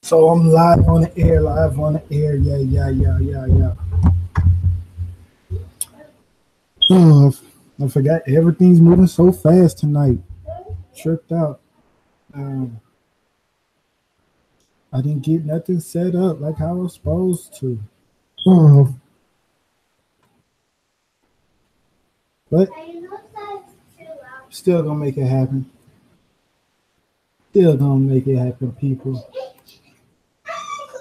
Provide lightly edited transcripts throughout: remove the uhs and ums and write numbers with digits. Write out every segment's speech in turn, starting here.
So I'm live on the air, live on the air. Yeah, yeah, yeah, yeah, yeah. Oh, I forgot everything's moving so fast tonight. Tripped out. Um, I didn't get nothing set up like how I was supposed to. Oh, but still gonna make it happen. Still gonna make it happen, people.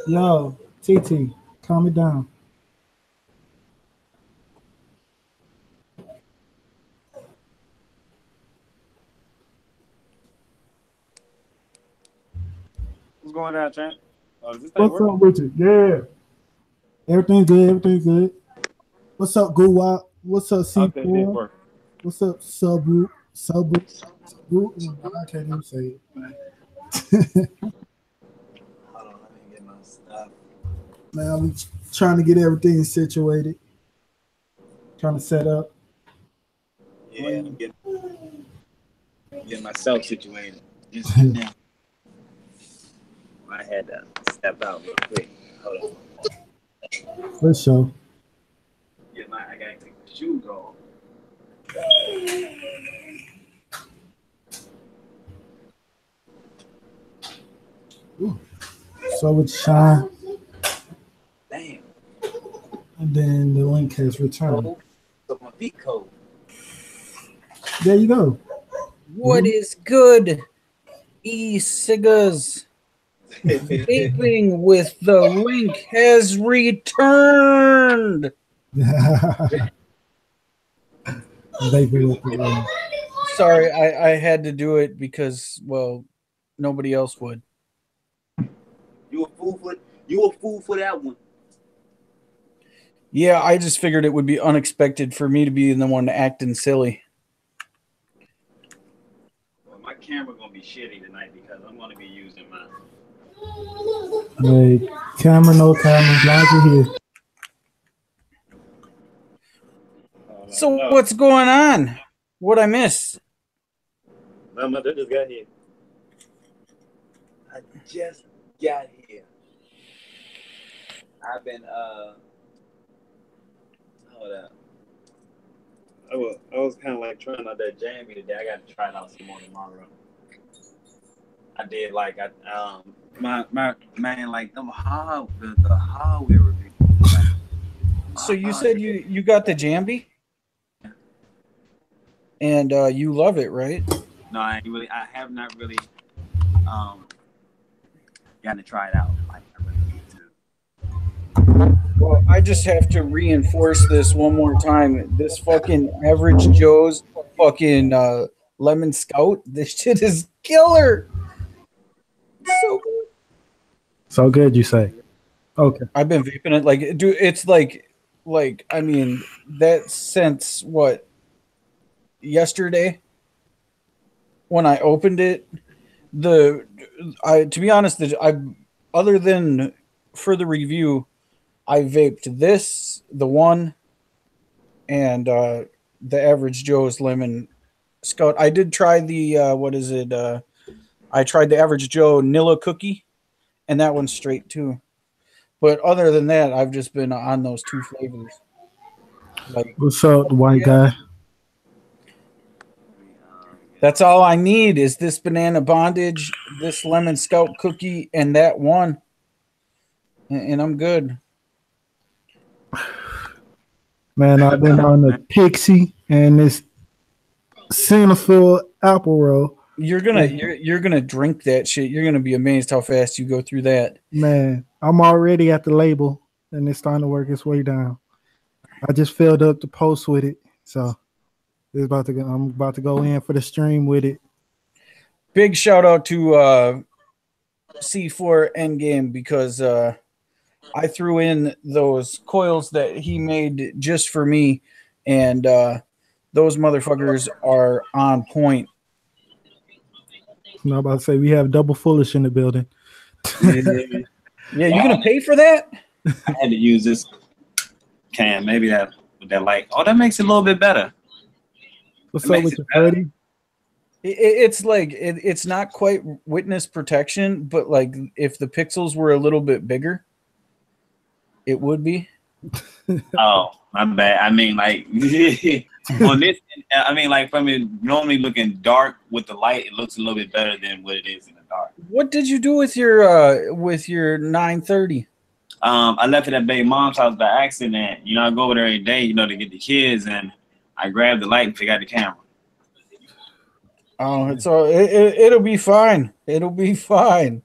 Yo, TT, calm it down. What's going on, champ? Oh, is this thing What's working? up with you? Yeah, everything's good. Everything's good. What's up, Goo? What's up, Okay, it did C4? work. What's up, I can't even say it. Hold on, let me get my stuff. Man, we trying to get everything situated, trying to set up. Yeah, I'm getting myself situated. Just now, I had to step out real quick. Hold For sure. on. I gotta take my shoes off. So with Shine, Damn. and then the link has returned. Cold. So my feet cold. There you go. What is good, e-cigas? Vaping with the link has returned. Vaping with the link. Sorry, I had to do it because, well, nobody else would. You a fool for that one. Yeah, I just figured it would be unexpected for me to be the one acting silly. Well, my camera gonna be shitty tonight because I'm gonna be using mine. Hey, camera, no camera, glad you're here. So what's going on? What'd I miss? My mother just got here. I just got here. I've been hold up. I was kind of like trying out that jammy today. I got to try it out some more tomorrow. I did like my man like the hardware review. So you said you got the Jambi? And you love it, right? No, I have not really gotten to try it out. Like I really need to. Well, I just have to reinforce this one more time. This fucking Average Joe's fucking Lemon Scout, this shit is killer. So good. So good, you say? Okay. I've been vaping it like, dude. It's like I mean, that since what? Yesterday, when I opened it, to be honest, other than for the review, I vaped this, the one, and the Average Joe's Lemon Scout. I did try the what is it? I tried the Average Joe Nilla cookie, and that one's straight too. But other than that, I've just been on those two flavors. Like, What's up, the white guy? that's all I need is this banana bondage, this lemon scout cookie, and that one, and I'm good. Man, I've been on the Pixie and this Centerfield apple roll. You're gonna drink that shit. You're gonna be amazed how fast you go through that. Man, I'm already at the label and it's starting to work its way down. I just filled up the post with it, so I'm about to go in for the stream with it. Big shout out to C4 Endgame because I threw in those coils that he made just for me, and those motherfuckers are on point. I'm about to say we have double foolish in the building. Yeah, you gonna pay for that? I had to use this can. Maybe that light. Oh, that makes it a little bit better. What's up with you, Freddie? It's like it's not quite witness protection, but like if the pixels were a little bit bigger, it would be. Oh, my bad. I mean, like on this, I mean, like from it normally looking dark with the light, it looks a little bit better than what it is in the dark. What did you do with your 930? I left it at Babe Mom's house by accident. You know, I go over there every day, you know, to get the kids, and I grabbed the light and forgot the camera. Oh, it'll be fine. It'll be fine.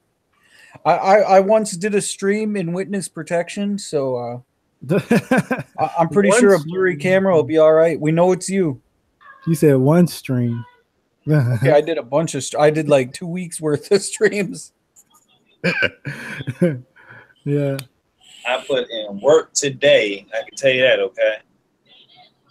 I once did a stream in witness protection, so I'm pretty sure a blurry camera will be all right. We know it's you. You said one stream. Yeah, I did a bunch of. I did like 2 weeks worth of streams. Yeah. I put in work today. I can tell you that, okay?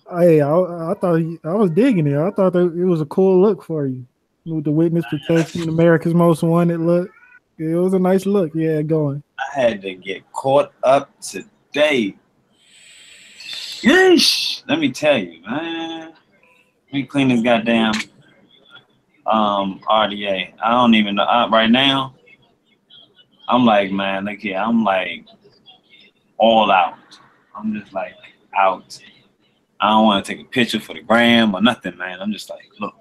Hey, I thought I was digging it. I thought that it was a cool look for you with the witness protection, America's Most Wanted look. It was a nice look. Yeah, going. I had to get caught up today. Yeesh. Let me tell you, man. Let me clean this goddamn RDA. I don't even know. Right now, I'm like, man, look here. I'm like all out. I'm just like out. I don't want to take a picture for the gram or nothing, man. I'm just like, look.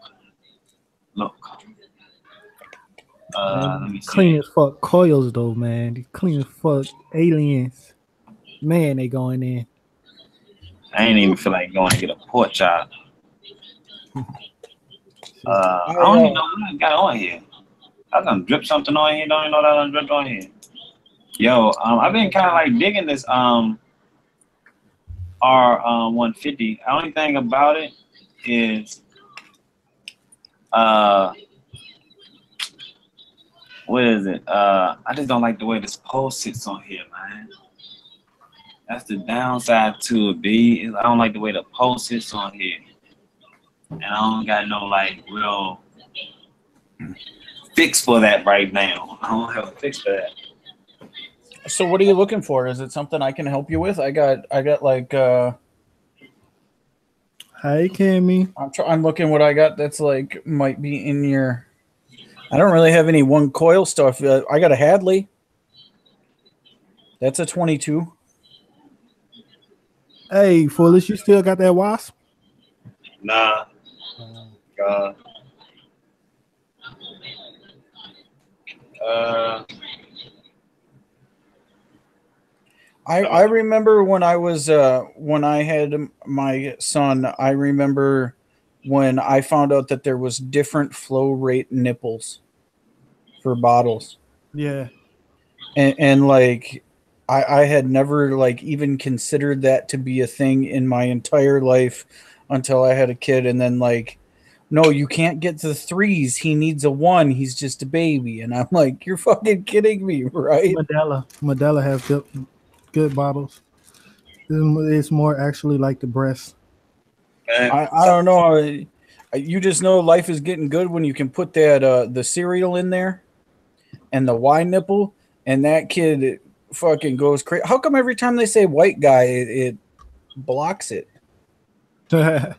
Let me see. Clean as fuck coils though, man. These clean as fuck aliens. Man, they going in. I ain't even feel like going to get a pork chop. I don't even know what I got on here. I done drip something on here. Don't even know that I done dripped on here. Yo, I've been kind of like digging this R150. The only thing about it is what is it? I just don't like the way this pole sits on here, man. That's the downside to it, B. I don't like the way the pole sits on here. And I don't got no like real fix for that right now. I don't have a fix for that. So what are you looking for? Is it something I can help you with? I got like Hey, Cammy. I'm looking what I got that's like might be in your. I don't really have any one coil stuff. I got a Hadley. That's a 22. Hey, Foolish, you still got that wasp? Nah. God. I remember when I was when I had my son. I remember when I found out that there was different flow rate nipples for bottles. Yeah. And like I had never like even considered that to be a thing in my entire life until I had a kid. And then like, no, you can't get the 3s. He needs a 1. He's just a baby. And I'm like, you're fucking kidding me, right? Modella has good bottles. It's more actually like the breast. I don't know. You just know life is getting good when you can put that the cereal in there and the Y nipple, and that kid fucking goes crazy. How come every time they say white guy, it blocks it? I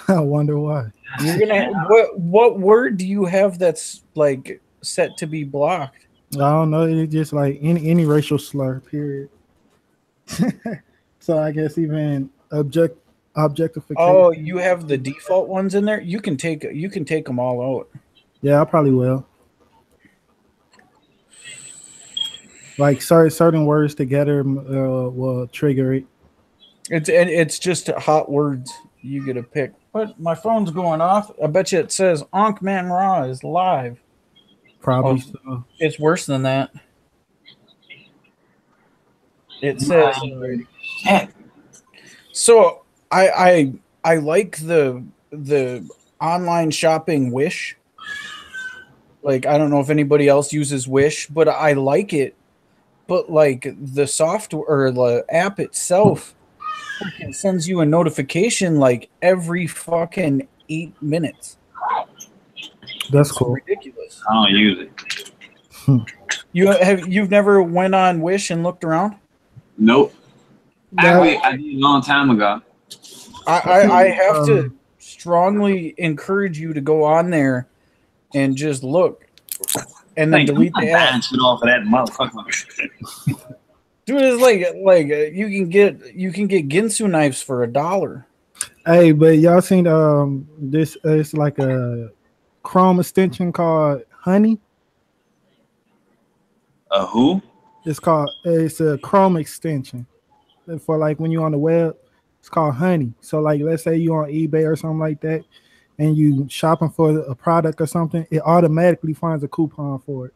wonder why. You're gonna what word do you have that's like set to be blocked? I don't know. It's just like any racial slur. Period. So I guess even objectification. Oh, you have the default ones in there. You can take them all out. Yeah, I probably will. Like certain words together will trigger it. It's just hot words. You get to pick. But my phone's going off. I bet you it says AnkhManRaw is live. Probably so. It's worse than that. It says. So I like the online shopping Wish. Like I don't know if anybody else uses Wish, but I like it. But like the software or the app itself freaking sends you a notification like every fucking 8 minutes. That's cool. Ridiculous. I don't use it. You've never went on Wish and looked around? Nope. I did a long time ago. I have to strongly encourage you to go on there and just look, and then delete the app. Shit off of that motherfucker. Dude, it's like you can get Ginsu knives for $1. Hey, but y'all seen this? It's like a Chrome extension called Honey. Who? It's a Chrome extension for like when you're on the web. It's called Honey. So like, let's say you're on eBay or something like that, and you shopping for a product or something, it automatically finds a coupon for it.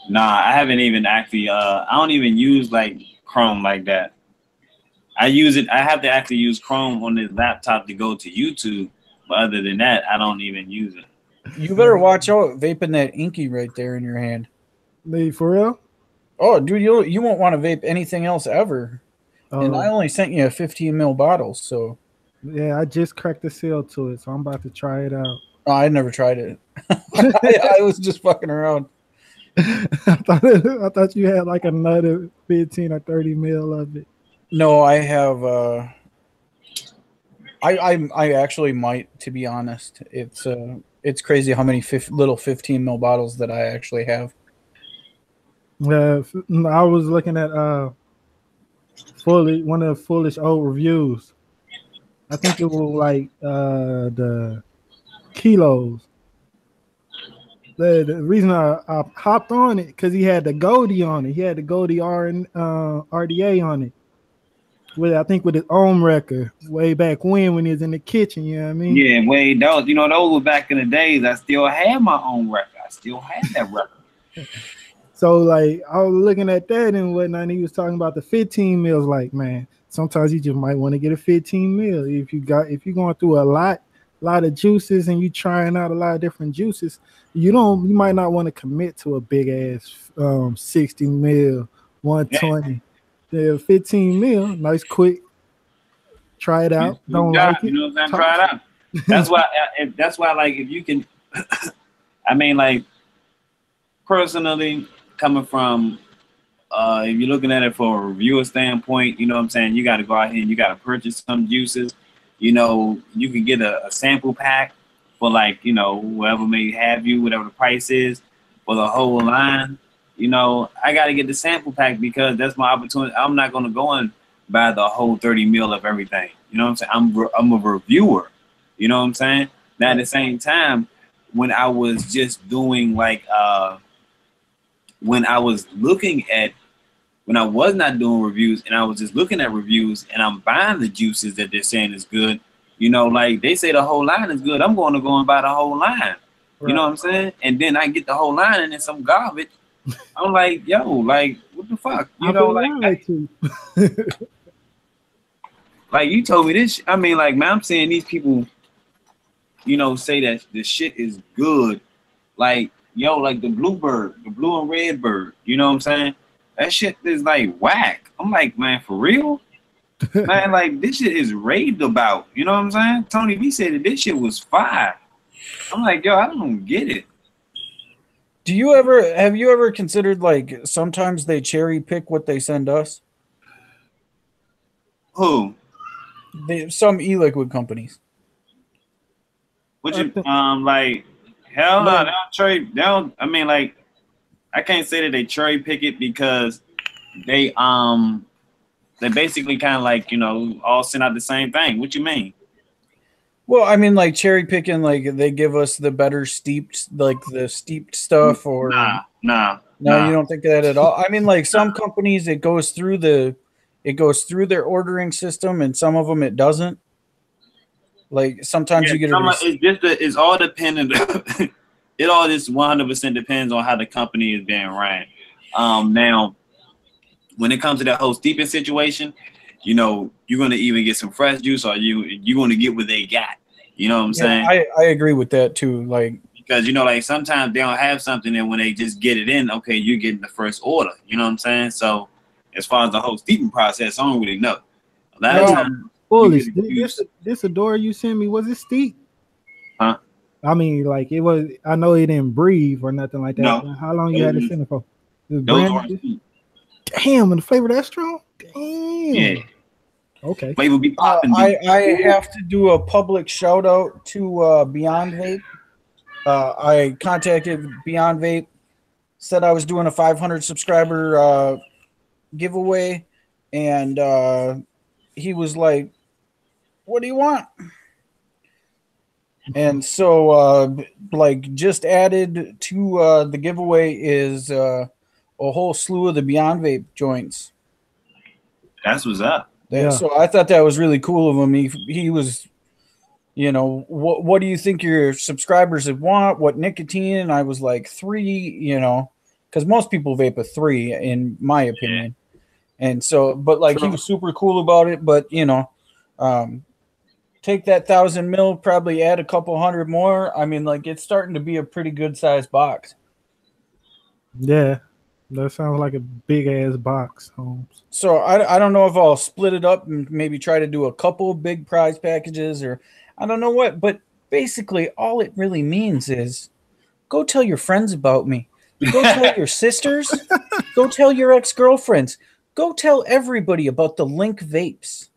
Nah, I haven't even actually. I don't even use like Chrome like that. I use it. I have to actually use Chrome on this laptop to go to YouTube. But other than that, I don't even use it. You better watch out vaping that inky right there in your hand. For real? Oh, dude, you won't want to vape anything else ever. And I only sent you a 15 ml bottle, so. Yeah, I just cracked the seal to it, so I'm about to try it out. Oh, I never tried it. I was just fucking around. I thought you had like another 15 or 30 mil of it. No, I have. I actually might, to be honest. It's crazy how many little 15 ml bottles that I actually have. I was looking at one of the foolish old reviews. I think it was like the kilos. The reason I hopped on it because he had the Goldie on it. He had the Goldie RDA on it. With his own record way back when he was in the kitchen, you know what I mean? Yeah, those were back in the days. I still had my own record. I still had that record. So like I was looking at that and whatnot, and he was talking about the 15 mils. Like, man, sometimes you just might want to get a 15 mil if you're going through a lot of juices and you trying out a lot of different juices. You might not want to commit to a big ass 60 mil, 120. Yeah, 15 mil, nice quick. Try it out. Don't like it. You know what I'm saying? Try it out. That's why like if you can I mean like personally coming from if you're looking at it for a reviewer standpoint, you know what I'm saying, you got to go out here and you got to purchase some juices. You know, you can get a sample pack for like, you know, whoever may have you, whatever the price is for the whole line. You know, I got to get the sample pack because that's my opportunity. I'm not going to go and buy the whole 30 mil of everything. You know what I'm saying? I'm a reviewer. You know what I'm saying? Now, at the same time, when I was just doing like, when I was not doing reviews and I was just looking at reviews and I'm buying the juices that they're saying is good, you know, like they say the whole line is good. I'm going to go and buy the whole line. Right. You know what I'm saying? And then I get the whole line and then some garbage. I'm like, yo, like, what the fuck? You know, like like you told me this. I mean, like, man, I'm saying these people, you know, say that the shit is good. Like, yo, like the Bluebird, the blue and red bird. You know what I'm saying? That shit is like whack. I'm like, man, for real? Man, like this shit is raved about. You know what I'm saying? Tony B said that this shit was fire. I'm like, yo, I don't get it. Have you ever considered like sometimes they cherry pick what they send us? Who? Some e-liquid companies. What you like? Hell no, they don't cherry. They don't. I mean, like, I can't say that they cherry pick it because they basically kind of like, you know, all send out the same thing. What you mean? Well, I mean, like cherry picking, like they give us the better steeped, like the steeped stuff, or no, you don't think that at all. I mean, like some companies, it goes through their ordering system, and some of them it doesn't. Like sometimes you get it's all dependent. It all just 100% depends on how the company is being ran. Now, when it comes to that whole steeping situation, you know, you're gonna even get some fresh juice, or you're gonna get what they got. You know what I'm saying? I agree with that too. Like because you know, like sometimes they don't have something, and when they just get it in, okay, you're getting the first order. You know what I'm saying? So as far as the whole steeping process, I don't really know. A lot of times, foolish. This Adora you sent me, was it steep? Huh? I mean, like it was. I know it didn't breathe or nothing like that. No. How long you had it sitting for? Those are steep. Damn, and the flavor that strong? Damn. Yeah. Okay. Vape will be popping. I have to do a public shout out to Beyond Vape. I contacted Beyond Vape, said I was doing a 500 subscriber giveaway, and he was like, "What do you want?" And so, like, just added to the giveaway is a whole slew of the Beyond Vape joints. That's what's up. Yeah. So I thought that was really cool of him. He was, you know, what do you think your subscribers would want? What nicotine? And I was like 3, you know, because most people vape a 3, in my opinion. And so, but like he was super cool about it. But you know, take that 1,000 mil, probably add a couple hundred more. I mean, like it's starting to be a pretty good sized box. Yeah, that sounds like a big ass box, Holmes. So I don't know if I'll split it up and maybe try to do a couple big prize packages, or I don't know what. But basically, all it really means is go tell your friends about me. Go tell your sisters. Go tell your ex-girlfriends. Go tell everybody about the Link vapes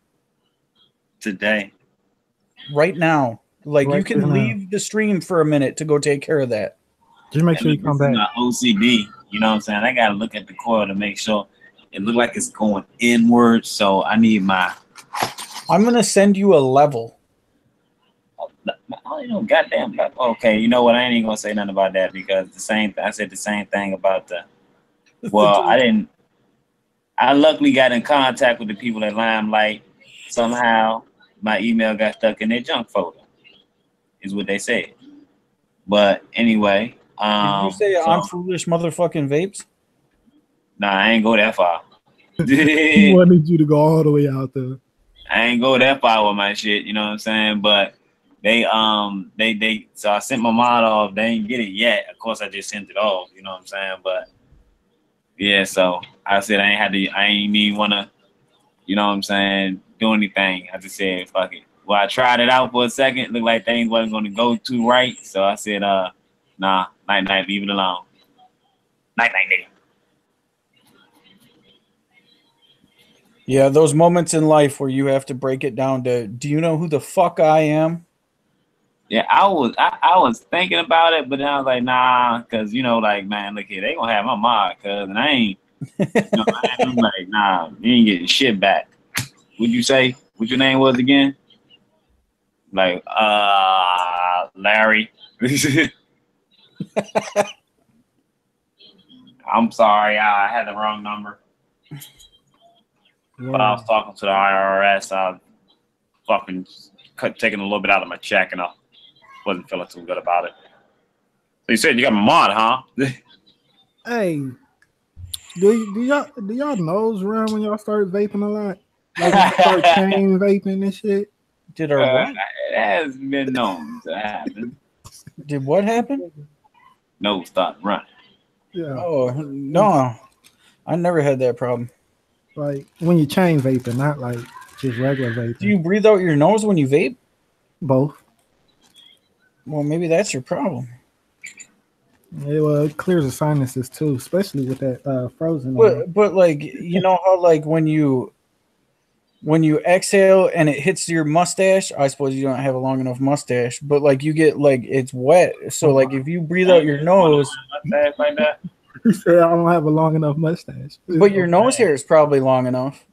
Today. right now. Like Right you can now. leave the stream for a minute to go take care of that. Just make sure you come back. Not OCD. You know what I'm saying? I gotta look at the coil to make sure it look like it's going inward. So I need my. I'm gonna send you a level. I don't know, goddamn. Okay, you know what? I ain't even gonna say nothing about that because I said the same thing about the. Well, I didn't. I luckily got in contact with the people at Limelight. Somehow, my email got stuck in their junk folder. Is what they said. But anyway, Did you say I'm foolish motherfucking vapes? Nah, I ain't go that far. He wanted you to go all the way out there. I ain't go that far with my shit, you know what I'm saying? But they so I sent my mod off. They ain't get it yet. Of course, I just sent it off, you know what I'm saying? But yeah, so I said I ain't even wanna, you know what I'm saying, do anything. I just said fuck it. Well, I tried it out for a second. Looked like things wasn't gonna go too right. So I said, nah, night, leave it alone. Night, nigga. Yeah, those moments in life where you have to break it down to, do you know who the fuck I am? Yeah, I was thinking about it, but then I was like, nah, because, you know, like, man, look here, they gonna have my mod, cuz, and I ain't, you know, I'm like, nah, you ain't getting shit back. Would you say what your name was again? Like, Larry. I'm sorry, I had the wrong number. Yeah. But I was talking to the IRS. I fucking taking a little bit out of my check, and I wasn't feeling too good about it. So you said you got my mod, huh? Hey, do y'all nose run when y'all started vaping a lot? Like when you start chain vaping and shit? Did our what? It has been known to happen. Did what happen? Nose started running. Yeah. Oh, no. I never had that problem. Like when you chain vaping, not like just regular vaping. Do you breathe out your nose when you vape? Both. Well, maybe that's your problem. Yeah, well, it clears the sinuses too, especially with that frozen. But like, you know how like when you exhale and it hits your mustache, I suppose you don't have a long enough mustache, but like you get like it's wet. So like if you breathe out your nose, Mustache like that. He said I don't have a long enough mustache. but your nose hair is probably long enough.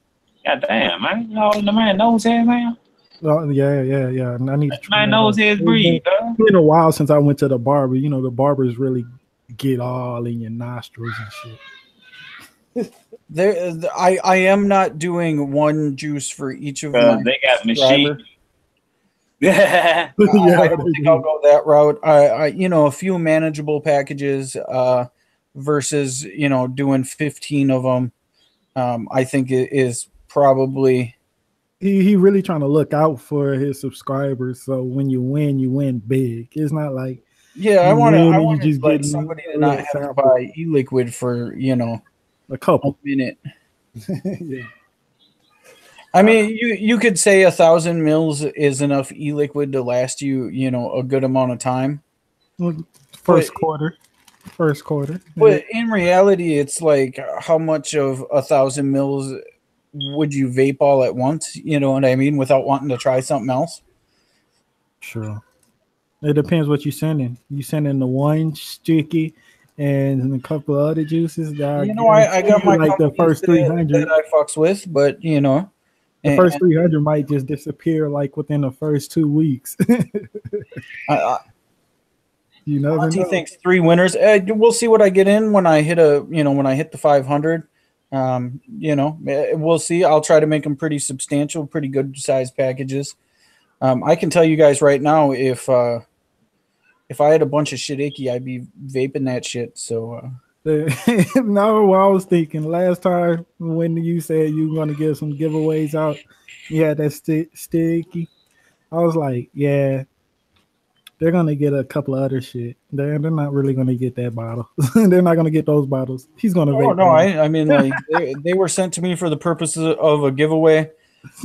God damn, man. You know, the man nose hair, man. Oh, yeah. I need to try My nose hairs breathe, huh? It's been a while since I went to the barber. You know, the barbers really get all in your nostrils and shit. I am not doing one juice for each of my They got subscriber. machine. Yeah. I don't think I'll go that route. I you know, a few manageable packages versus, you know, doing 15 of them. I think it is probably He really trying to look out for his subscribers. So when you win big. It's not like I want you just like get somebody to not have to buy e-liquid for, you know, a couple. minute. Yeah. I mean, you could say 1,000 mils is enough e-liquid to last you, you know, a good amount of time. First quarter. But in reality, it's like how much of 1,000 mils would you vape all at once? You know what I mean? Without wanting to try something else. Sure. It depends what you're sending. You sending the one sticky and a couple of other juices. That You know, I got my like the first 300 that I fucks with, but you know, the first 300 might just disappear like within the first 2 weeks. You never Monty know. thinks 3 winners. We'll see what I get in when I hit when I hit the 500. You know, we'll see. I'll try to make them pretty substantial, pretty good size packages. I can tell you guys right now, if I had a bunch of shit icky, I'd be vaping that shit. So no, what I was thinking last time when you said you were going to give some giveaways out, you had that sticky. I was like, yeah, they're going to get a couple of other shit. They're not really going to get that bottle. They're not going to get those bottles. He's going to vape. No, I mean, like they were sent to me for the purposes of a giveaway.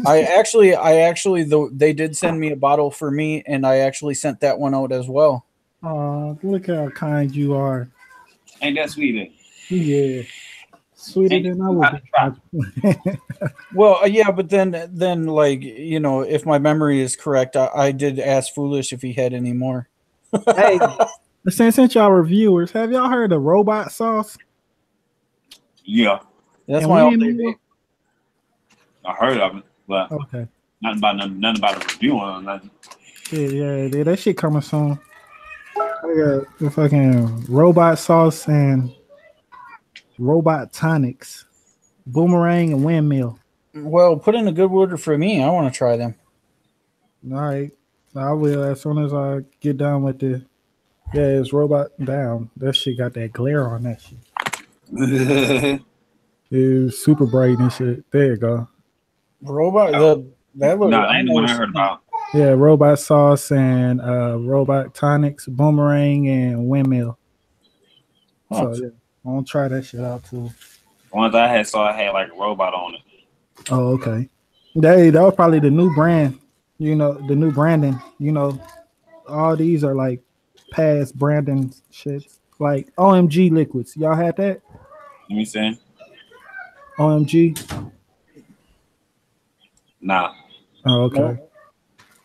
I actually, though, they did send me a bottle for me, and I actually sent that one out as well. Oh, look how kind you are. Ain't that sweet? Yeah. Sweeter than I would. Well, yeah, but then, like, you know, if my memory is correct, I did ask Foolish if he had any more. Hey, since y'all reviewers, have y'all heard of robot sauce? Yeah. That's And my we all-day in vape. I heard of it, but Okay. nothing about a review on nothing. Yeah, that shit coming soon. I got the fucking robot sauce and robot tonics, boomerang and windmill. Well, put in a good order for me. I want to try them. All right, I will as soon as I get done with the. Yeah, it's robot down. That shit got that glare on that shit. It's super bright and shit. There you go. Robot, that look. No, that ain't the one I heard about. Yeah, robot sauce and robot tonics, boomerang and windmill. Huh. So yeah, I'm gonna try that shit out too. The ones I saw had like a robot on it. Oh, okay. That was probably the new brand. You know, the new branding. You know, all these are like past branding shits. Like OMG liquids. Y'all had that? Let me see. OMG? Nah. Oh, okay.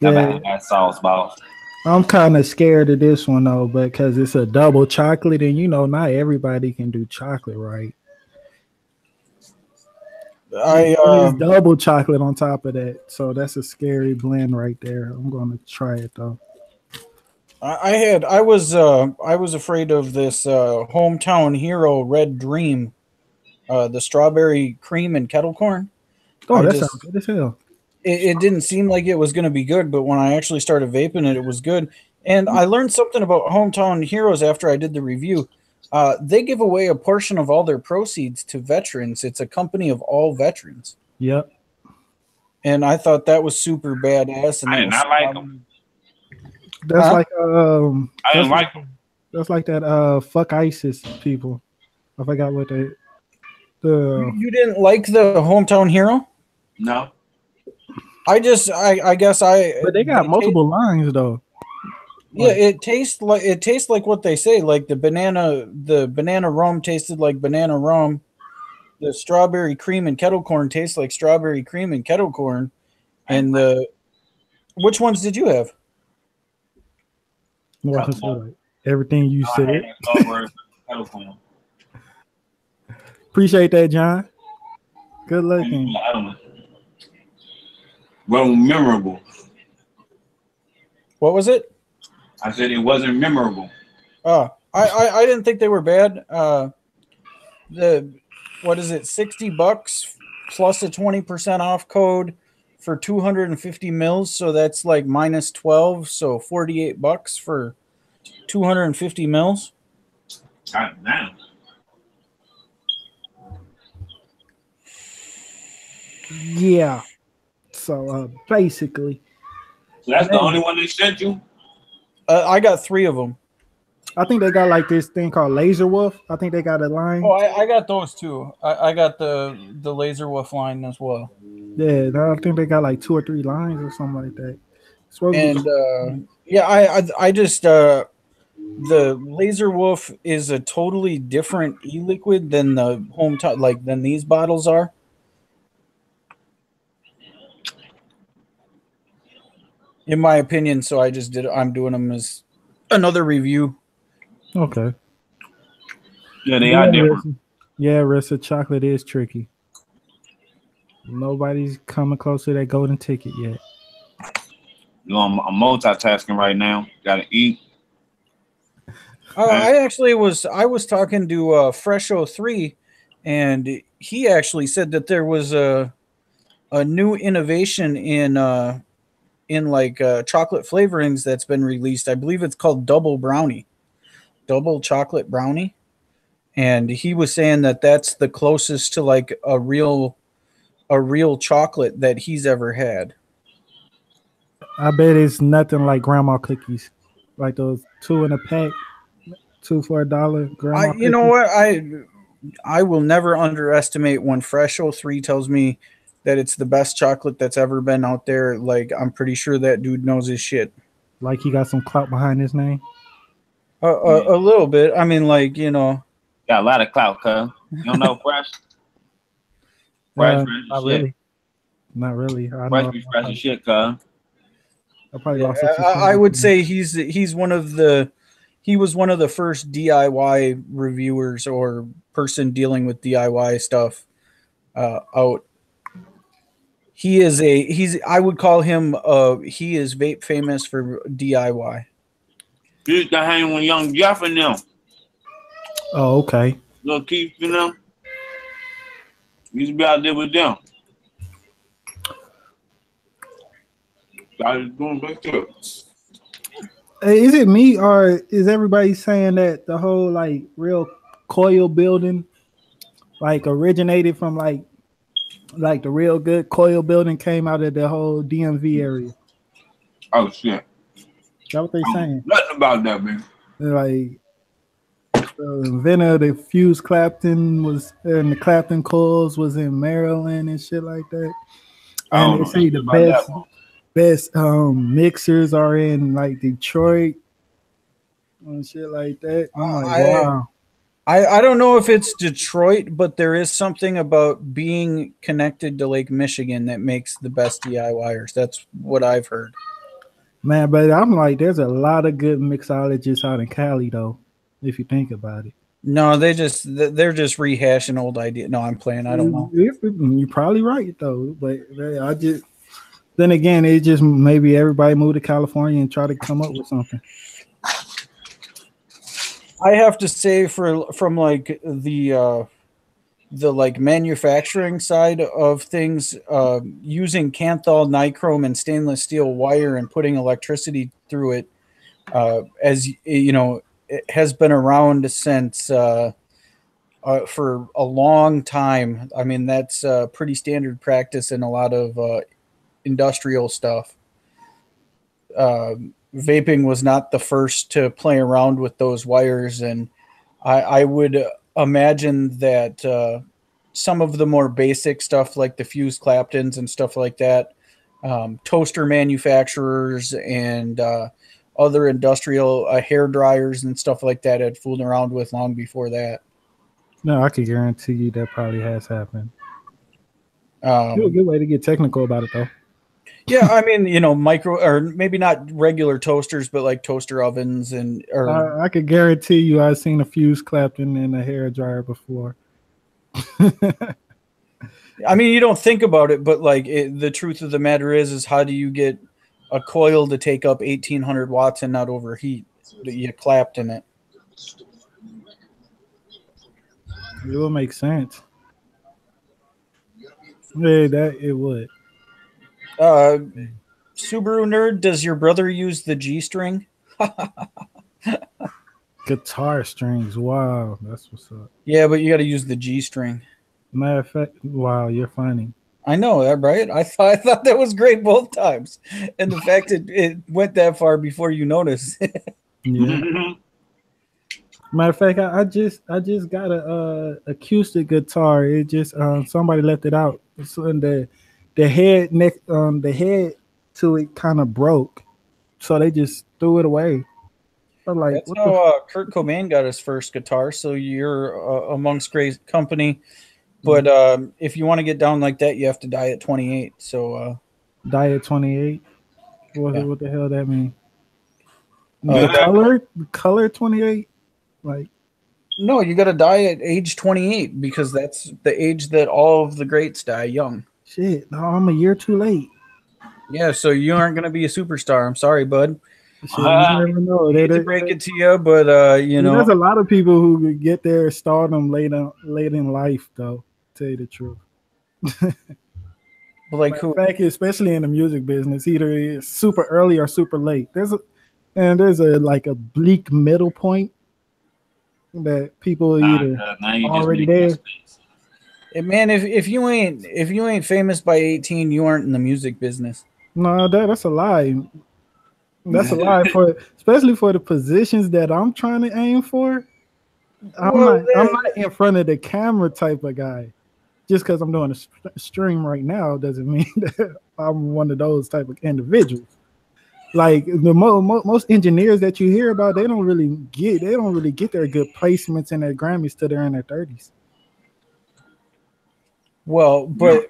Never Yeah. had that sauce boss. I'm kind of scared of this one though, because it's a double chocolate, and you know, not everybody can do chocolate right. It's double chocolate on top of that, so that's a scary blend right there. I'm gonna try it though. I was afraid of this Hometown Hero Red Dream, the strawberry cream and kettle corn. Oh, that sounds good as hell. It didn't seem like it was going to be good, but when I actually started vaping it, it was good. And I learned something about Hometown Heroes after I did the review. They give away a portion of all their proceeds to veterans. It's a company of all veterans. Yep. And I thought that was super badass. And I did not like them. That's like I didn't like them. That's like that fuck ISIS people. I forgot what they. You didn't like the Hometown Hero? No. I guess But they got multiple lines though. Yeah, it tastes like what they say. Like the banana rum tasted like banana rum. The strawberry cream and kettle corn tastes like strawberry cream and kettle corn. And which ones did you have? Everything you said. Appreciate that, John. Good looking. Well, memorable. What was it? I said it wasn't memorable. Oh, I didn't think they were bad. What is it? $60 plus a 20% off code for 250 mils. So that's like minus 12. So $48 for 250 mils. God damn. Yeah. So basically. So that's the only one they sent you? I got 3 of them. I think they got like this thing called Laser Wolf. I think they got a line. Oh, I got those too. I got the Laser Wolf line as well. Yeah, I think they got like 2 or 3 lines or something like that. And yeah, I just the Laser Wolf is a totally different e-liquid than the Hometown, like than these bottles are. in my opinion. So I'm doing them as another review. Okay. Yeah, they are different. Yeah, Rissa, chocolate is tricky. Nobody's coming close to that golden ticket yet. You know, I'm multitasking right now. Gotta eat. I was talking to Fresh03, and he actually said that there was a new innovation in like chocolate flavorings that's been released. I believe it's called double chocolate brownie, and he was saying that that's the closest to like a real chocolate that he's ever had. I bet it's nothing like grandma cookies, like those 2 in a pack, 2 for $1 grandma cookies. You know what, I will never underestimate when Fresh03 tells me that it's the best chocolate that's ever been out there. Like, I'm pretty sure that dude knows his shit. Like he got some clout behind his name. A little bit. I mean, like, you know, got a lot of clout, cuz. You don't know Fresh? Not really. Not really. Fresh be fresh as shit, cuz. I probably lost a few. I would say he's one of the first DIY reviewers or person dealing with DIY stuff out. I would call him he is vape famous for DIY. You used to hang with Young Jeff and them. Oh, okay. Little Keith and them. Used to be out there with them. I was doing back there. Hey, is it me or is everybody saying that the whole like real COIL building like originated from like the real good COIL building came out of the whole DMV area? Oh shit. That's what they saying. Nothing about that, man. Like the inventor of the Fuse Clapton was and the Clapton coils was in Maryland and shit like that. And they say the best mixers are in like Detroit and shit like that. I'm like, wow. I don't know if it's Detroit, but there is something about being connected to Lake Michigan that makes the best DIYers. That's what I've heard. Man, but I'm like, there's a lot of good mixologists out in Cali, though, if you think about it. No, they're just rehashing old ideas. No, I'm playing. I don't know. You're probably right, though. But then again, it just maybe everybody moved to California and try to come up with something. I have to say, from like the like manufacturing side of things, using Kanthal, nichrome, and stainless steel wire and putting electricity through it, as you know, it has been around since for a long time. I mean, that's pretty standard practice in a lot of industrial stuff. Vaping was not the first to play around with those wires, and I would imagine that some of the more basic stuff like the Fuse Claptons and stuff like that, toaster manufacturers and other industrial hair dryers and stuff like that had fooled around with long before that. No, I can guarantee you that probably has happened. A good way to get technical about it, though. Yeah, I mean, you know, micro or maybe not regular toasters, but like toaster ovens and. I could guarantee you, I've seen a Fuse Clapton in a hair dryer before. I mean, you don't think about it, but like the truth of the matter is how do you get a coil to take up 1,800 watts and not overheat? You clapped in it. It will make sense. Yeah, that it would. Subaru nerd, does your brother use the G string? Guitar strings. Wow, that's what's up. Yeah, but you got to use the G string. Matter of fact, wow, you're funny. I know that, right? I thought that was great both times, and the fact it went that far before you noticed. Yeah. Matter of fact, I just got a acoustic guitar. It just somebody left it out. So the head to it kind of broke, so they just threw it away. I'm like, that's how Kurt Cobain got his first guitar. So you're amongst great company, but if you want to get down like that, you have to die at 28. So die at 28. What the hell that mean? Uh, Color 28? Like, no, you got to die at age 28 because that's the age that all of the greats die young. shit, no, I'm a year too late. Yeah, so you aren't going to be a superstar. I'm sorry, bud. Shit, you never know. I hate to break it to you, but you know, there's a lot of people who get their stardom late in life, though. To tell you the truth. like who? Fact, especially in the music business, either it's super early or super late. There's a like a bleak middle point that people either already there. Man, if you ain't famous by 18, you aren't in the music business. No, that's a lie. That's a lie especially for the positions that I'm trying to aim for. I'm not in front of the camera type of guy. Just because I'm doing a stream right now doesn't mean that I'm one of those type of individuals. Like the most engineers that you hear about, they don't really get their good placements in their Grammys till they're in their 30s. Well, but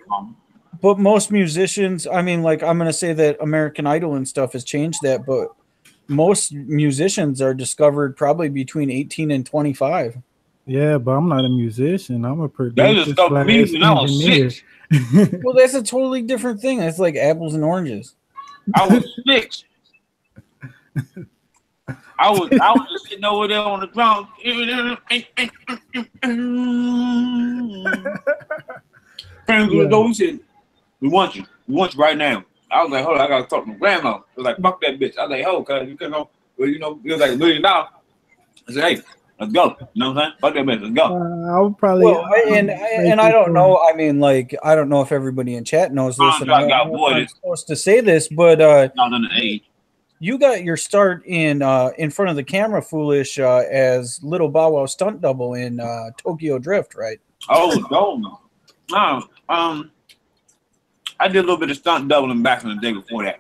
most musicians, I mean, like I'm gonna say that American Idol and stuff has changed that, but most musicians are discovered probably between 18 and 25. Yeah, but I'm not a musician. I'm a producer. They just stopped me when I was 6. Well, that's a totally different thing. That's like apples and oranges. I was 6. I was just sitting over there on the ground. Friends with the door, he said, we want you right now. I was like, hold on, I gotta talk to my grandma. I was like, fuck that bitch. I was like, oh, cuz you couldn't go. Well, you know, it was like $1 million. I said, hey, let's go. You know what I'm saying? Fuck that bitch, let's go. I'll probably and I don't know. I mean, like, I don't know if everybody in chat knows this. And I'm supposed to say this, but not in the age. You got your start in front of the camera, foolish, as Little Bow Wow stunt double in Tokyo Drift, right? Oh, no. I did a little bit of stunt doubling back in the day before that.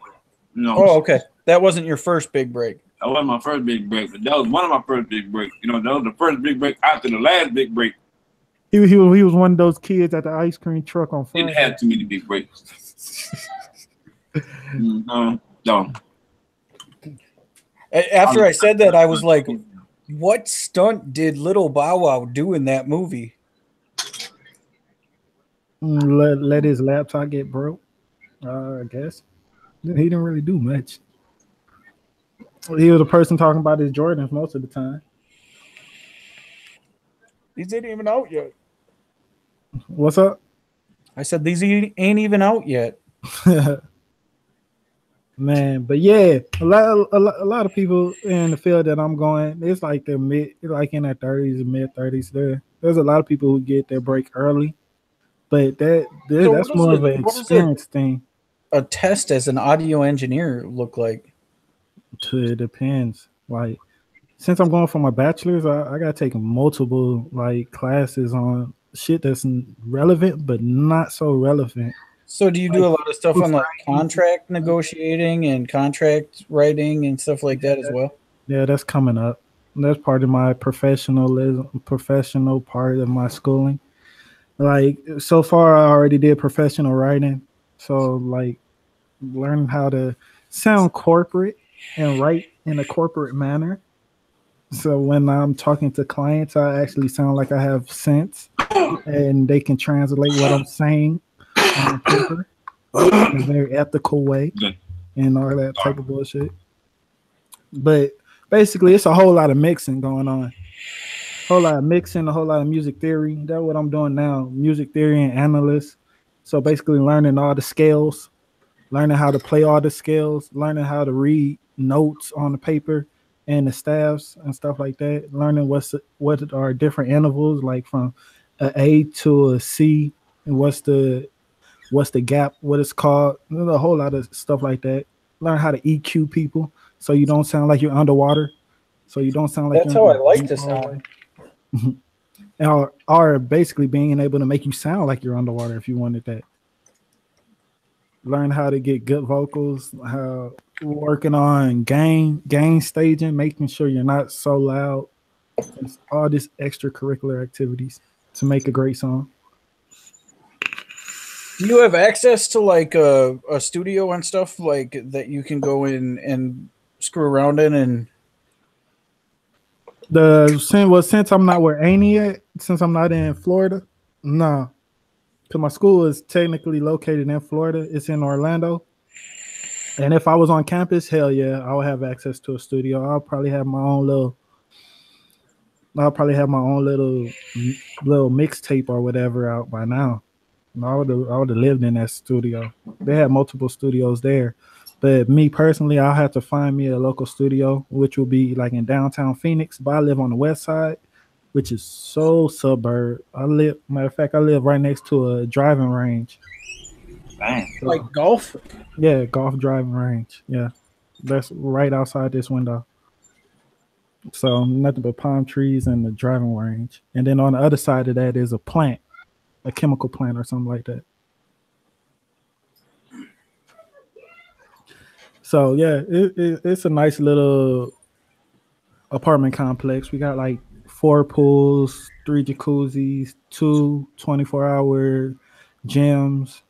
You know. Oh, okay. That wasn't your first big break. That wasn't my first big break, but that was one of my first big breaks. You know, that was the first big break after the last big break. He was one of those kids at the ice cream truck on Friday. Didn't have too many big breaks. No. After I said that, I was like, what stunt did Little Bow Wow do in that movie? Let his laptop get broke, I guess. He didn't really do much. He was a person talking about his Jordans most of the time. These ain't even out yet. What's up? I said these ain't even out yet. Man, but yeah, a lot of people in the field that I'm going, it's like they're in their 30s and mid 30s. There's a lot of people who get their break early, but that's more of an experience thing. A test as an audio engineer look like? It depends. Like, since I'm going for my bachelor's, I gotta take multiple like classes on shit that's relevant but not so relevant. So do you do a lot of stuff on like contract negotiating and contract writing and stuff like that as well? Yeah, that's coming up. That's part of my professional part of my schooling. Like, so far I already did professional writing. So like learning how to sound corporate and write in a corporate manner. So when I'm talking to clients, I actually sound like I have sense and they can translate what I'm saying on paper in a very ethical way and all that type of bullshit. But basically, it's a whole lot of mixing going on. A whole lot of mixing, a whole lot of music theory. That's what I'm doing now, music theory and analyst. So basically learning all the scales, learning how to play all the scales, learning how to read notes on the paper and the staffs and stuff like that, learning what are different intervals, like from an A to a C, and what's the gap, what it's called, a whole lot of stuff like that. Learn how to EQ people so you don't sound like you're underwater. So you don't sound like that's how I like to sound. or basically being able to make you sound like you're underwater if you wanted that. Learn how to get good vocals, how working on gain staging, making sure you're not so loud. It's all these extracurricular activities to make a great song. Do you have access to like a studio and stuff like that you can go in and screw around in and Since I'm not where Annie at, since I'm not in Florida, no. Because my school is technically located in Florida. It's in Orlando. And if I was on campus, hell yeah, I would have access to a studio. I'll probably have my own little mixtape or whatever out by now. And I would have lived in that studio. They had multiple studios there. But me personally, I'll have to find me a local studio, which will be like in downtown Phoenix. But I live on the west side, which is so suburb. Matter of fact, I live right next to a driving range. Dang. like golf? Yeah, golf driving range. Yeah. That's right outside this window. So nothing but palm trees and the driving range. And then on the other side of that is a plant, a chemical plant or something like that. So yeah, it's a nice little apartment complex. We got like 4 pools, 3 jacuzzis, 2 24-hour gyms.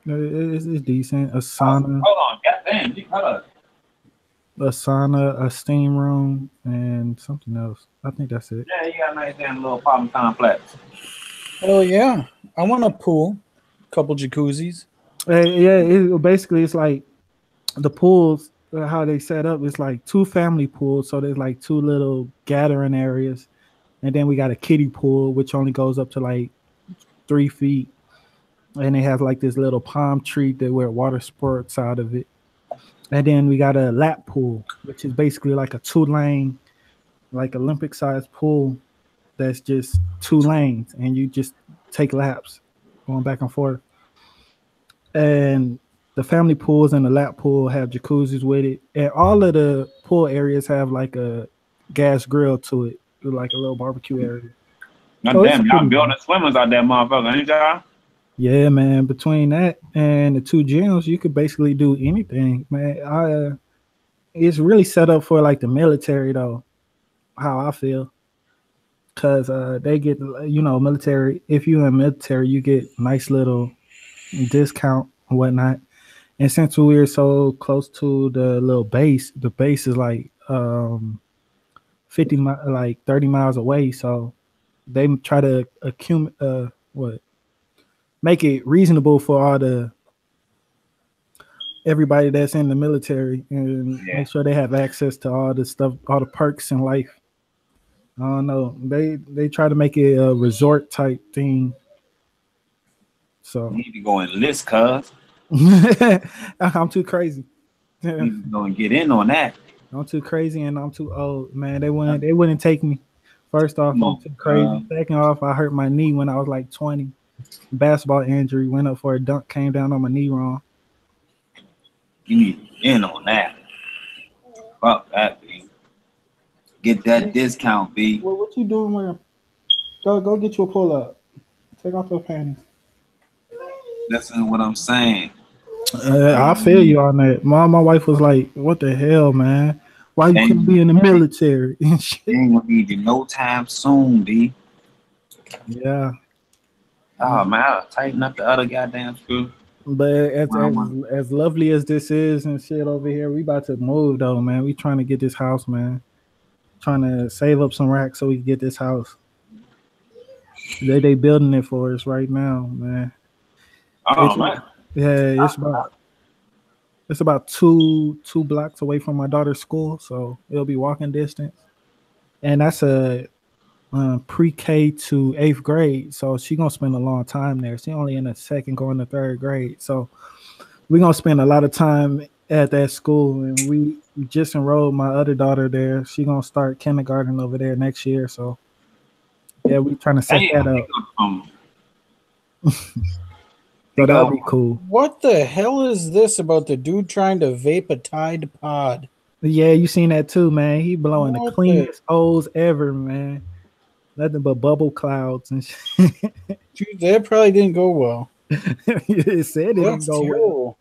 It's decent. A sauna. Hold on, goddamn, hold on. A sauna, a steam room, and something else. I think that's it. Yeah, you got a nice damn little apartment complex. Oh yeah, I want a pool, couple jacuzzis. Yeah, basically it's like the pools. How they set up is like 2 family pools, so there's like 2 little gathering areas, and then we got a kiddie pool which only goes up to like 3 feet, and it has like this little palm tree that where water sports out of it. And then we got a lap pool, which is basically like a 2-lane, like Olympic-sized pool that's just 2 lanes, and you just take laps going back and forth. And the family pools and the lap pool have jacuzzis with it. And all of the pool areas have like a gas grill to it, like a little barbecue area. God damn, y'all building swimmers out there, motherfucker, ain't y'all? Yeah, man. Between that and the 2 gyms, you could basically do anything, man. It's really set up for like the military, though. How I feel, because they get, military. If you're in military, you get nice little discount and whatnot. And since we're so close to the little base, the base is like 30 miles away. So they try to make it reasonable for everybody that's in the military, and make sure they have access to all the stuff, all the perks in life. I don't know. They try to make it a resort type thing. So You need to go enlist, cuz. I'm too crazy. You need to go and get in on that. I'm too crazy and I'm too old, man. They wouldn't take me. First off, I'm too crazy. Second off, I hurt my knee when I was like 20. Basketball injury, went up for a dunk, came down on my knee wrong. You need to get in on that. Fuck that, B. Get that discount, B. Well, what you doing with him? Go get you a pull up. Take off those panties. Listen to what I'm saying. I feel you on that. My wife was like, "What the hell, man? Why you couldn't be in the military and shit?" You ain't gonna need you no time soon, B. Yeah. Oh man, I'll tighten up the other goddamn screw. But as lovely as this is and shit over here, we about to move though, man. We trying to get this house, man. Trying to save up some racks so we can get this house. They building it for us right now, man. Oh man. Yeah, it's about two blocks away from my daughter's school, so it'll be walking distance. And that's a pre-K to 8th grade, so she's gonna spend a long time there. She's only in the 2nd going to 3rd grade, so we're gonna spend a lot of time at that school. And we just enrolled my other daughter there. She's gonna start kindergarten over there next year, so yeah, we trying to set that up. So that'll be cool. What the hell is this about the dude trying to vape a Tide Pod? Yeah, you seen that too, man. He blowing the cleanest O's ever, man. Nothing but bubble clouds and shit. Dude, that probably didn't go well. It said it didn't go well.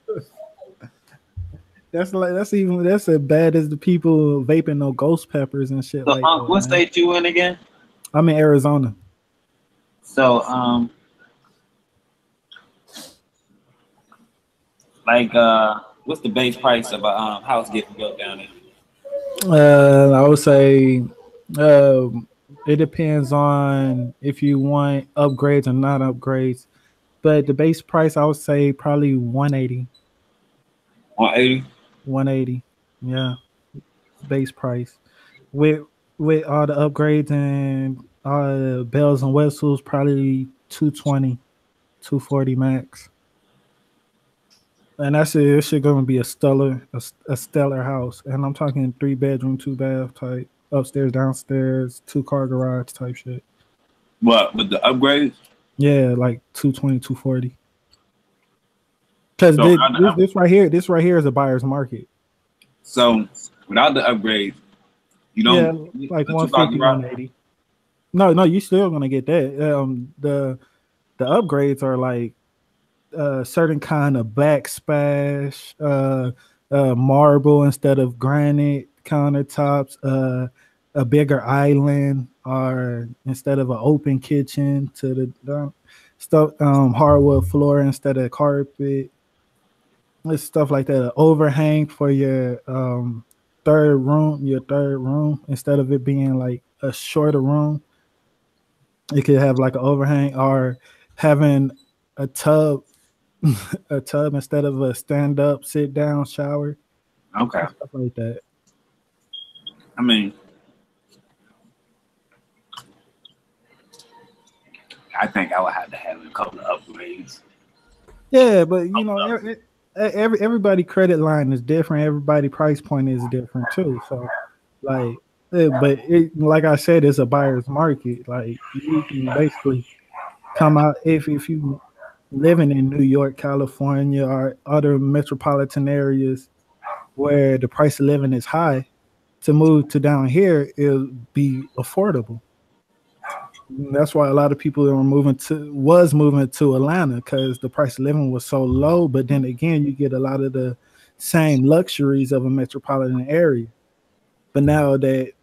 That's as bad as the people vaping no ghost peppers and shit. So, like that, what state you in again? I'm in Arizona. So, Like, what's the base price of a house getting built down there? I would say it depends on if you want upgrades or not upgrades. But the base price, I would say probably 180. 180. 180. Yeah, base price. With with all the upgrades and all the bells and whistles, probably 220, 240 max. And that's it. This shit gonna be a stellar house. And I'm talking 3 bedroom, 2 bath type, upstairs, downstairs, 2 car garage type shit. What with the upgrades? Yeah, like 220, 240. Because So this right here is a buyer's market. So without the upgrades, you don't. Yeah, like the 150, 2,000 180. No, you still gonna get that. The upgrades are like certain kind of backsplash, marble instead of granite countertops, a bigger island, or instead of an open kitchen to the stuff, hardwood floor instead of carpet. It's stuff like that. An overhang for your third room, instead of it being like a shorter room. It could have like an overhang, or having a tub a tub instead of a stand up, sit down shower. Okay. Stuff like that. I mean, I think I would have to have a couple of upgrades. Yeah, but you know, everybody credit line is different. Everybody price point is different too. So, like, but like I said, it's a buyer's market. Like, you can basically come out if you living in New York, California, or other metropolitan areas where the price of living is high, to move to down here, it'll be affordable. That's why a lot of people was moving to Atlanta, because the price of living was so low. But then again, you get a lot of the same luxuries of a metropolitan area. But now that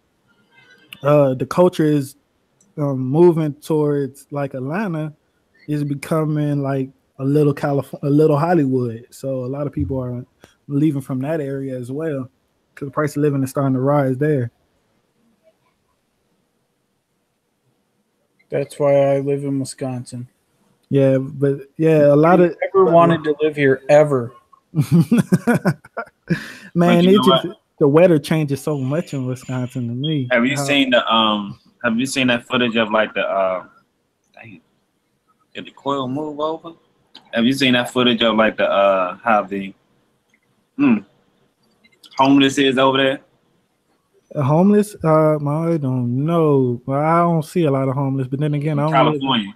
the culture is moving towards like Atlanta, is becoming like a little California, a little Hollywood. So a lot of people are leaving from that area as well, because the price of living is starting to rise there. That's why I live in Wisconsin. Yeah, but yeah, a lot of Never wanted to live here ever. Man, the weather changes so much in Wisconsin to me. Have you seen that footage of like the did the COIL move over? Have you seen that footage of like the how the homeless is over there? Homeless? I don't know. Well, I don't see a lot of homeless. But then again, I don't California.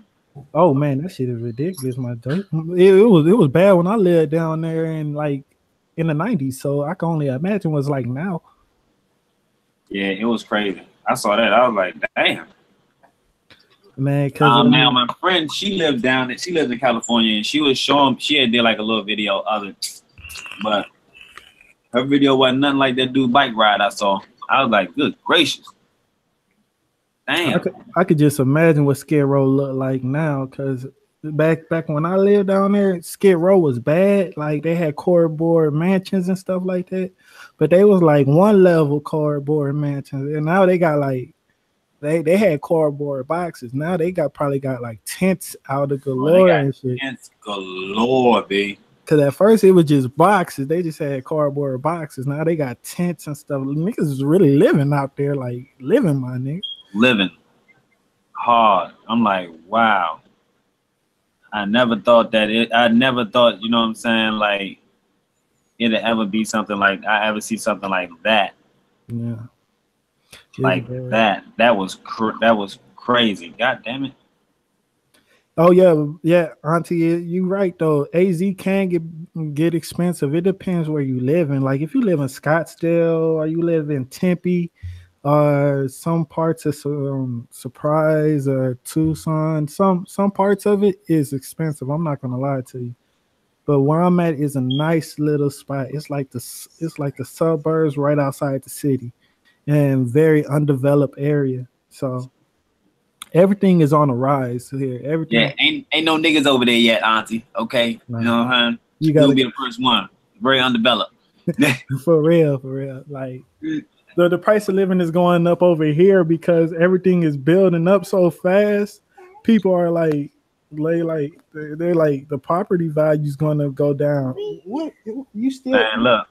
Oh man, that shit is ridiculous, my dude. It was bad when I lived down there in the 90s. So I can only imagine what's like now. Yeah, it was crazy. I saw that. I was like, damn. Man, because now my friend, she lives in California, and she was showing, she had did like a little video of it, but her video wasn't nothing like that dude bike ride I saw. I was like, good gracious. Damn. I could just imagine what Skid Row looked like now, because back when I lived down there, Skid Row was bad. Like, they had cardboard mansions and stuff like that, but they was like one level cardboard mansions, and now they got like they had cardboard boxes. Now they probably got like tents out of galore and shit. Tents galore, B. Because at first it was just boxes. They just had cardboard boxes. Now they got tents and stuff. Niggas is really living out there, like living, my nigga. Living hard. I'm like, wow. I never thought, you know what I'm saying, like it'd ever be something like I ever see something like that. Yeah. Like that. That was crazy. God damn it. Oh yeah, Auntie, you right though. AZ can get expensive. It depends where you live in. Like if you live in Scottsdale or you live in Tempe, or some parts of Surprise or Tucson, some parts of it is expensive. I'm not gonna lie to you. But where I'm at is a nice little spot. It's like the suburbs right outside the city, and very undeveloped area. So everything is on the rise here. Everything. Yeah, ain't no niggas over there yet, Auntie. Okay, Nah. you know what I'm saying? You He'll gotta be the first one. Very undeveloped. for real. Like the price of living is going up over here because everything is building up so fast. People are like they're like the property value is gonna go down. What you still? Man, look,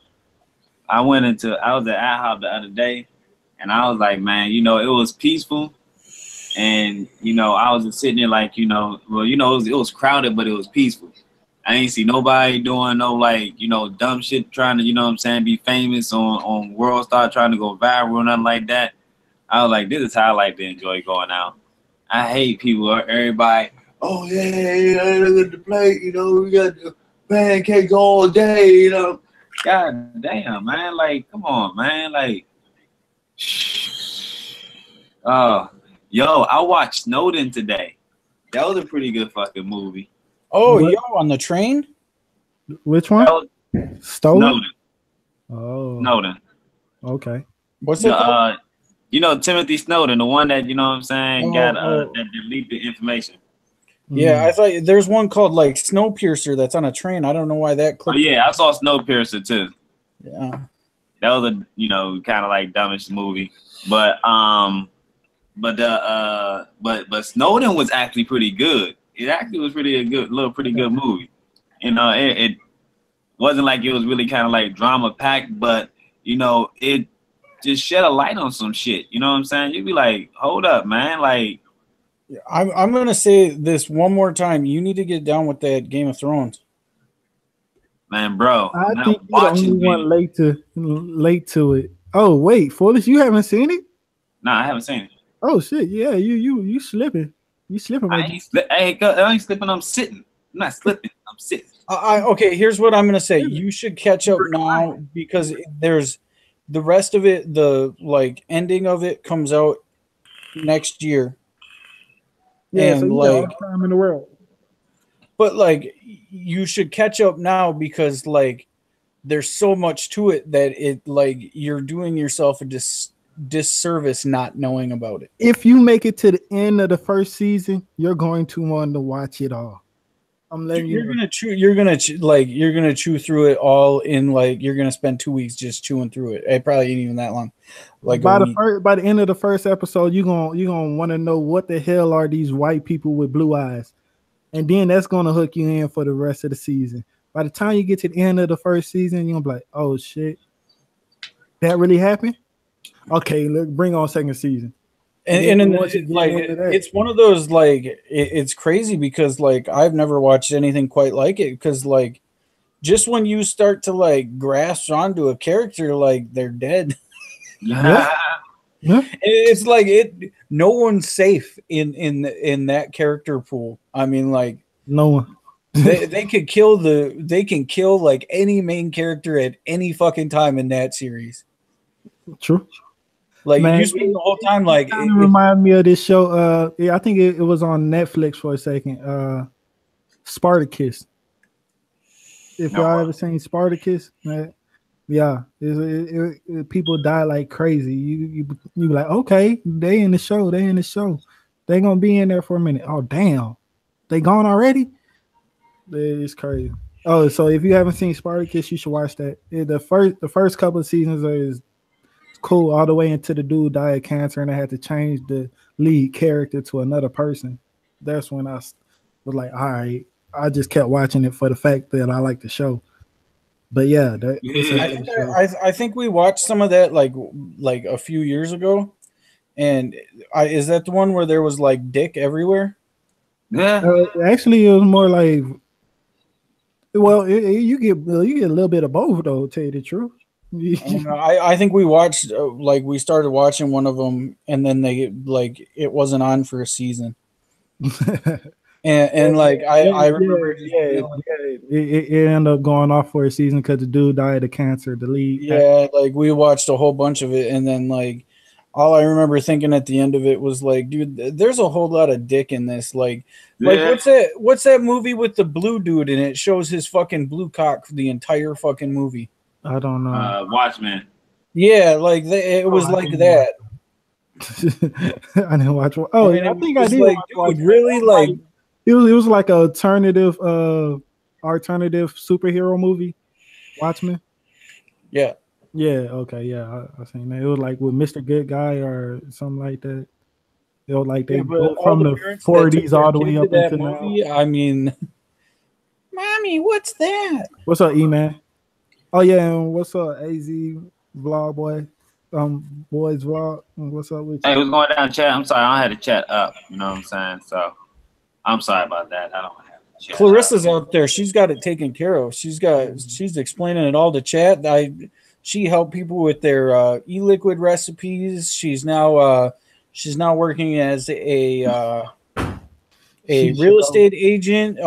I was at IHOP the other day, and I was like, man, you know, it was peaceful, and you know, I was just sitting there like, you know, well, you know, it was crowded, but it was peaceful. I ain't see nobody doing no like, you know, dumb shit trying to, you know what I'm saying, be famous on World Star, trying to go viral or nothing like that. I was like, this is how I like to enjoy going out. I hate people, everybody, oh yeah, look at the plate, you know, we got the pancakes all day, you know. God damn, man, like, come on, man, like, yo, I watched Snowden today. That was a pretty good fucking movie. Oh, What? yo, on the train? Which one? Stolen? Snowden. Oh, Snowden. okay. What's it called? You know, Timothy Snowden, the one that, you know what I'm saying, that leaked the information. Yeah, I thought there's one called like Snowpiercer that's on a train. I don't know why that clicked. Oh yeah, I saw Snowpiercer too. Yeah. That was a, you know, kind of like dumbish movie. But Snowden was actually pretty good. It actually was pretty good movie. You know, it wasn't like it was really kind of like drama packed, but you know, it just shed a light on some shit. You know what I'm saying? You'd be like, hold up, man. Like, I'm gonna say this one more time. You need to get down with that Game of Thrones. man, bro. I think you're the only one late to it. Oh wait, Foolish, you haven't seen it? Nah, I haven't seen it. Oh shit, yeah, you slipping. You slipping. I ain't slipping. I'm sitting. I'm not slipping. I'm sitting. Okay, here's what I'm gonna say. You should catch up now because there's the rest of it. The like ending of it comes out next year. Yeah, and so you got all the time in the world. But like, you should catch up now because like, there's so much to it that it like you're doing yourself a disservice not knowing about it. If you make it to the end of the first season, you're going to want to watch it all. I'm letting you're gonna chew through it all in like you're gonna spend 2 weeks just chewing through it. It probably ain't even that long. Like by the end of the first episode, you're gonna want to know what the hell are these white people with blue eyes, and then that's gonna hook you in for the rest of the season. By the time you get to the end of the first season, you're gonna be like, oh shit, that really happened. Okay, look, bring on second season. And like it's one of those like it's crazy because like I've never watched anything quite like it because like just when you start to like grasp onto a character, like they're dead. Yeah. It's like no one's safe in that character pool. I mean, like no one. they can kill like any main character at any fucking time in that series. True. Like, man, you spend the whole time like it remind me of this show. Yeah, I think it was on Netflix for a second. Spartacus. If y'all ever seen Spartacus, right? Yeah, people die like crazy. You be like, okay, they in the show. They gonna be in there for a minute. Oh damn, they gone already? It's crazy. Oh, so if you haven't seen Spartacus, you should watch that. The first couple of seasons is cool all the way until the dude died of cancer and I had to change the lead character to another person. That's when I was like, all right. I just kept watching it for the fact that I like the show. But yeah, I think we watched some of that like a few years ago. And is that the one where there was like dick everywhere? Yeah. Actually, it was more like, well, you get a little bit of both though. To tell you the truth. I think we watched like we started watching one of them and then it wasn't on for a season. and like I remember it ended up going off for a season because the dude died of cancer. The lead, like we watched a whole bunch of it and then like all I remember thinking at the end of it was like, dude, there's a whole lot of dick in this. Like what's that movie with the blue dude and it shows his fucking blue cock for the entire fucking movie? I don't know. Watchmen. Yeah, like it was like that. I didn't watch. Oh, I think I did. Like, dude, really like it was like an alternative alternative superhero movie, Watchmen? Yeah. Yeah, okay, yeah, I seen that. It was like with Mr. Good Guy or something like that. It was like they Yeah, but go all from the the parents that took 40s their all the kid way to up that into now. movie, I mean, Mommy, what's that? What's up, E-Man? Oh yeah, and what's up, AZ Vlog Boy? Boys Vlog. What's up with Hey, you? what's going down, chat? I'm sorry, I had to chat up. You know what I'm saying? So I'm sorry about that. I don't have to chat Clarissa's up. out there. She's got it taken care of. She's explaining it all to chat. She helped people with their e-liquid recipes. She's now working as a real estate agent.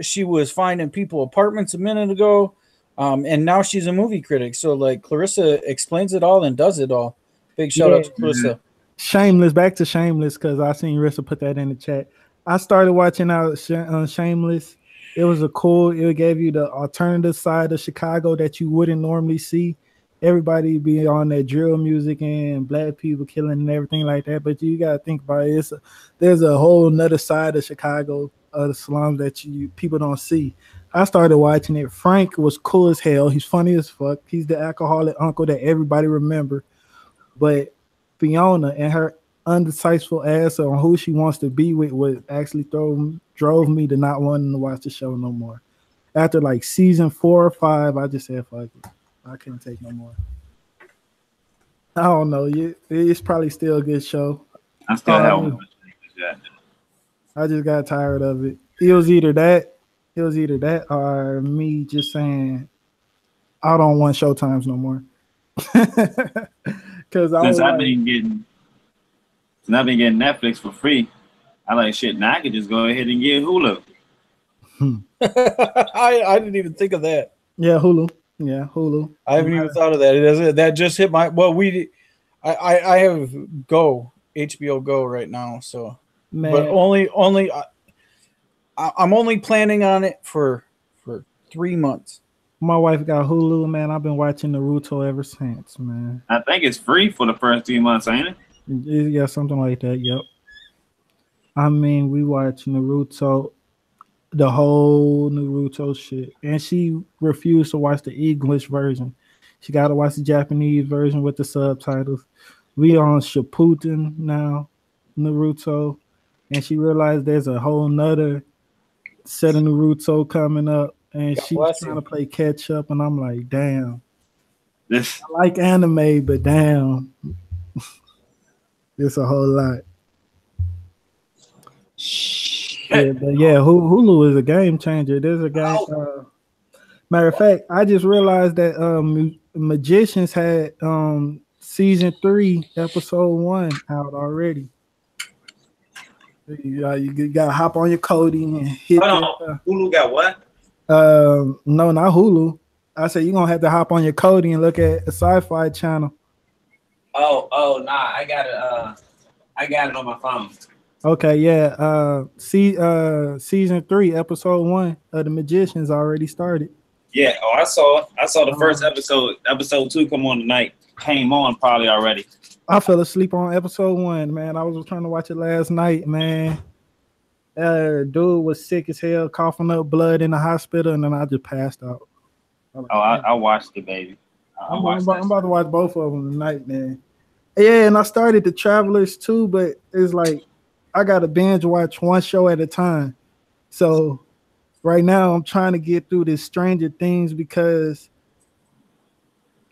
She was finding people apartments a minute ago, and now she's a movie critic. So like Clarissa explains it all and does it all. Big shout out to Clarissa. Shameless, back to Shameless, because I seen Rissa put that in the chat. I started watching out Shameless. It was it gave you the alternative side of Chicago that you wouldn't normally see. Everybody be on that drill music and black people killing and everything like that. But you gotta think about it. There's a whole nother side of Chicago, of the slums that people don't see. I started watching it. Frank was cool as hell. He's funny as fuck. He's the alcoholic uncle that everybody remember. But Fiona and her undecisive ass on who she wants to be with would actually drove me to not wanting to watch the show no more. After like season 4 or 5, I just said fuck it. I couldn't take no more. I don't know. It's probably still a good show. I still have that. I just got tired of it. It was either that or me just saying I don't want Showtimes no more. Because Since I've been getting Netflix for free, I like shit. Now I could just go ahead and get Hulu. I didn't even think of that. Yeah, Hulu. Yeah, Hulu. I haven't even thought of that. That just hit my. Well, I have HBO Go right now. So, Man. But only I'm only planning on it for 3 months. My wife got Hulu, man. I've been watching Naruto ever since, man. I think it's free for the first 3 months, ain't it? Yeah, something like that. Yep. I mean, we watch Naruto, the whole Naruto shit, and she refused to watch the English version. She got to watch the Japanese version with the subtitles. We on Shippuden now, Naruto, and she realized there's a whole nother set of Naruto coming up, and she's trying to play catch up, and I'm like, damn. I like anime, but damn, it's a whole lot. Yeah, but yeah, Hulu is a game changer. There's a game. Matter of fact, I just realized that Magicians had season 3, episode 1 out already. You gotta hop on your Cody and hit. Hulu got what? No, not Hulu. I said you're gonna have to hop on your Cody and look at a sci-fi channel. Oh, nah, I got it on my phone. Okay, yeah. Season 3, episode 1 of The Magicians already started. Yeah, I saw it. I saw the first episode. Episode 2 came on probably already. I fell asleep on episode 1, man. I was trying to watch it last night, man. Dude was sick as hell, coughing up blood in the hospital, and then I just passed out. I watched it, baby. I'm about to watch both of them tonight, man. Yeah, and I started The Travelers too, but it's like I gotta binge watch one show at a time. So right now I'm trying to get through this Stranger Things because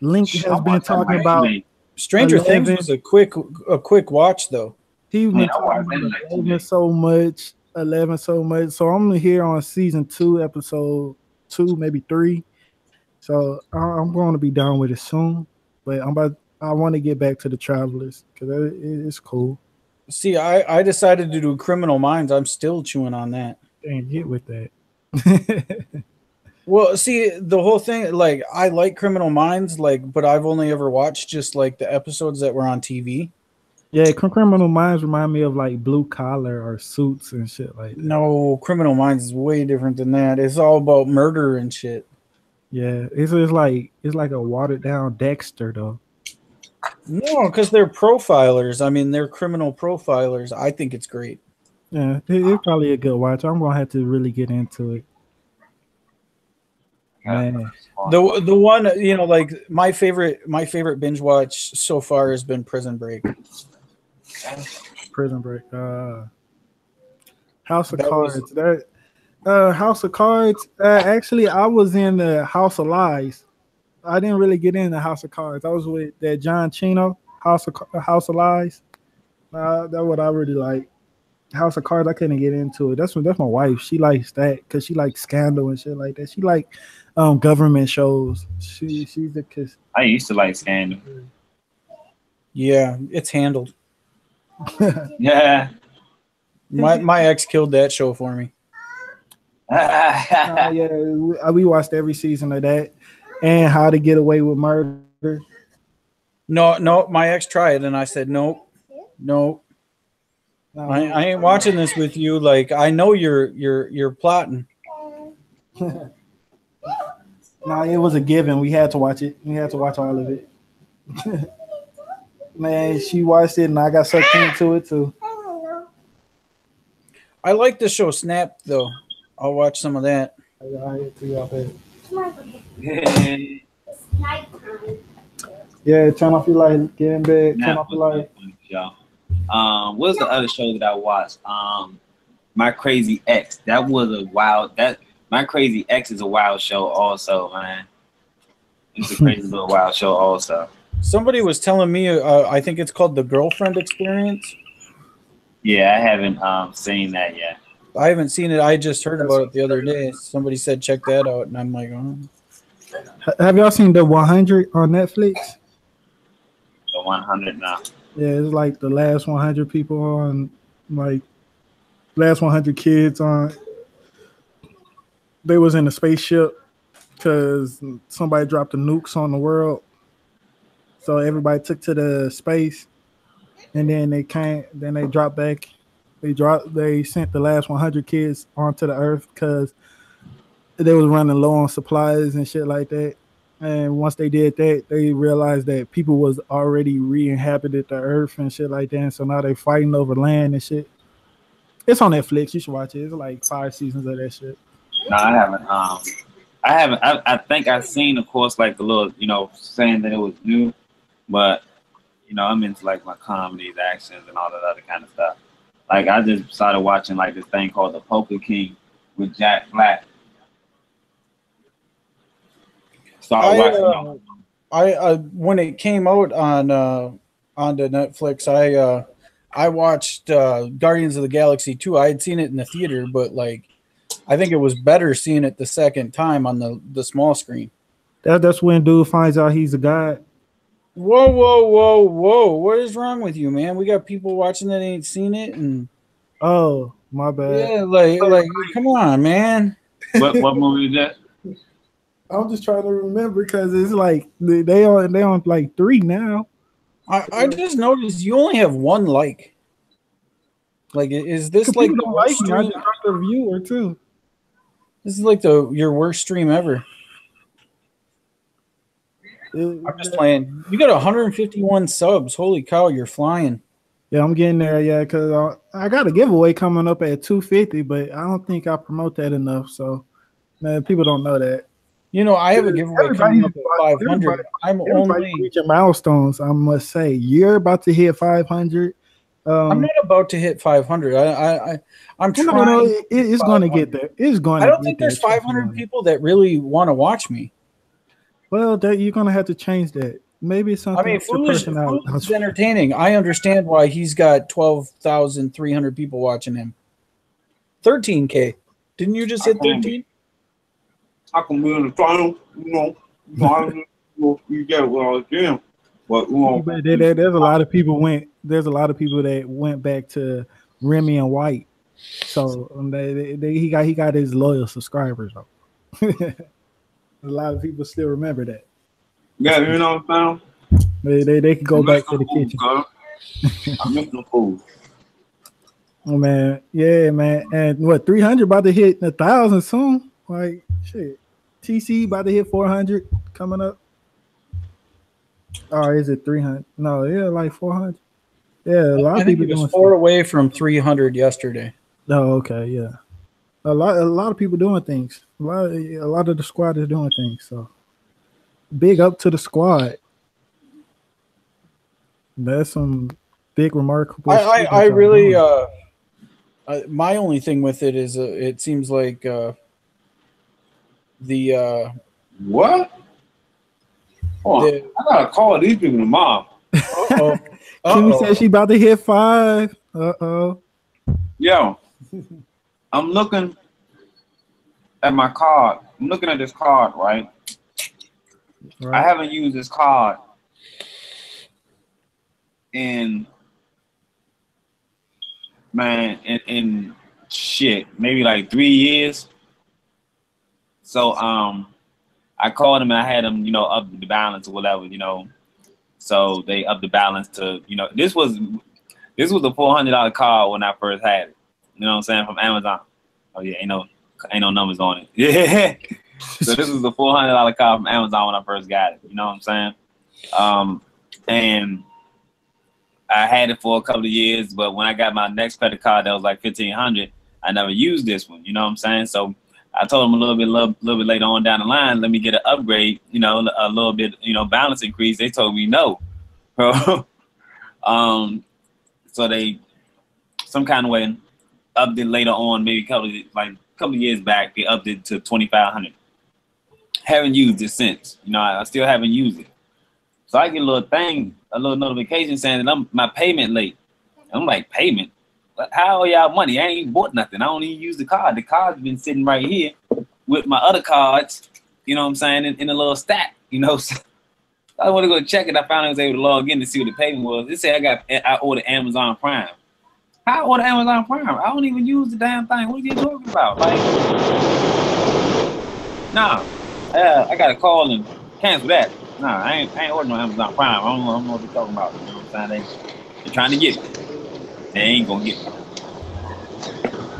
Link has been talking about Stranger Things was a quick watch though. He's been talking about 11 so much. So I'm here on season 2, episode 2, maybe 3. So I'm going to be done with it soon. But I want to get back to The Travelers because it's cool. See, I decided to do Criminal Minds. I'm still chewing on that. Dang, get with that. Well, see, the whole thing, like, I like Criminal Minds, like, but I've only ever watched just like the episodes that were on TV. Yeah, Criminal Minds remind me of like Blue Collar or Suits and shit like that. No, Criminal Minds is way different than that. It's all about murder and shit. Yeah, it's like a watered down Dexter though. No, because they're profilers. I mean, they're criminal profilers. I think it's great. Yeah, it's probably a good watch. I'm gonna have to really get into it. Man, The one, you know, like my favorite binge watch so far has been Prison Break. Prison Break. House of That was- Cards. House of Cards. Actually, I was in the House of Lies. I didn't really get into House of Cards. I was with that John Chino House of Lies. That's what I really like. House of Cards. I couldn't get into it. That's my wife. She likes that because she likes Scandal and shit like that. She like government shows. She's the kiss. I used to like Scandal. Yeah, it's handled. Yeah. My ex killed that show for me. Yeah, we watched every season of that, and How to Get Away with Murder. No, my ex tried, and I said nope. I ain't watching this with you. Like I know you're plotting. No, it was a given. We had to watch it. We had to watch all of it. Man, she watched it, and I got sucked into it too. I like the show Snap though. I'll watch some of that. Yeah, turn off your light. Get in bed. Turn off your light. What's the other show that I watched? My Crazy Ex. That was a wild. My Crazy Ex is a wild show, also, man. It's a crazy little wild show, also. Somebody was telling me, I think it's called The Girlfriend Experience. Yeah, I haven't seen that yet. I haven't seen it. I just heard about it the other day. Somebody said check that out, and I'm like, oh. Have y'all seen the 100 on Netflix? The 100 now. Yeah, it's like the last 100 people on, like, last 100 kids on. They was in a spaceship because somebody dropped the nukes on the world. So everybody took to the space, and then they dropped back. They sent the last 100 kids onto the Earth because they was running low on supplies and shit like that. And once they did that, they realized that people was already re-inhabited the Earth and shit like that. And so now they fighting over land and shit. It's on Netflix. You should watch it. It's like 5 seasons of that shit. No, I haven't. I think I've seen, of course, like the little, saying that it was new, but I'm into like my comedies, actions, and all that other kind of stuff. Like I just started watching like this thing called The Poker King with Jack Black. I when it came out onto Netflix, I watched Guardians of the Galaxy 2. I had seen it in the theater, but like I think it was better seeing it the second time on the small screen. That's when dude finds out he's a god. Whoa! What is wrong with you, man? We got people watching that ain't seen it, and oh my bad. Yeah, like come on, man. What movie is that? I'm just trying to remember because it's like they on like 3 now. I just noticed you only have 1 like. Like, is this like the worst stream? I just dropped a review or 2. This is like your worst stream ever. I'm just playing. You got 151 subs. Holy cow, you're flying. Yeah, I'm getting there. Yeah, because I got a giveaway coming up at 250, but I don't think I promote that enough. So, man, people don't know that. I have a giveaway coming up at 500. I'm only reaching milestones. I must say, you're about to hit 500. I'm not about to hit 500. I'm trying. It's going to get there. It's going. I don't think there's 500 people that really want to watch me. Well, you're going to have to change that. Maybe something. I mean, Foolish is entertaining. I understand why he's got 12,300 people watching him. 13K. Didn't you just hit 13? I can be in the final, you get what I can. But there's a lot of people that went back to Remy and White. So he got his loyal subscribers though. A lot of people still remember that. Yeah, you know what I'm saying? They could go back to the kitchen. I miss the food. Oh man, yeah, man. And what 300 about to hit 1,000 soon? Like shit. TC about to hit 400 coming up. Or is it 300? No, yeah, like 400. Yeah, a lot of people. It was 4 away from 300 yesterday. Oh, okay, yeah. A lot of people doing things. A lot of the squad is doing things. So big up to the squad. That's some big remarkable. I really my only thing with it is it seems like the What? Oh, I gotta call these people tomorrow. Kimmy said she about to hit 5. Yo, I'm looking at my card. I'm looking at this card, right? I haven't used this card in shit, maybe like 3 years. So I called them and I had them, up the balance or whatever, So they upped the balance to, this was a $400 card when I first had it. You know what I'm saying? From Amazon. Oh yeah, ain't no numbers on it. Yeah. So this was a $400 card from Amazon when I first got it. You know what I'm saying? And I had it for a couple of years, but when I got my next credit card that was like $1,500, I never used this one. You know what I'm saying? So I told them a little bit later on down the line, let me get an upgrade, a little bit, balance increase. They told me no. So they some kind of way upped it later on, maybe a couple of years back, they upped it to $2,500. Haven't used it since. I still haven't used it. So I get a little notification saying that my payment late. I'm like, payment? How are y'all money? I ain't even bought nothing. I don't even use the card. The card's been sitting right here with my other cards, you know what I'm saying, in a little stack, So I want to go check it. I finally was able to log in to see what the payment was. It said I ordered Amazon Prime. How I order Amazon Prime? I don't even use the damn thing. What are you talking about? Like, nah. I gotta call and cancel that. Nah, I ain't ordering no Amazon Prime. I don't know what they're talking about. You know what I'm saying? They're trying to get me. They ain't gonna get me.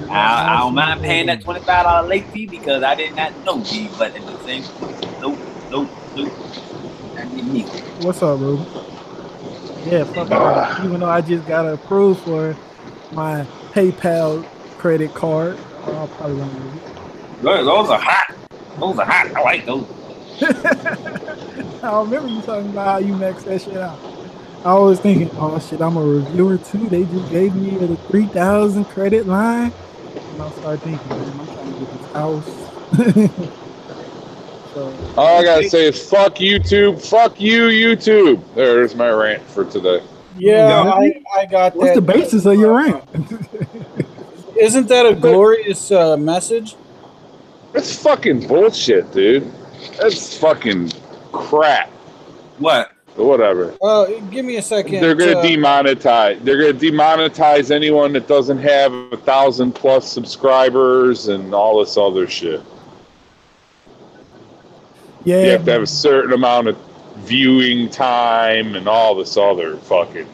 I don't mind paying that $25 late fee because I did not know these, but at the same time, nope. That get me. What's up, Ruben? Yeah, fuck that. Even though I just got approved for my PayPal credit card, I'll probably want to use it. Those are hot. I like those. I remember you talking about how you max that shit out. I was thinking, oh shit, I'm a reviewer too. They just gave me a 3,000 credit line. And I started thinking, man, I'm trying to get this house. So, all I gotta say is fuck YouTube. Fuck you, YouTube. There's my rant for today. Yeah, I got that. What's the basis of your rant? Isn't that a glorious message? That's fucking bullshit, dude. That's fucking crap. What? But whatever. Give me a second. They're gonna demonetize. They're gonna demonetize anyone that doesn't have 1,000+ subscribers and all this other shit. Yeah, you have to have a certain amount of viewing time and all this other fucking.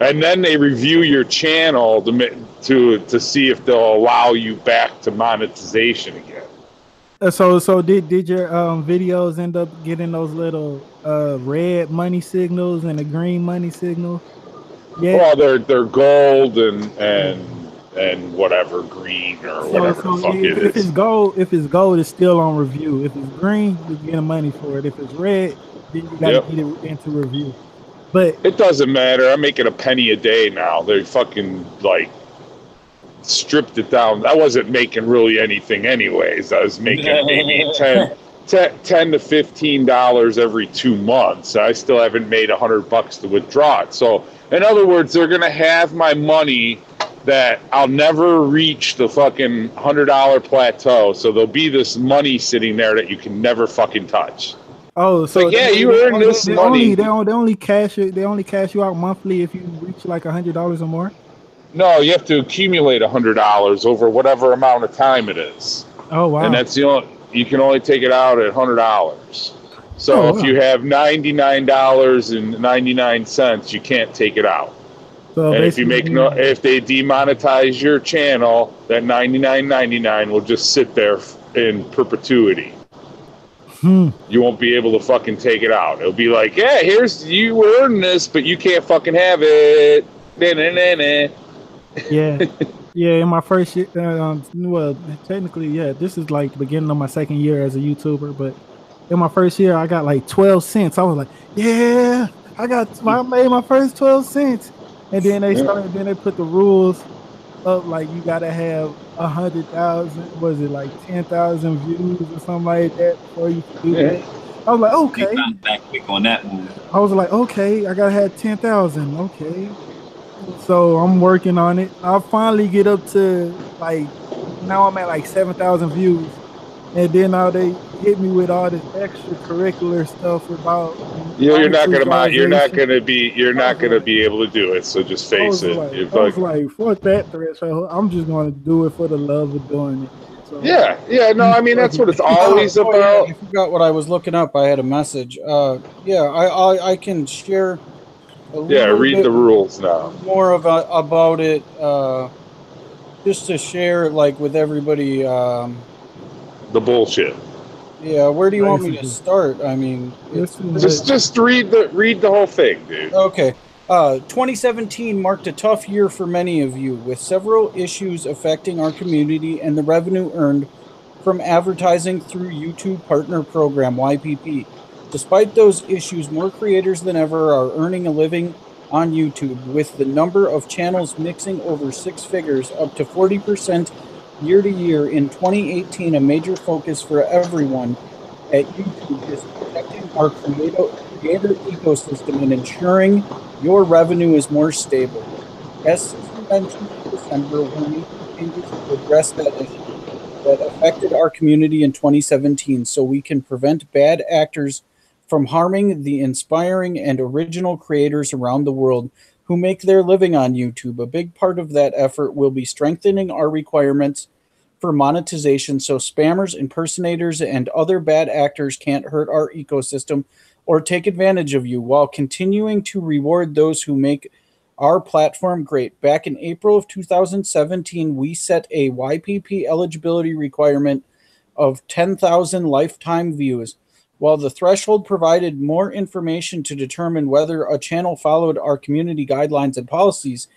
And then they review your channel to see if they'll allow you back to monetization again. So did your videos end up getting those little red money signals and the green money signal? Yeah. Well, they're gold and whatever green or whatever the fuck it is. If it's gold, it's still on review. If it's green, you're getting money for it. If it's red, then you gotta get it into review. But it doesn't matter. I'm making a penny a day now. They fucking stripped it down. I wasn't making really anything anyways. I was making maybe $10 to $15 every 2 months. I still haven't made $100 to withdraw it. So in other words, they're gonna have my money that I'll never reach the fucking $100 plateau. So there'll be this money sitting there that you can never fucking touch. Oh, so yeah, you earn this money. They only cash you out monthly if you reach like $100 or more. No, you have to accumulate $100 over whatever amount of time it is. Oh wow! And that's you can only take it out at $100. So if you have $99.99, you can't take it out. So and if they demonetize your channel, that $99.99 will just sit there in perpetuity. You won't be able to fucking take it out. It'll be like, yeah, you earned this, but you can't fucking have it. Yeah. Yeah, in my first year, well, technically, yeah, this is like the beginning of my second year as a YouTuber. But in my first year, I got like 12 cents. I was like, yeah, I made my first 12 cents. And then then they put the rules up like you got to have 100,000, was it like 10,000 views or something like that before you can do Yeah. that. I was like, They okay. bounced back quick on that move. I was like, okay, I gotta have 10,000. Okay. So I'm working on it. I'll finally get up to like now I'm at like 7,000 views. And then now they hit me with all this extracurricular stuff about You're not gonna monetization. you're not gonna be able to do it. So just face it. If I was like, fuck that threshold. I'm just gonna do it for the love of doing it. So yeah. No, I mean that's what it's always Oh, yeah, about. I forgot what I was looking up. I had a message. Yeah, I can share a Yeah, little read bit the rules now. more about it. Just to share, like, with everybody. The bullshit. Yeah, where do you want me to basically, start? I mean, it's it's too much. Just read the whole thing, dude. okay. 2017 marked a tough year for many of you, with several issues affecting our community and the revenue earned from advertising through YouTube Partner Program YPP. Despite those issues, more creators than ever are earning a living on YouTube, with the number of channels mixing over six figures, up to 40% year to year in 2018. A major focus for everyone at YouTube is protecting our creator ecosystem and ensuring your revenue is more stable. As Susan mentioned in December, we're making changes to address that issue that affected our community in 2017 so we can prevent bad actors from harming the inspiring and original creators around the world who make their living on YouTube. A big part of that effort will be strengthening our requirements for monetization so spammers, impersonators, and other bad actors can't hurt our ecosystem or take advantage of you, while continuing to reward those who make our platform great. Back in April of 2017, we set a YPP eligibility requirement of 10,000 lifetime views. While the threshold provided more information to determine whether a channel followed our community guidelines and policies,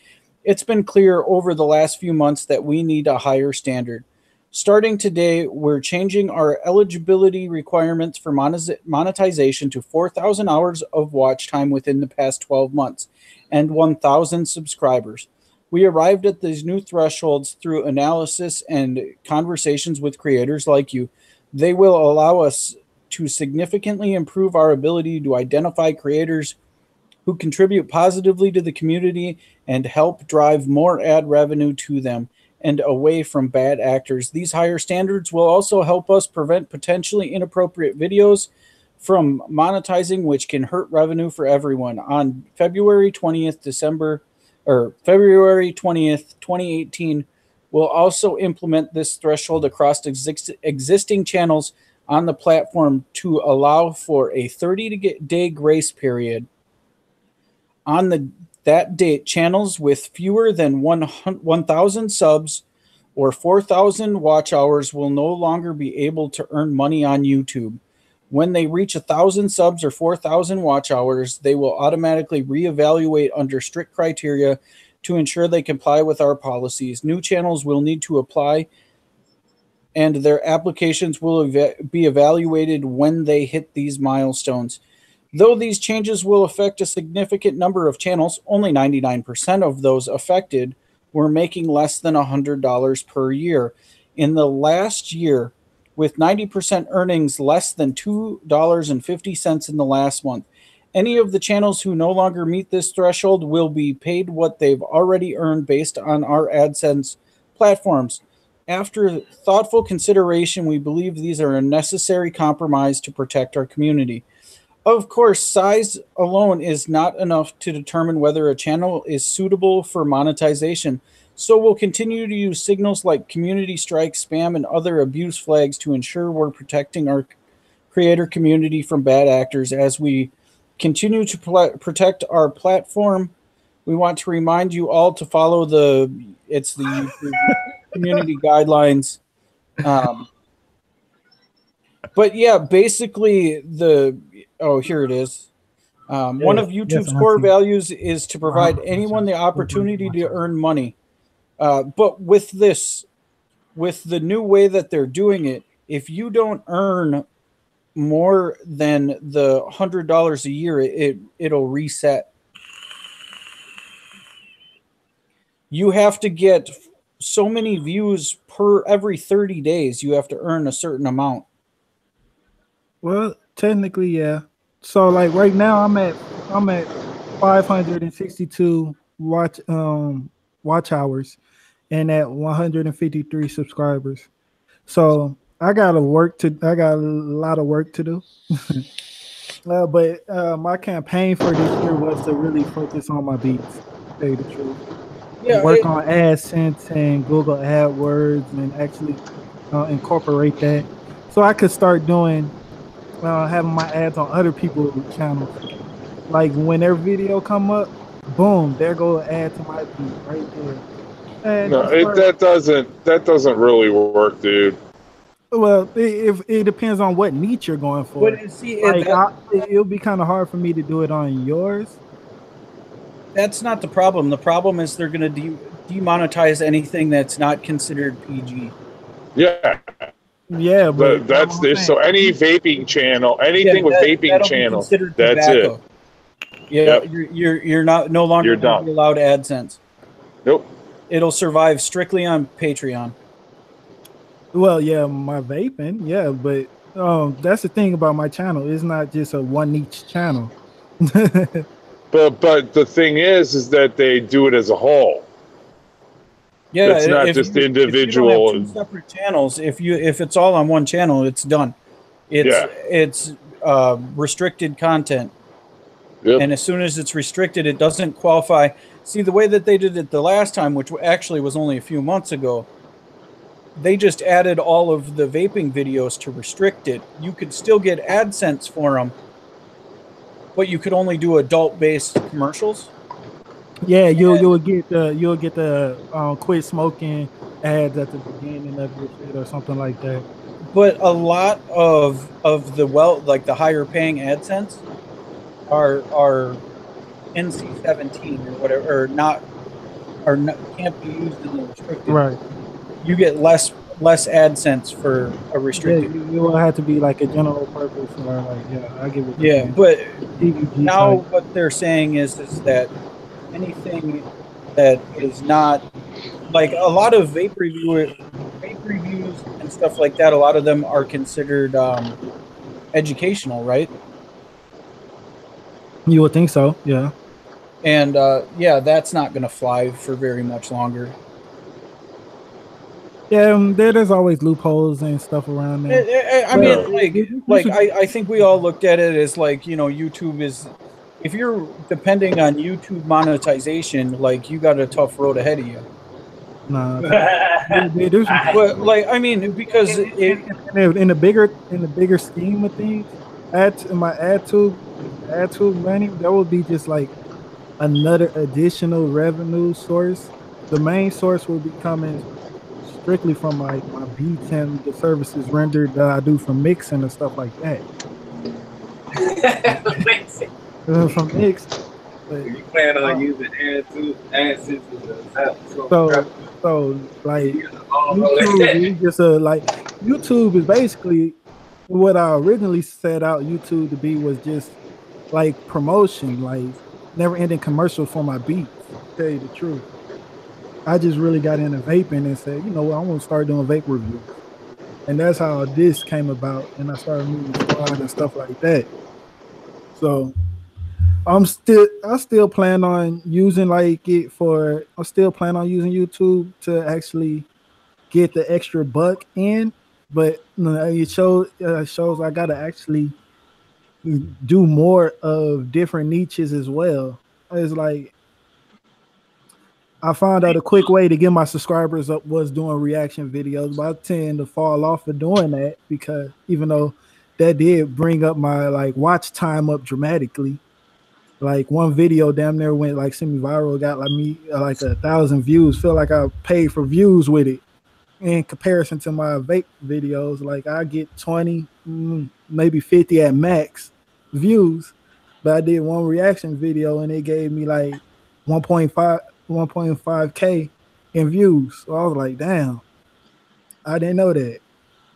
it's been clear over the last few months that we need a higher standard. Starting today, we're changing our eligibility requirements for monetization to 4,000 hours of watch time within the past 12 months and 1,000 subscribers. We arrived at these new thresholds through analysis and conversations with creators like you. They will allow us to significantly improve our ability to identify creators who contribute positively to the community and help drive more ad revenue to them and away from bad actors. These higher standards will also help us prevent potentially inappropriate videos from monetizing, which can hurt revenue for everyone. On February 20th, 2018, we'll also implement this threshold across existing channels on the platform to allow for a 30-day grace period. On that date, channels with fewer than 1,000 subs or 4,000 watch hours will no longer be able to earn money on YouTube. When they reach 1,000 subs or 4,000 watch hours, they will automatically reevaluate under strict criteria to ensure they comply with our policies. New channels will need to apply, and their applications will be evaluated when they hit these milestones. Though these changes will affect a significant number of channels, only 99% of those affected were making less than $100 per year. In the last year, with 90% earnings less than $2.50 in the last month. Any of the channels who no longer meet this threshold will be paid what they've already earned based on our AdSense platforms. After thoughtful consideration, we believe these are a necessary compromise to protect our community. Of course, size alone is not enough to determine whether a channel is suitable for monetization, so we'll continue to use signals like community strikes, spam, and other abuse flags to ensure we're protecting our creator community from bad actors. As we continue to protect our platform, we want to remind you all to follow the community guidelines. But yeah, basically here it is. One of YouTube's core values is to provide anyone the opportunity to earn money. But with the new way that they're doing it, if you don't earn more than the $100 a year, it'll reset. You have to get so many views per every 30 days. You have to earn a certain amount. Well, technically, yeah. So like right now, I'm at 562 watch hours, and at 153 subscribers. So I got a lot of work to do. But my campaign for this year was to really focus on my beats. To tell you the truth. Yeah, Work on AdSense and Google AdWords and actually incorporate that, so I could start doing having my ads on other people's channels. Like when their video come up, boom, there go an ad to my beat right there. And No, that doesn't really work, dude. Well, it depends on what niche you're going for. But see, like it'll be kind of hard for me to do it on yours. That's not the problem. The problem is they're going to demonetize anything that's not considered PG. Yeah. Yeah, but that's this. So any vaping channel, anything with vaping channel, that's tobacco. it. Yeah, yep. you're no longer done. Be allowed AdSense. Nope. It'll survive strictly on Patreon. Well, yeah, my vaping, yeah, but that's the thing about my channel. It's not just a one niche channel. But the thing is that they do it as a whole. Yeah, it's not just individual. If you don't have two separate channels, if it's all on one channel, it's done. It's restricted content. Yep. And as soon as it's restricted, it doesn't qualify. See, the way that they did it the last time, which actually was only a few months ago, they just added all of the vaping videos to restrict it. You could still get AdSense for them, but you could only do adult-based commercials. Yeah, you'll get the quit smoking ads at the beginning of your shit or something like that. But a lot of the higher paying AdSense are NC-17 or whatever, or can't be used in the restricted. Right. You get less AdSense for a restricted. Yeah, you will have to be like a general purpose or like I get what you're saying. But now type. What they're saying is that anything that is not like a lot of vape reviews and stuff like that, a lot of them are considered educational, right? You would think so, yeah. And that's not going to fly for very much longer. Yeah, there's always loopholes and stuff around there. I think we all looked at it as like, YouTube is, if you're depending on YouTube monetization, like you got a tough road ahead of you. Nah, but because in the bigger scheme of things, my AdTube money, that would be just like another additional revenue source. The main source will be coming strictly from my beats and the services rendered that I do from mixing and stuff like that. From mix. But you plan on using AdSense so like YouTube is just YouTube is basically what I originally set out YouTube to be, was just like promotion, like never ending commercial for my beats, to tell you the truth. I just really got into vaping and said, I want to start doing vape reviews. And that's how this came about. And I started moving squad and stuff like that. So I still plan on using YouTube to actually get the extra buck in. But it shows I got to actually do more of different niches as well. It's like, I found out a quick way to get my subscribers up was doing reaction videos, but I tend to fall off of doing that because even though that did bring up my watch time up dramatically, like one video damn near went like semi-viral, got like 1,000 views. Feel like I paid for views with it in comparison to my vape videos. Like I get 20, maybe 50 at max views, but I did one reaction video and it gave me like 1.5K in views. So I was like, damn, I didn't know that.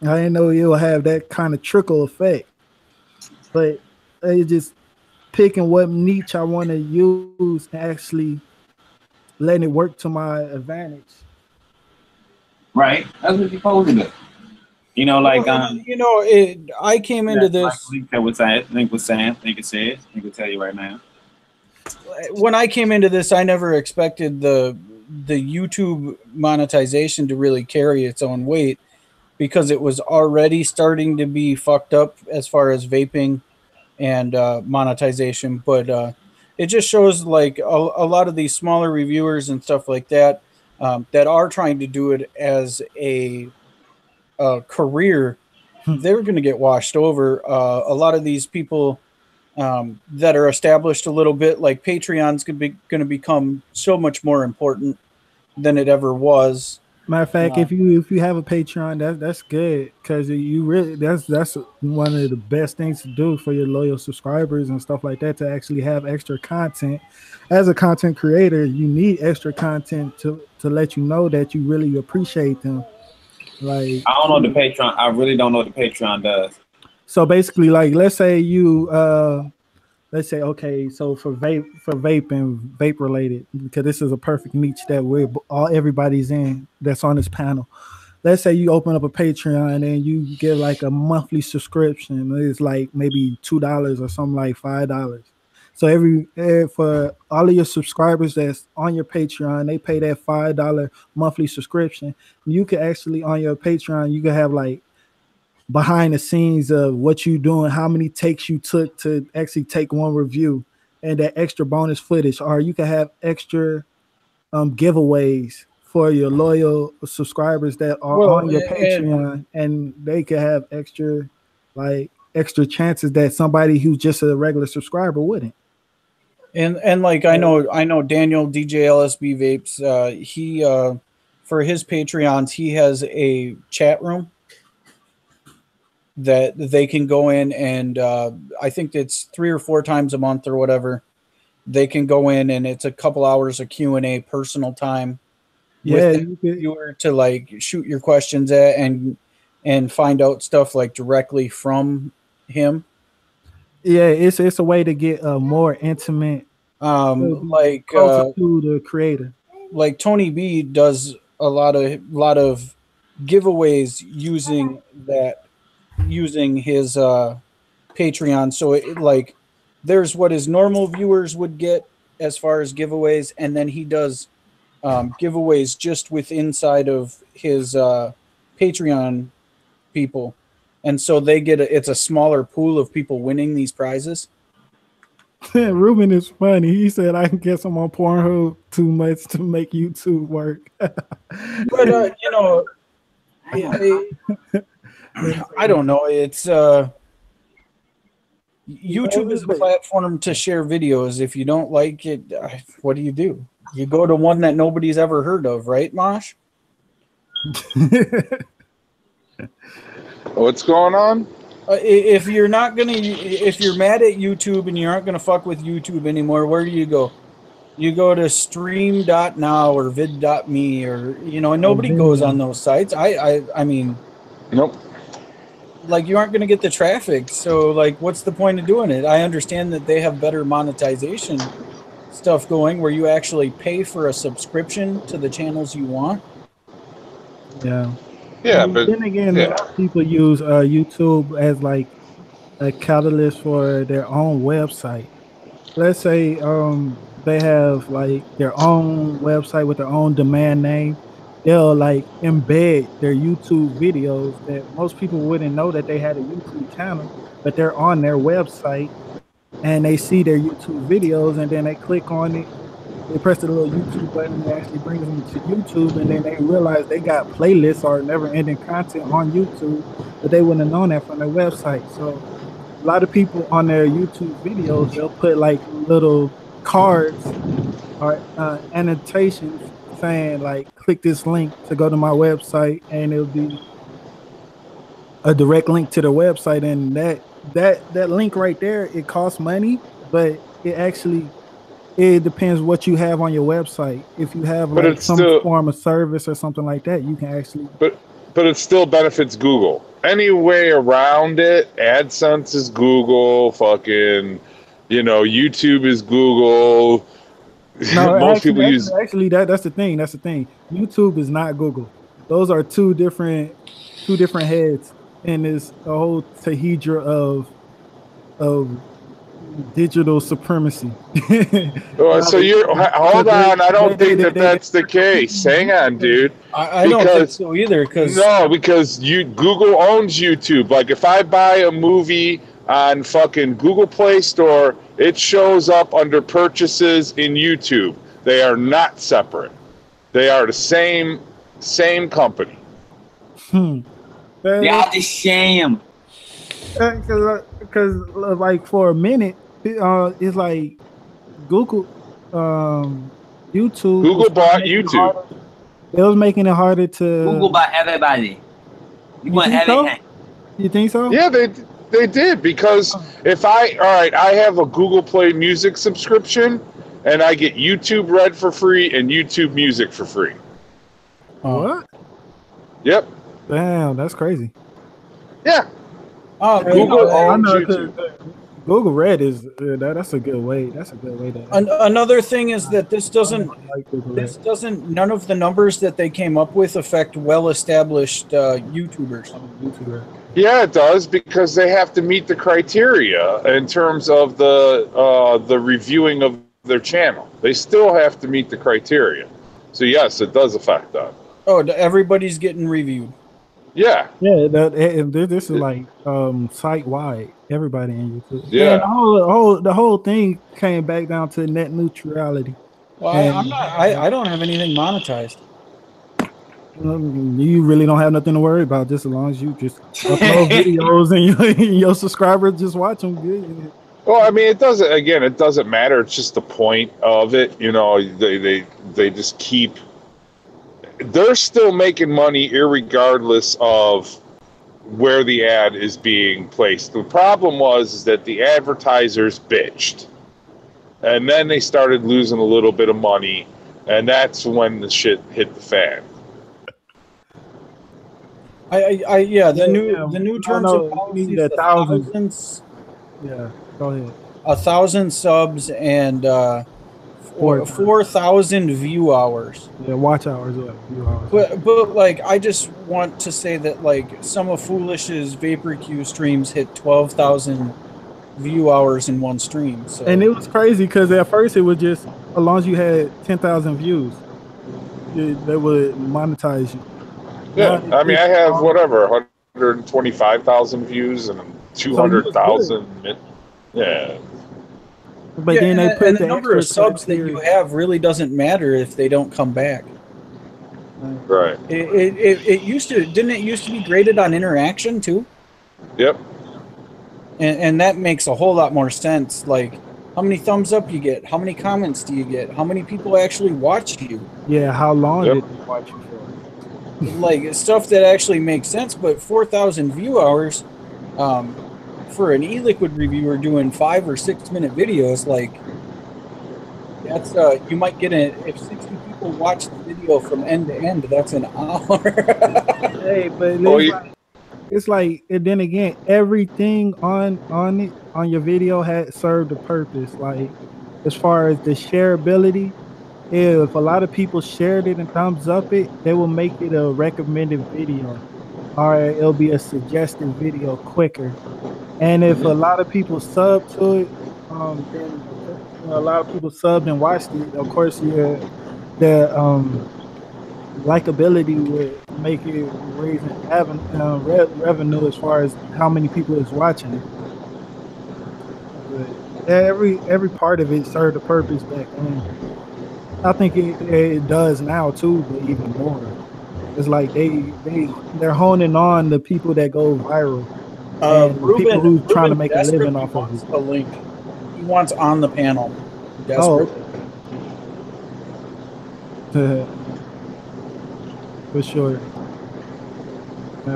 I didn't know it would have that kind of trickle effect. But it's just picking what niche I want to use and actually letting it work to my advantage. Right. That's what you're supposed to do. You know, like I came into this. Link was saying. Link will tell you right now. When I came into this, I never expected the YouTube monetization to really carry its own weight, because it was already starting to be fucked up as far as vaping and monetization. But it just shows like a lot of these smaller reviewers and stuff like that that are trying to do it as a career, they're going to get washed over. A lot of these people that are established a little bit, like Patreon's going to become so much more important than it ever was. Matter of fact, if you have a Patreon, that's good, because you really that's one of the best things to do for your loyal subscribers and stuff like that, to actually have extra content. As a content creator, you need extra content to let you know that you really appreciate them. Like, I don't know what the Patreon. I really don't know what the Patreon does. So basically, like, let's say okay, so for vape and vape related, because this is a perfect niche that everybody's in that's on this panel. Let's say you open up a Patreon and you get like a monthly subscription. It's like maybe $2 or something, like $5. So for all of your subscribers that's on your Patreon, they pay that $5 monthly subscription. You could actually, on your Patreon, you could have like behind the scenes of what you doing, how many takes you took to actually take one review, and that extra bonus footage. Or you can have extra giveaways for your loyal subscribers that are on your Patreon, and they could have extra chances that somebody who's just a regular subscriber wouldn't. And like I know Daniel DJ LSB Vapes, he for his Patreons, he has a chat room that they can go in, and I think it's 3 or 4 times a month or whatever. They can go in, and it's a couple hours of Q&A personal time with the viewer to like shoot your questions at and find out stuff like directly from him. Yeah, it's a way to get a more intimate like to the creator. Like Tony B does a lot of giveaways using his Patreon. So like there's what his normal viewers would get as far as giveaways, and then he does giveaways just inside of his Patreon people, and so they get it's a smaller pool of people winning these prizes. Ruben is funny. He said, I guess I'm on Pornhub too much to make YouTube work. But I don't know. It's YouTube is a platform to share videos. If you don't like it, what do? You go to one that nobody's ever heard of, right, Mosh? What's going on? If you're mad at YouTube and you aren't gonna fuck with YouTube anymore, where do you go? You go to stream.now or vid.me, or and nobody goes on those sites. I mean, nope. Like, you aren't gonna get the traffic, so like, what's the point of doing it? I understand that they have better monetization stuff going, where you actually pay for a subscription to the channels you want. Yeah. Yeah, but then again, a lot of people use YouTube as like a catalyst for their own website. Let's say they have like their own website with their own domain name. They'll like embed their YouTube videos that most people wouldn't know that they had a YouTube channel, but they're on their website and they see their YouTube videos, and then they click on it. They press the little YouTube button, and it actually brings them to YouTube, and then they realize they got playlists or never-ending content on YouTube, but they wouldn't have known that from their website. So a lot of people on their YouTube videos, they'll put like little cards or annotations saying like, click this link to go to my website, and it'll be a direct link to the website. And that link right there, it costs money, but it it depends what you have on your website. If you have But like it's some still- form of service or something like that, you can actually. But it still benefits Google. Any way around it, AdSense is Google, fucking, YouTube is Google. No, Most people use. actually that's the thing. That's the thing. YouTube is not Google. Those are two different heads in this a whole tehedra of digital supremacy. So you're hold on. I don't think that's the case. Hang on, dude. I don't think so either. Because Google owns YouTube. Like if I buy a movie on fucking Google Play Store, it shows up under purchases in YouTube. They are not separate. They are the same company. Y'all the sham. Because like for a minute, it's like Google, YouTube. Google bought YouTube. It was making it harder to. Google bought everybody. You want everything? You think so? Yeah, they did, because if I have a Google Play Music subscription, and I get YouTube Red for free and YouTube Music for free. What? Yep. Damn, that's crazy. Yeah. Google owns YouTube. Google Red is that's a good way. That's a good way to. Another thing is that this doesn't. None of the numbers that they came up with affect well-established YouTubers. Yeah, it does, because they have to meet the criteria in terms of the reviewing of their channel. They still have to meet the criteria. So yes, it does affect that. Oh, everybody's getting reviewed. Yeah. Yeah, this is like site wide. Everybody in YouTube. Yeah. And the whole thing came back down to net neutrality. Well, I don't have anything monetized. You really don't have nothing to worry about, just as long as you just upload videos and your subscribers just watch them. Good. Well, I mean, it doesn't matter. It's just the point of it. They just keep. They're still making money irregardless of where the ad is being placed. The problem was that the advertisers bitched, and then they started losing a little bit of money, and that's when the shit hit the fan. The new terms of policy, the thousands. Yeah, go ahead. 1,000 subs and 4,000 view hours. Yeah, watch hours. Yeah, view hours. But like, I just want to say that like some of Foolish's VaporQ streams hit 12,000 view hours in one stream. So. And it was crazy because at first it was just as long as you had 10,000 views, they would monetize you. Yeah, I mean, I have 125,000 views and 200,000. Yeah. But then they put the number of subs that you have really doesn't matter if they don't come back. Right. It used to be graded on interaction too? Yep. And that makes a whole lot more sense. Like how many thumbs up you get, how many comments do you get, how many people actually watch you? Yeah, how long did they watch you for? Like stuff that actually makes sense, but 4,000 view hours for an e-liquid reviewer doing 5 or 6 minute videos, like that's you might get if 60 people watch the video from end to end, that's an hour. Hey, but it's like, and then again, everything on your video had served a purpose. Like as far as the shareability, if a lot of people shared it and thumbs up it, they will make it a recommended video, or it'll be a suggested video quicker. And if a lot of people sub to it, then a lot of people subbed and watched it. Of course, the likability would make it raise revenue as far as how many people is watching it. But every part of it served a purpose back then. I think it does now too, but even more. It's like they're honing on the people that go viral. People who trying to make a living off of it. A link. He wants on the panel. Desperate. For sure.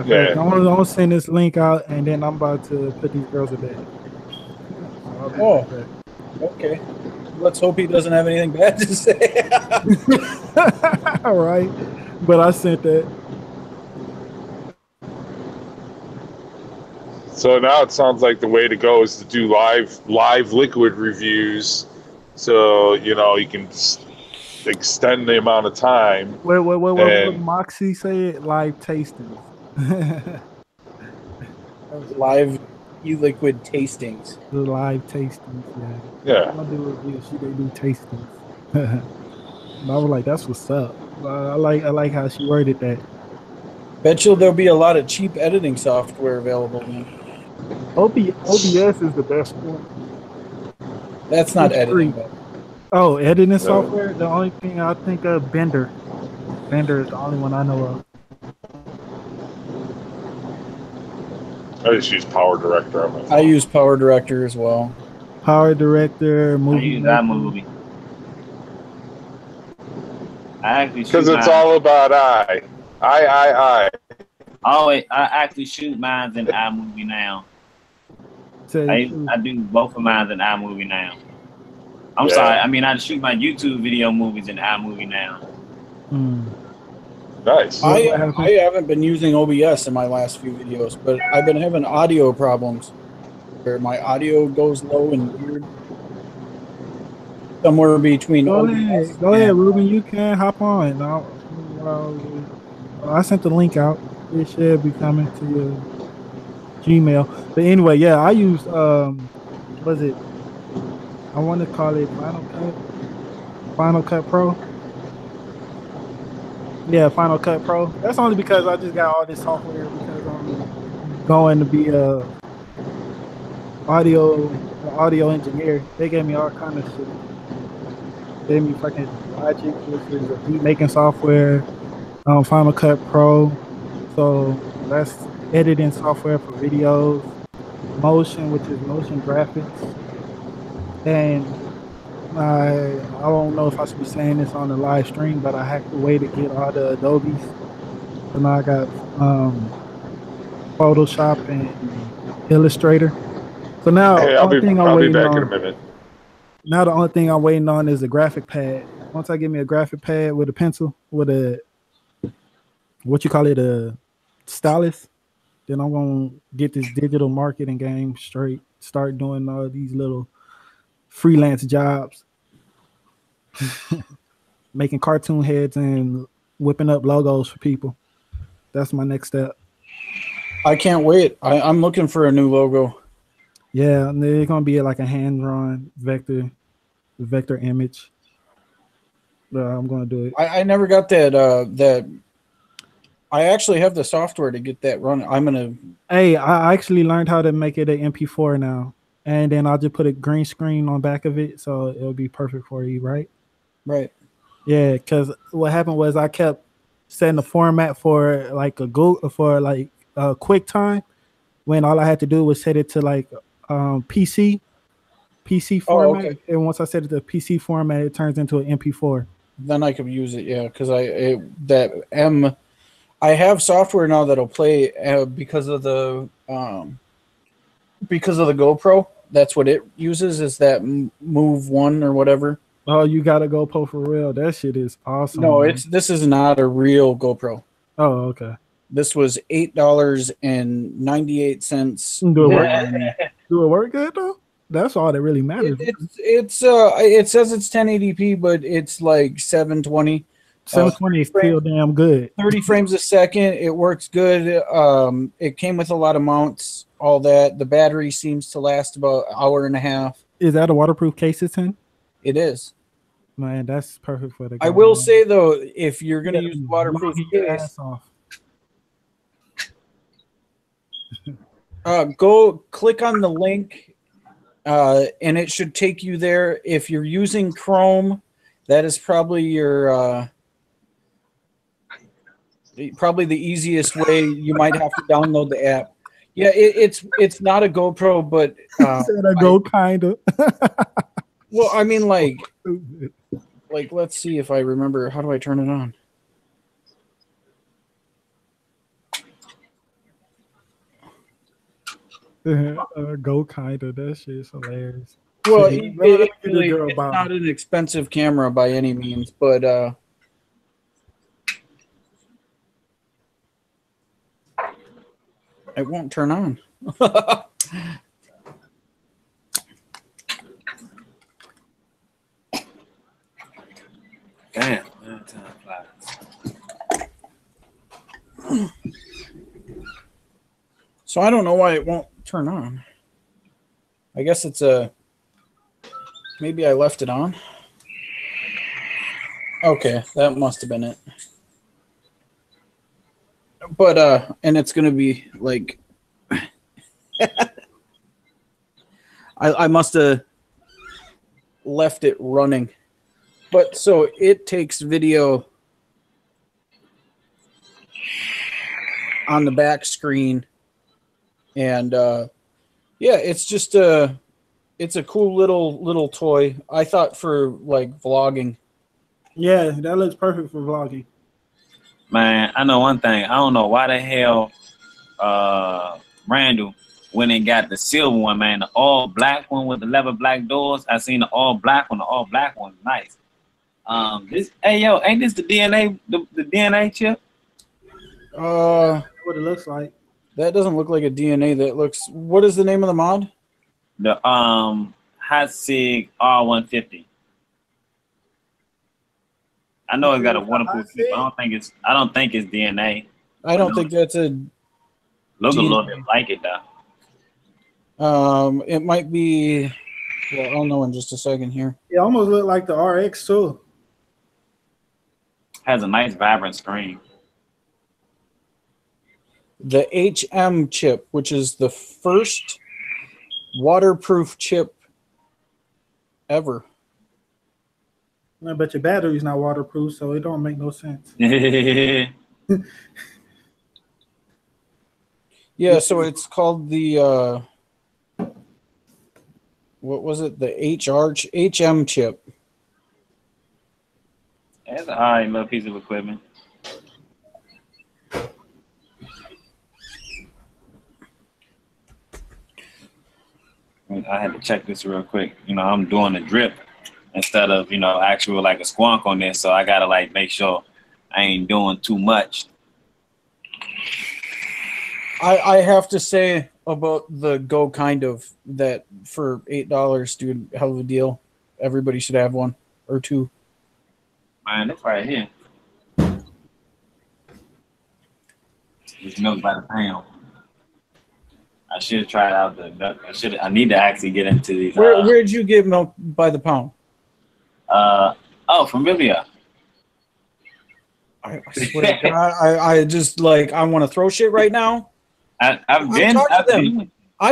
Yeah. I'm gonna send this link out, and then I'm about to put these girls to bed. Oh, okay. let's hope he doesn't have anything bad to say. All right, but I sent that. So now it sounds like the way to go is to do live liquid reviews, so you know you can extend the amount of time. What Moxie said? Live tastings. Live e-liquid tastings. The live tastings, yeah. Yeah. I do reviews. They do tastings. And I was like, that's what's up. I like how she worded that. Bet you there'll be a lot of cheap editing software available then. OBS is the best one. That's not It's editing. free. Oh, editing software? The only thing I think of, Bender. Bender is the only one I know of. I just use Power Director on my phone. I use Power Director as well. Power Director, I movie use maker. iMovie. I actually Because it's all about I. I actually shoot mine in iMovie now. I do both of mine in iMovie now. I'm sorry. I mean, I shoot my YouTube video movies in iMovie now. Nice. I haven't been using OBS in my last few videos, but I've been having audio problems where my audio goes low and weird. Somewhere between Go OBS. Go ahead, Ruben. You can hop on. I sent the link out. It should be coming to your Gmail. But anyway, yeah, I use was it? I want to call it Final Cut Pro. Yeah, Final Cut Pro. That's only because I just got all this software because I'm going to be a audio engineer. They gave me all kind of shit. Gave me fucking Logic, which is a beat making software. Final Cut Pro. So that's editing software for videos. Motion, which is motion graphics. And I don't know if I should be saying this on the live stream, but I hacked the way to get all the Adobes. So now I got Photoshop and Illustrator. So now I'll be back in a minute. Now the only thing I'm waiting on is a graphic pad. Once I get me a graphic pad with a pencil, with a a stylus, then I'm gonna get this digital marketing game straight. Start doing all these little freelance jobs, making cartoon heads and whipping up logos for people. That's my next step. I can't wait. I'm looking for a new logo. Yeah, and they're gonna be like a hand-drawn vector image. I'm gonna do it. I never got that. I actually have the software to get that running. Hey, I actually learned how to make it an MP4 now, and then I'll just put a green screen on back of it, so it'll be perfect for you, right? Right. Yeah, because what happened was I kept setting the format for like a QuickTime when all I had to do was set it to like PC format. Okay. And once I set it to PC format, it turns into an MP4. Then I could use it, yeah, because I have software now that'll play because of the GoPro. That's what it uses, is that Move One or whatever. Oh, you got a GoPro for real? That shit is awesome. No, man. this is not a real GoPro. Oh, okay. This was $8.98. Do it work good though? That's all that really matters. It says it's 1080p, but it's like 720. 720 is still damn good. 30 frames a second. It works good. It came with a lot of mounts, all that. The battery seems to last about an hour and a half. Is that a waterproof case it's in? It is. Man, that's perfect for the I will say though, if you're gonna use waterproof case, go click on the link, and it should take you there. If you're using Chrome, that is probably your probably the easiest way. You might have to download the app. Yeah, it's not a GoPro, but kinda. Well, I mean, like let's see if I remember. How do I turn it on? Go kinda. That shit's hilarious. Well, See, it let me get the really, girl it's bottom. not an expensive camera by any means, but it won't turn on. Damn, man, time flies. So I don't know why it won't turn on. I guess it's maybe I left it on. Okay, that must have been it. But and it's gonna be like I must have left it running. But so it takes video on the back screen, and yeah, it's just it's a cool little toy. I thought for like vlogging. Yeah, that looks perfect for vlogging. Man, I know one thing. I don't know why the hell Randall went and got the silver one, man. The all black one with the leather black doors. I seen the all black one. The all black one's nice. This, hey yo, ain't this the DNA the DNA chip? What it looks like. That doesn't look like a DNA. That looks. What is the name of the mod? The Hot Sig R150. I know it's got a waterproof chip. I don't think it's DNA. I don't think that's a. Look DNA. a little bit like it though. It might be. Well, I'll know in just a second here. It almost looked like the RX too. Has a nice vibrant screen. The HM chip, which is the first waterproof chip ever. I bet your battery's not waterproof, so it don't make no sense. Yeah, so it's called the what was it? The HM chip. That's a high little piece of equipment. I had to check this real quick. You know, I'm doing a drip instead of, you know, actual like a squonk on this. So I gotta like make sure I ain't doing too much. I have to say about the Go Kind of that for $8, dude, hell of a deal. Everybody should have one or two. Man, that's right here. It's milk by the pound. I should have tried out the. I need to actually get into these. Where'd you get milk by the pound? Oh, from Vivia. I swear to God, I just like I want to throw shit right now. I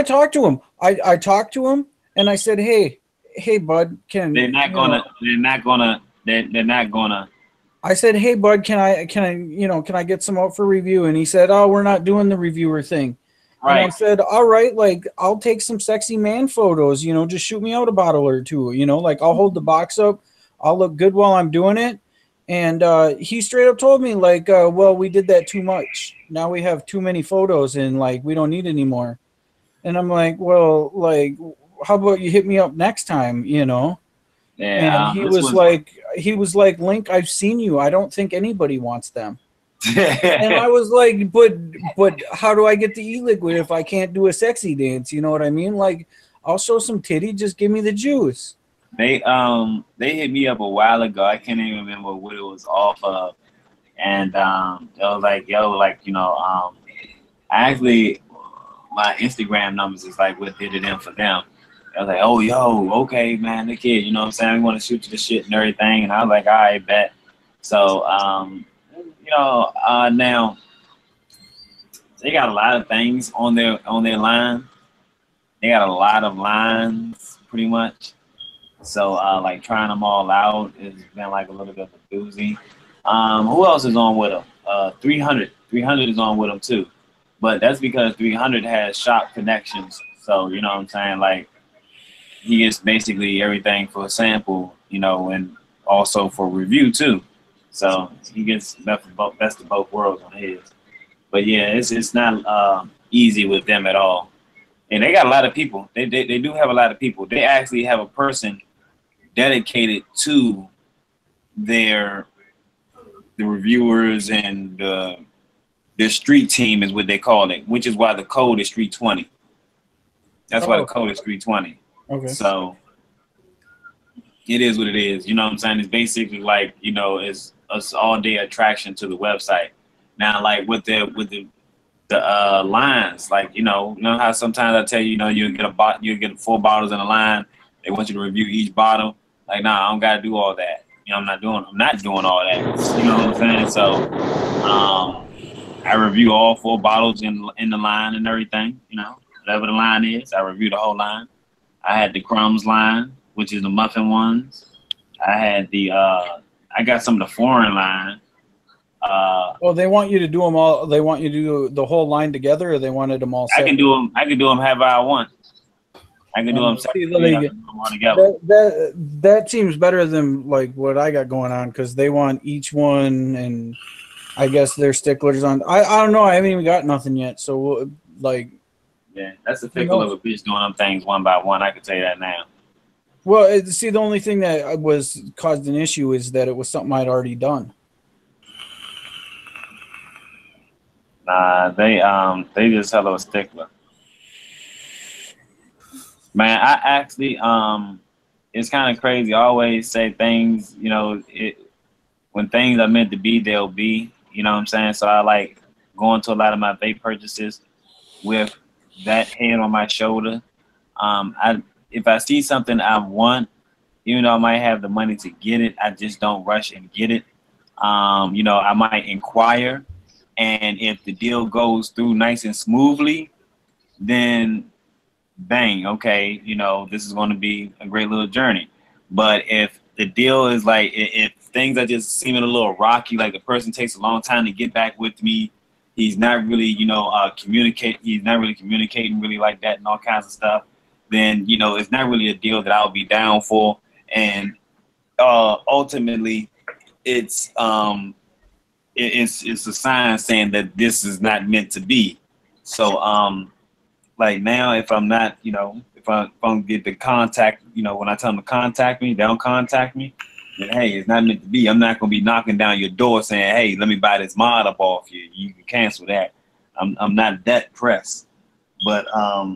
talked to him. I talked to him, and I said, "Hey, bud, they're not gonna. I said, "Hey, bud, can I get some out for review?" And he said, "Oh, we're not doing the reviewer thing." Right. And I said, "All right, like I'll take some sexy man photos. You know, just shoot me out a bottle or two. You know, like I'll hold the box up. I'll look good while I'm doing it." And he straight up told me, like, well, we did that too much. Now we have too many photos and, like, we don't need any more. And I'm like, well, like, how about you hit me up next time, you know? Yeah, and he was like, Link, I've seen you. I don't think anybody wants them. And I was like, but how do I get the e-liquid if I can't do a sexy dance? You know what I mean? Like, I'll show some titty. Just give me the juice. They hit me up a while ago. I can't even remember what it was off of, and it was like, yo, like, you know, actually my Instagram numbers is like what did it in for them. I was like, oh, yo, okay, man, the kid, you know what I'm saying? We want to shoot you the shit and everything, and I was like, all right, bet. So you know, now they got a lot of things on their line. They got a lot of lines, pretty much. So, like, trying them all out has been, like, a little bit of a doozy. Who else is on with them? 300. 300 is on with them, too. But that's because 300 has shop connections. So, you know what I'm saying? Like, he gets basically everything for a sample, you know, and also for review, too. So, he gets best of both worlds on his. But, yeah, it's not easy with them at all. And they got a lot of people. They do have a lot of people. They actually have a person dedicated to the reviewers and their street team is what they call it, which is why the code is Street 20. That's why the code is 320. Okay. So it is what it is. You know what I'm saying? It's basically like, you know, it's all day attraction to the website. Now, like with the lines, like, you know how sometimes I tell you, you know, you get 4 bottles in a line. They want you to review each bottle. Like, nah, I don't gotta do all that. You know, I'm not doing all that. You know what I'm saying? So, I review all 4 bottles in the line and everything. You know, whatever the line is, I review the whole line. I had the crumbs line, which is the muffin ones. I had I got some of the foreign line. Well, they want you to do them all. They want you to do the whole line together, or they wanted them all separate? I can do them however I want. I can do them separately. That seems better than like what I got going on, because they want each one, and I guess they're sticklers on. I don't know. I haven't even got nothing yet. So like, yeah, that's the fickle of a bitch doing them things one by one. I can tell you that now. Well, see, the only thing that caused an issue is that it was something I'd already done. Nah, they just hell of a stickler. Man, I actually it's kind of crazy. I always say things, you know, when things are meant to be, they'll be. You know what I'm saying? So I like going to a lot of my vape purchases with that head on my shoulder. If I see something I want, even though I might have the money to get it, I just don't rush and get it. You know, I might inquire, and if the deal goes through nice and smoothly, then bang, okay, you know, this is going to be a great little journey. But if the deal is like, if things are just seeming a little rocky, like the person takes a long time to get back with me, he's not really, you know, he's not really communicating really like that and all kinds of stuff, then, you know, it's not really a deal that I'll be down for. And ultimately, it's a sign saying that this is not meant to be. So, like now, if I'm not, you know, if I don't get the contact, you know, when I tell them to contact me, they don't contact me, then hey, it's not meant to be. I'm not gonna be knocking down your door saying, hey, let me buy this mod up off you. You can cancel that. I'm not that pressed. But I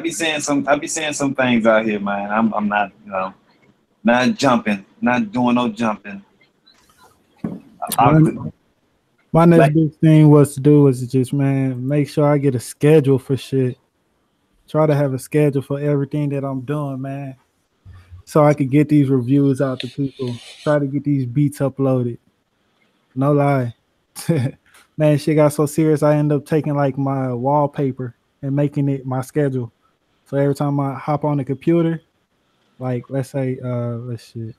be saying some things out here, man. I'm not, you know, not jumping, not doing no jumping. My next big thing was to just, man, make sure I get a schedule for shit. Try to have a schedule for everything that I'm doing, man, so I could get these reviews out to people. Try to get these beats uploaded. No lie. Man, shit got so serious, I ended up taking like my wallpaper and making it my schedule. So every time I hop on the computer, like let's say, so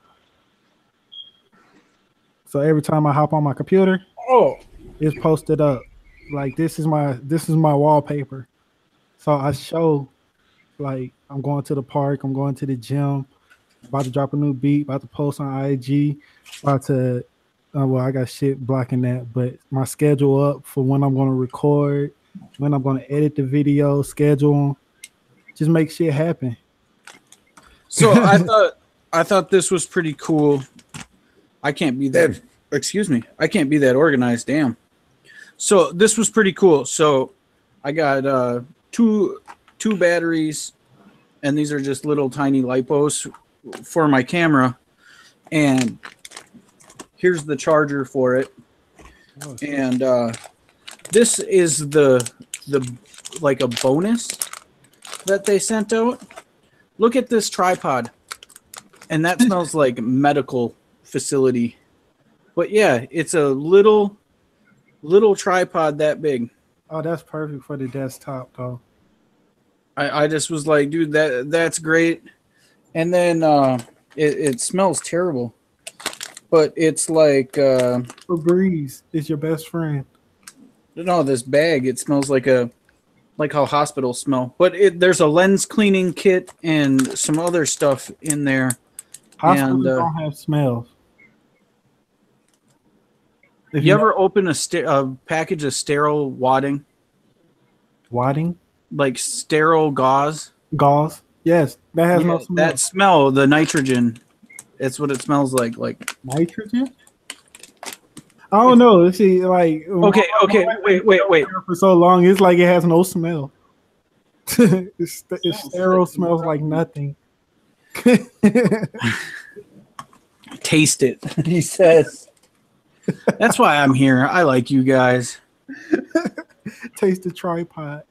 every time I hop on my computer, it's posted up. Like this is my wallpaper. So I show, like, I'm going to the park, I'm going to the gym, about to drop a new beat, about to post on IG, about to well, I got shit blocking that, but my schedule up for when I'm going to record, when I'm going to edit the video, schedule, just make shit happen. So I thought this was pretty cool. I can't be that, excuse me, I can't be that organized, damn. So this was pretty cool. So I got two batteries, and these are just little tiny lipos for my camera, and here's the charger for it. And this is the like a bonus that they sent out. Look at this tripod, and that smells like medical facility. But yeah, it's a little tripod that big. Oh, that's perfect for the desktop, though. I just was like, dude, that's great. And then it smells terrible, but it's like Febreze is your best friend. No, this bag, it smells like how hospitals smell. But there's a lens cleaning kit and some other stuff in there. Hospitals don't have smells. If you ever open a package of sterile wadding? Wadding? like sterile gauze. Gauze. Yes, that has no smell. That smell, the nitrogen. It's what it smells like. Like nitrogen. I don't know. See, like okay, wait. For so long, it's like it has no smell. It's sterile, smells like nothing. Taste it, he says. That's why I'm here. I like you guys. Taste the tripod.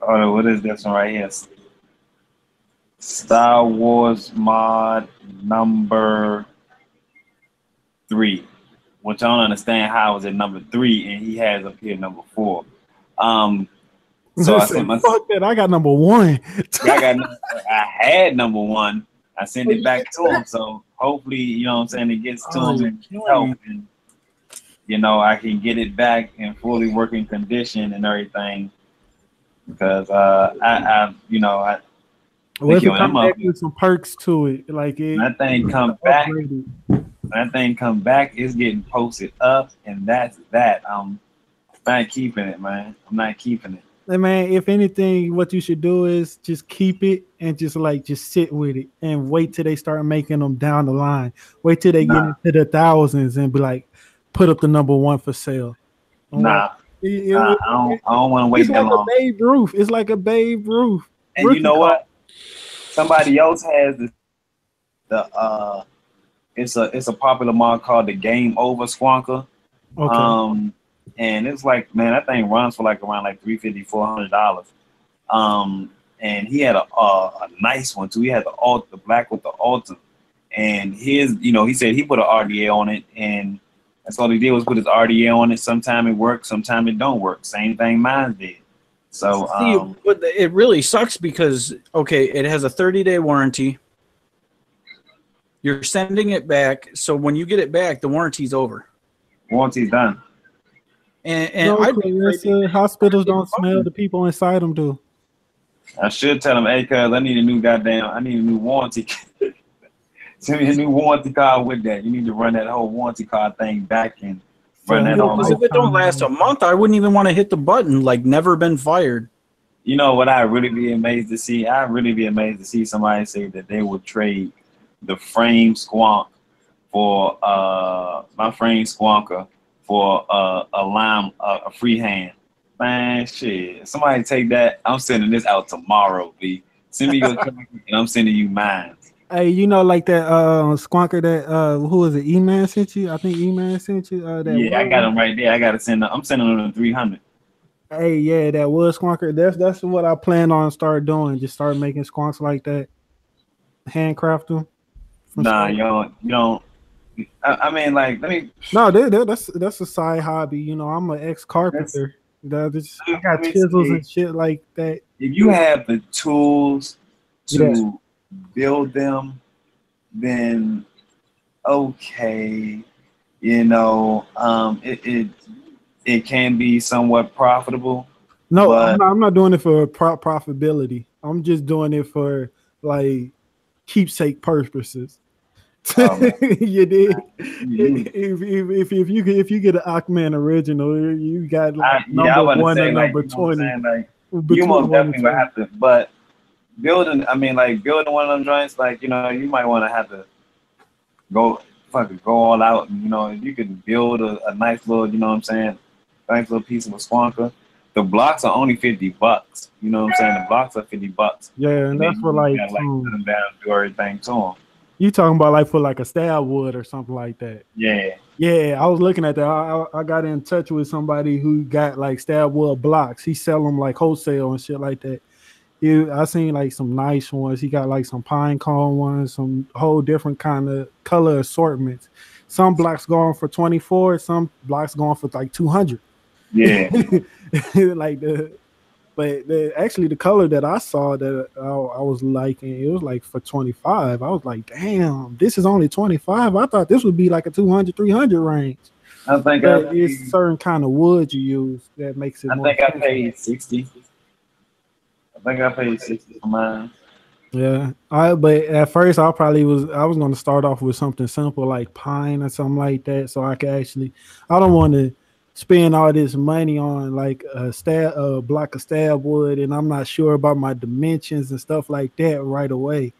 Oh, what is this one right here? Star Wars mod number 3, which I don't understand how is it number 3 and he has up here number 4. So I sent fuck that. I got number 1. I had number 1. I sent it back to him. So hopefully, you know what I'm saying, it gets to him and help, and you know, I can get it back in fully working condition and everything. Because I you know, what if it come back with some perks to it, like that thing come back. That thing come back, it's getting posted up, and that's that. I'm not keeping it, man. I'm not keeping it. Hey, man, if anything, what you should do is just keep it and just sit with it and wait till they start making them down the line. Wait till they get into the thousands and be like, put up the number 1 for sale. I don't want to wait that long. It's like a Babe Ruth. It's like a Babe Ruth. And you know what? Somebody else has it's a popular mod called the Game Over Squonker. Okay. And it's like, man, that thing runs for like around like $350, $400. And he had a nice one too. He had the black with the Alta, and his, you know, he said he put an RDA on it, and that's all he did was put his RDA on it. Sometime it works, sometime it don't work. Same thing mine did. So but it really sucks because okay, it has a 30-day warranty. You're sending it back, so when you get it back, the warranty's over. Warranty's done. And hospitals don't smell, the people inside them do. I should tell them, hey, cuz I need a new warranty. Send me a new warranty card with that. You need to run that whole warranty card thing back and run that on. Because if it don't last a month, I wouldn't even want to hit the button, like never been fired. You know what I'd really be amazed to see? I'd really be amazed to see somebody say that they would trade the frame squonk for my frame squonker for a free hand. Man, shit. Somebody take that. I'm sending this out tomorrow, B. Send me your and I'm sending you mine. Hey, you know, like that squonker that who was it? E-Man sent you? I think E-Man sent you. Yeah, I got him right there. I gotta send them. I'm sending them 300. Hey, yeah, that wood squonker. That's what I plan on start doing. Just start making squonks like that. Handcraft them. Nah, you don't. I mean, like, let me. No, that's a side hobby. You know, I'm an ex-carpenter. I got chisels and shit like that. If you have the tools to build them, then okay, you know, it can be somewhat profitable. No, I'm not doing it for profitability. I'm just doing it for like keepsake purposes. You did. If you get an AnkhMan original, you got like number 1 and number 20. You most definitely would have to, but building one of them joints, like, you know, you might want to have to go all out. And, you know, you could build a nice little, you know what I'm saying, nice little piece of a squonker. The blocks are only $50. You know what I'm saying? The blocks are $50. Yeah, and that's for like put them down and do everything to them. You talking about like for like a stab wood or something like that? Yeah. Yeah, I was looking at that. I got in touch with somebody who got like stab wood blocks. He sell them like wholesale and shit like that. I seen like some nice ones. He got like some pine cone ones, some whole different kind of color assortments. Some blocks going for 24, some blocks going for like 200. Yeah. But actually the color that I saw that I was liking, it was like for 25. I was like, damn, this is only 25. I thought this would be like a 200, 300 range. I think it's certain kind of wood you use that makes it. I think I paid 60. I think I paid 60 for mine. Yeah, but at first I was going to start off with something simple like pine or something like that, so I could actually. I don't want to spend all this money on like a block of stab wood, and I'm not sure about my dimensions and stuff like that right away.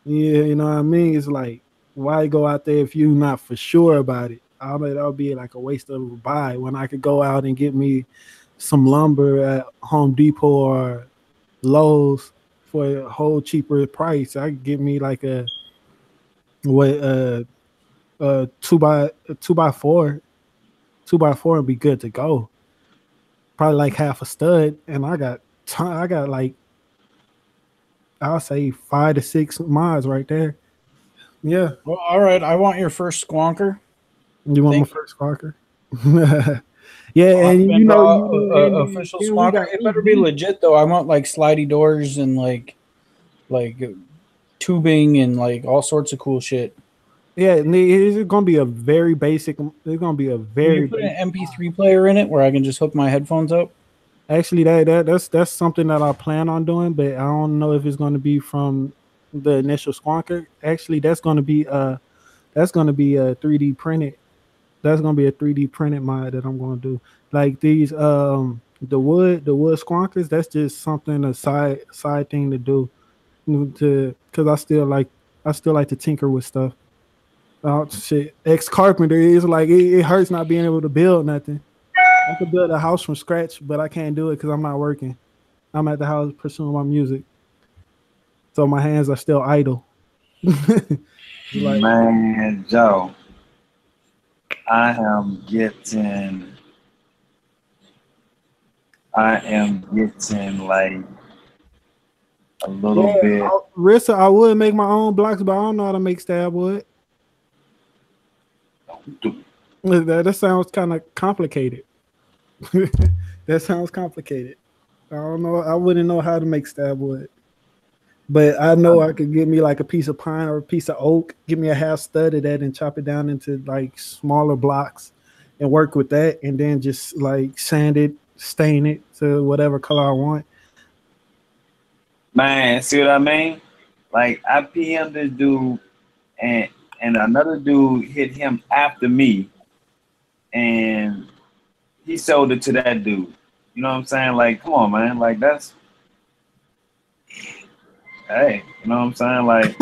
Yeah, you know what I mean? It's like, why go out there if you're not for sure about it? That'll be like a waste of a buy when I could go out and get me some lumber at Home Depot or Lowe's for a whole cheaper price. I could get me like what a two by four and be good to go. Probably like half a stud, and I got like, I'll say 5 to 6 mods right there. Yeah. Well, all right. I want your first squonker. You want my first squonker? Yeah, and official squonker. It better be legit though. I want like slidey doors and like tubing and like all sorts of cool shit. Yeah, it's gonna be a very basic. It's gonna be a very. Can you put an MP3 player in it where I can just hook my headphones up? Actually, that's something that I plan on doing, but I don't know if it's going to be from the initial squonker. Actually, that's going to be a 3D printed. That's going to be a 3D printed mod that I'm going to do. Like these the wood squonkers. That's just something a side thing to do, because I still like to tinker with stuff. Oh shit! Ex carpenter is like it hurts not being able to build nothing. I could build a house from scratch, but I can't do it because I'm not working. I'm at the house pursuing my music, so my hands are still idle. Man, Joe, I am getting like a little bit. Rissa, I would make my own blocks, but I don't know how to make stab wood. That sounds kind of complicated. That sounds complicated. I don't know. I wouldn't know how to make stab wood, but I know I could get me like a piece of pine or a piece of oak, give me a half stud of that, and chop it down into like smaller blocks, and work with that, and then just like sand it, stain it to whatever color I want. Man, see what I mean? Like I PM'd this dude, and another dude hit him after me, and he sold it to that dude. You know what I'm saying? Like, come on, man. Like that's, hey, you know what I'm saying? Like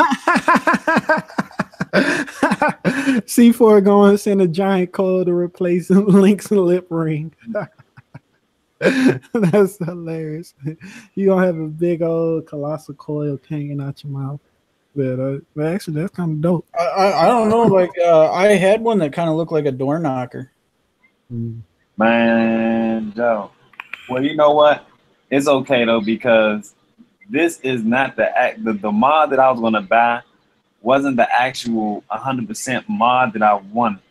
C4 going to send a giant coil to replace Link's lip ring. That's hilarious. You gonna have a big old colossal coil hanging out your mouth. But actually, that's kind of dope. I don't know. Like I had one that kind of looked like a door knocker. Man, Joe. Well, you know what? It's okay though, because this is not the mod that I was gonna buy wasn't the actual 100% mod that I wanted.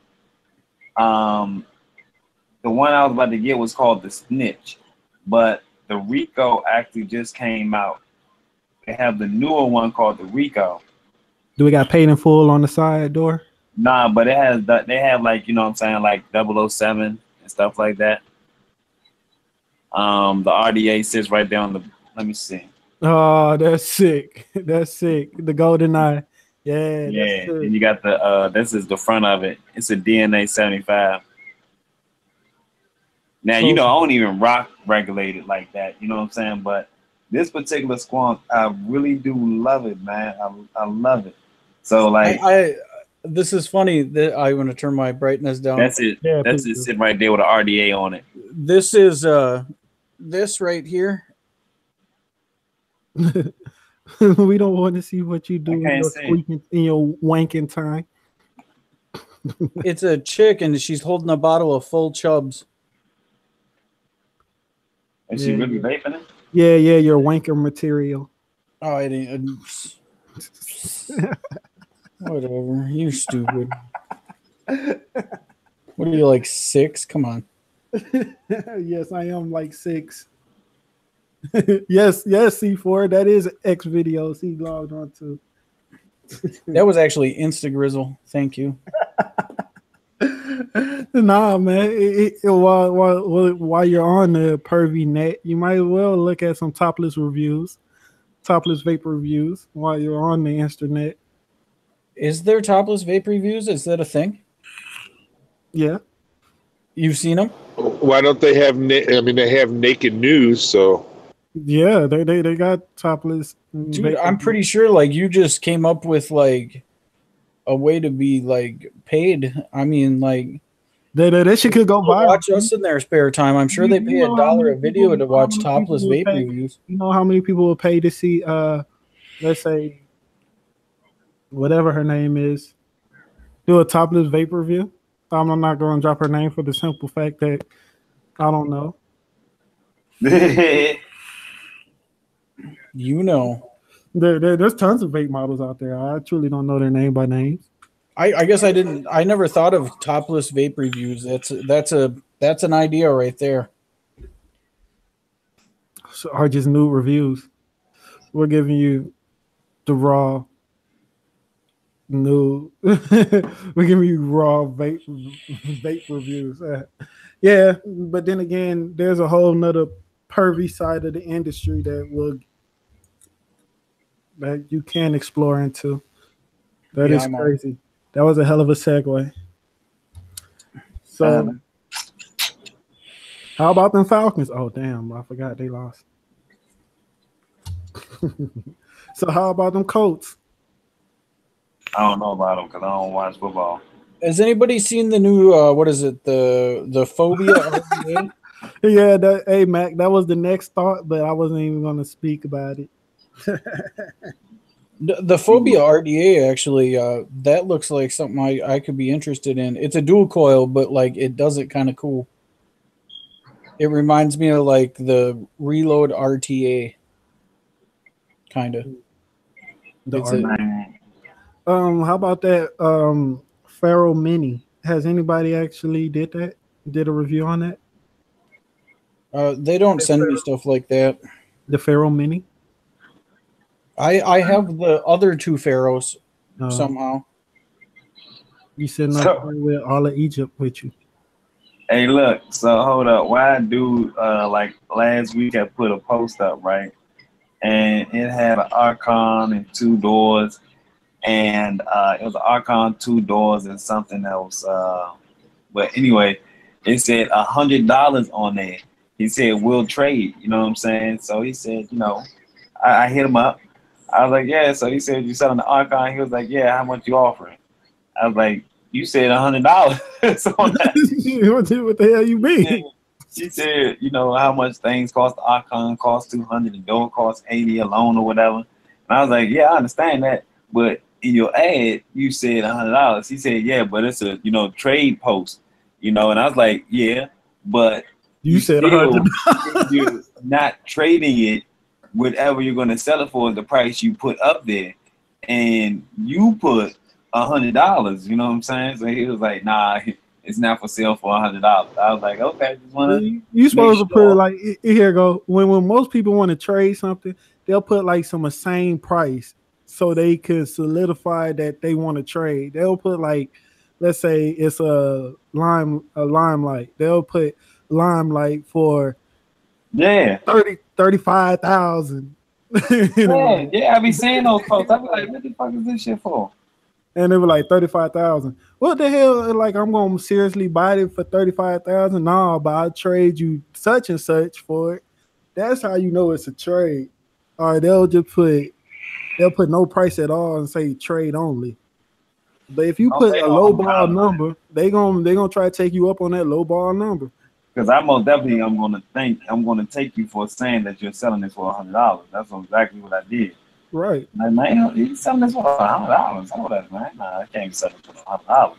The one I was about to get was called the Snitch, but the Rico actually just came out. They have the newer one called the Rico. Do we got paid in full on the side door? Nah, but it has they have like, you know what I'm saying, like 007 and stuff like that. The RDA sits right there on the. Let me see. Oh, that's sick. That's sick. The golden eye. Yeah. Yeah. And you got the this is the front of it. It's a DNA 75. Now, you know, I don't even rock regulated like that. You know what I'm saying? But this particular squonk, I really do love it, man. I love it. So like, this is funny that I want to turn my brightness down. That's it. Yeah, that's it. Sitting right there with an RDA on it. This is this right here. We don't want to see what you do in your wanking time. It's a chick and she's holding a bottle of full Chubs. Is she really vaping it? Yeah, your wanker material. Oh, I didn't. Whatever. You're stupid. What are you, like 6? Come on. Yes, I am like 6. yes, C4. That is X videos he logged on to. That was actually Instagrizzle. Thank you. Nah, man. While you're on the pervy net, you might as well look at some topless vape reviews while you're on the internet. Is there topless vape reviews? Is that a thing? Yeah. You've seen them? Why don't they have? I mean, they have naked news, so. Yeah, they got topless. Dude, I'm pretty sure like you just came up with like a way to be like paid. I mean, like that shit could go viral. Watch us in their spare time. I'm sure they pay $1 a video to watch topless vape reviews. You know how many people will pay to see let's say whatever her name is, do a topless vape review? I'm not going to drop her name for the simple fact that I don't know. You know, there's tons of vape models out there. I truly don't know their name by names. I guess I never thought of topless vape reviews. That's an idea right there. So are just new reviews. We're giving you the raw new. We're giving you raw vape reviews. Yeah, but then again, there's a whole nother pervy side of the industry that you can explore into. That is crazy. That was a hell of a segue. So, how about them Falcons? Oh, damn. I forgot they lost. So, how about them Colts? I don't know about them because I don't watch football. Has anybody seen the new, what is it, the Phobia RDA? Yeah, hey, Mac, that was the next thought, but I wasn't even going to speak about it. The Phobia RDA, actually, that looks like something I could be interested in. It's a dual coil, but like it does it kind of cool. It reminds me of like the Reload RTA, kind of. How about that Pharaoh Mini? Has anybody actually did a review on that? They don't send me stuff like that. The Pharaoh Mini? I have the other two Pharaohs somehow. You said not with all of Egypt with you. Hey, look. So hold up. Why dude? Like last week, I put a post up, right? And it had an Archon and 2 doors, and it was an Archon, 2 doors, and something else. But anyway, it said $100 on there. He said we'll trade. You know what I'm saying? So he said, you know, I hit him up. I was like, yeah. So he said, you selling the Archon? He was like, yeah. How much you offering? I was like, you said $100. So what the hell you mean? He said, you know, how much things cost. The Archon costs $200, the door costs $80 alone or whatever. And I was like, yeah, I understand that. But in your ad, you said $100. He said, yeah, but it's a, you know, trade post, you know. And I was like, yeah, but you said $100. You're not trading it. Whatever you're going to sell it for is the price you put up there, and you put $100. You know what I'm saying? So he was like, "Nah, it's not for sale for $100." I was like, "Okay, just want to." You supposed to put it like here go when most people want to trade something, they'll put like some same price so they could solidify that they want to trade. They'll put like, let's say it's a limelight. They'll put limelight for 35,000. Yeah, I be seeing those posts. I be like, what the fuck is this shit for? And they were like 35,000. What the hell? Like, I'm gonna seriously buy it for 35,000? Nah, but I'll trade you such and such for it. That's how you know it's a trade. Or they'll put no price at all and say trade only. But if you put a low ball number, they gonna try to take you up on that low ball number. Because I most definitely I'm gonna take you for saying that you're selling this for $100. That's exactly what I did. Right. Like, man, he's selling this for $100. Hold that, man. Nah, I can't sell it for $100.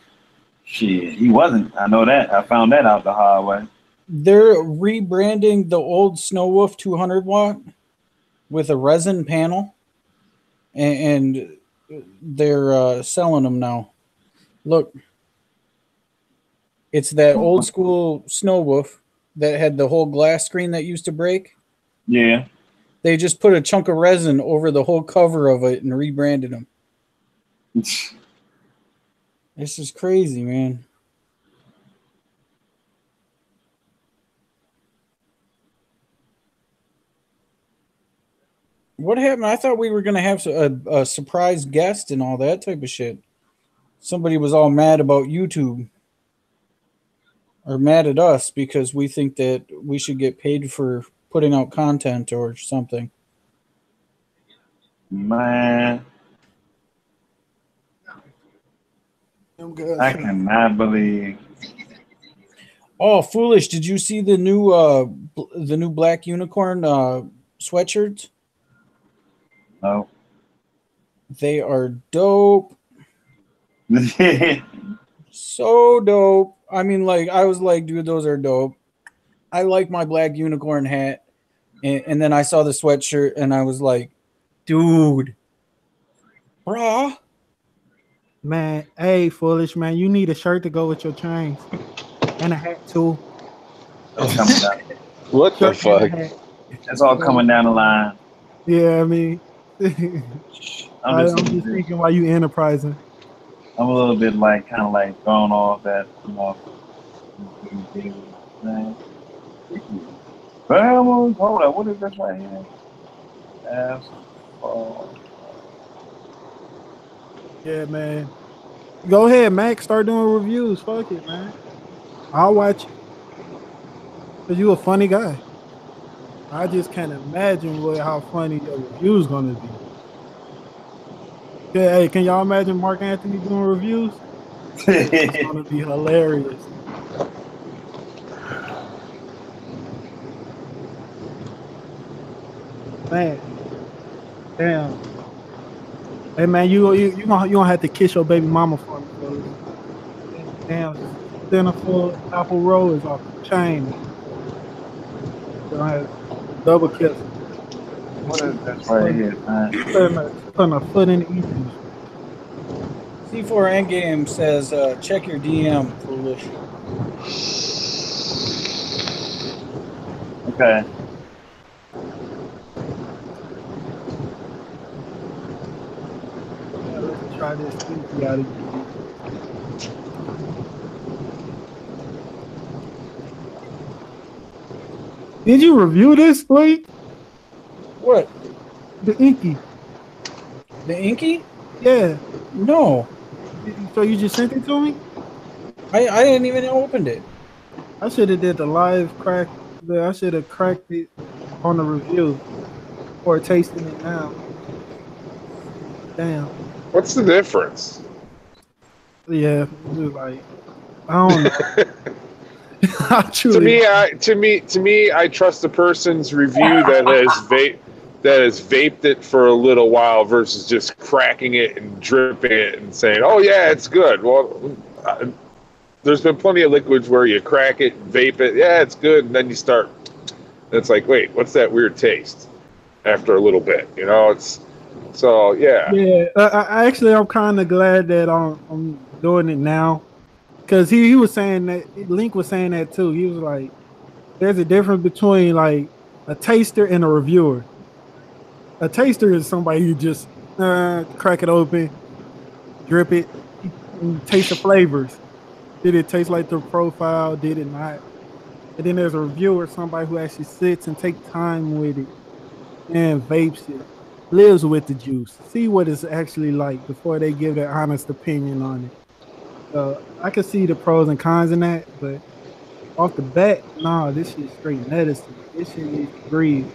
Shit, he wasn't. I know that. I found that out the hard way. They're rebranding the old Snow Wolf 200 watt with a resin panel, and they're selling them now. Look. It's that old school Snow Wolf that had the whole glass screen that used to break. Yeah. They just put a chunk of resin over the whole cover of it and rebranded them. This is crazy, man. What happened? I thought we were going to have a surprise guest and all that type of shit. Somebody was all mad about YouTube. are mad at us because we think that we should get paid for putting out content or something. Man, Them guys I from- cannot believe. Oh, foolish! Did you see the new Black Unicorn sweatshirts? No. They are dope. So dope. I mean, like, I was like, dude, those are dope. I like my Black Unicorn hat. And then I saw the sweatshirt and I was like, dude, brah. Man, hey, foolish man, you need a shirt to go with your chains and a hat too. That's coming down. What the Shirt and a fuck? hat. That's all coming down the line. Yeah, I mean, I'm I'm just, just thinking why you enterprising. I'm a little bit like kind of like thrown off that, you know. Well, hold on, what is this right here? Yeah, man. Go ahead, Mac. Start doing reviews. Fuck it, man. I'll watch it. Cause you a funny guy. I just can't imagine how funny your review's gonna be. Yeah, hey, can y'all imagine Mark Anthony doing reviews? It's gonna be hilarious. Man, damn. Hey man, you gonna have to kiss your baby mama for me, fellas. Damn, centerfold apple roll is off the chain. You gonna have double kiss. What is this right here, man? Putting a foot in the eating. C4 Endgame says, check your DM, foolish. Okay. Let's try this stinky out again. Did you review this, please? What? The Inky. The Inky? Yeah. No. So you just sent it to me? I didn't even open it. I should have did the live crack. I should have cracked it on the review or tasting it now. Damn. What's the difference? Yeah. Just like, I don't know. To me, I trust the person's review that has vaped it for a little while versus just cracking it and dripping it and saying, "Oh yeah, it's good." Well, there's been plenty of liquids where you crack it, vape it, yeah, it's good, and then you start. It's like, wait, what's that weird taste? After a little bit, you know, it's so yeah. Yeah, I'm kind of glad that I'm doing it now. Because he was saying that, Link was saying that too. He was like, there's a difference between like a taster and a reviewer. A taster is somebody who just crack it open, drip it, and taste the flavors. Did it taste like the profile? Did it not? And then there's a reviewer, somebody who actually sits and takes time with it and vapes it, lives with the juice, see what it's actually like before they give their honest opinion on it. I can see the pros and cons in that, but off the bat, nah, this shit straight medicine. This shit needs to breathe.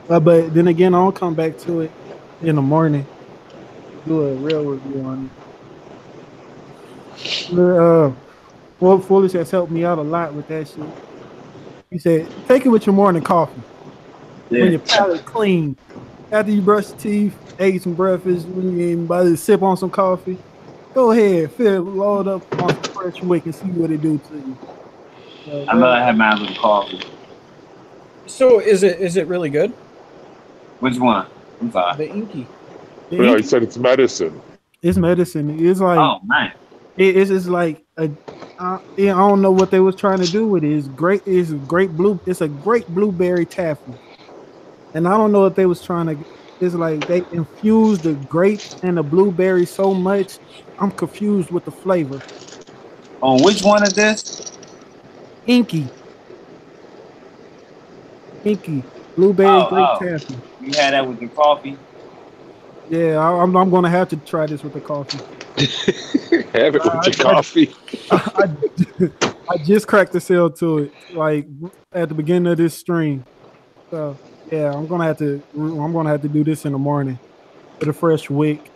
But then again, I'll come back to it in the morning, do a real review on it. Well, Foolish has helped me out a lot with that shit. He said, take it with your morning coffee. Yeah. When your palate clean. After you brush your teeth, ate some breakfast, when you about to sip on some coffee, go ahead, load up on some fresh wick and see what it do to you. I'm gonna have mine with coffee. So is it really good? Which one? I'm sorry. The Inky. No, he said it's medicine. It's medicine. It's like, Oh man. it's just like I don't know what they was trying to do with it. It's great. It's a great blueberry taffy, and I don't know if they was trying to. It's like they infused the grape and the blueberry so much. I'm confused with the flavor. On which one is this? Inky blueberry grape taffy. You had that with your coffee? Yeah, I'm gonna have to try this with the coffee. Have it with your coffee. I just cracked the sale to it, like at the beginning of this stream. So yeah, I'm gonna have to do this in the morning with a fresh wick.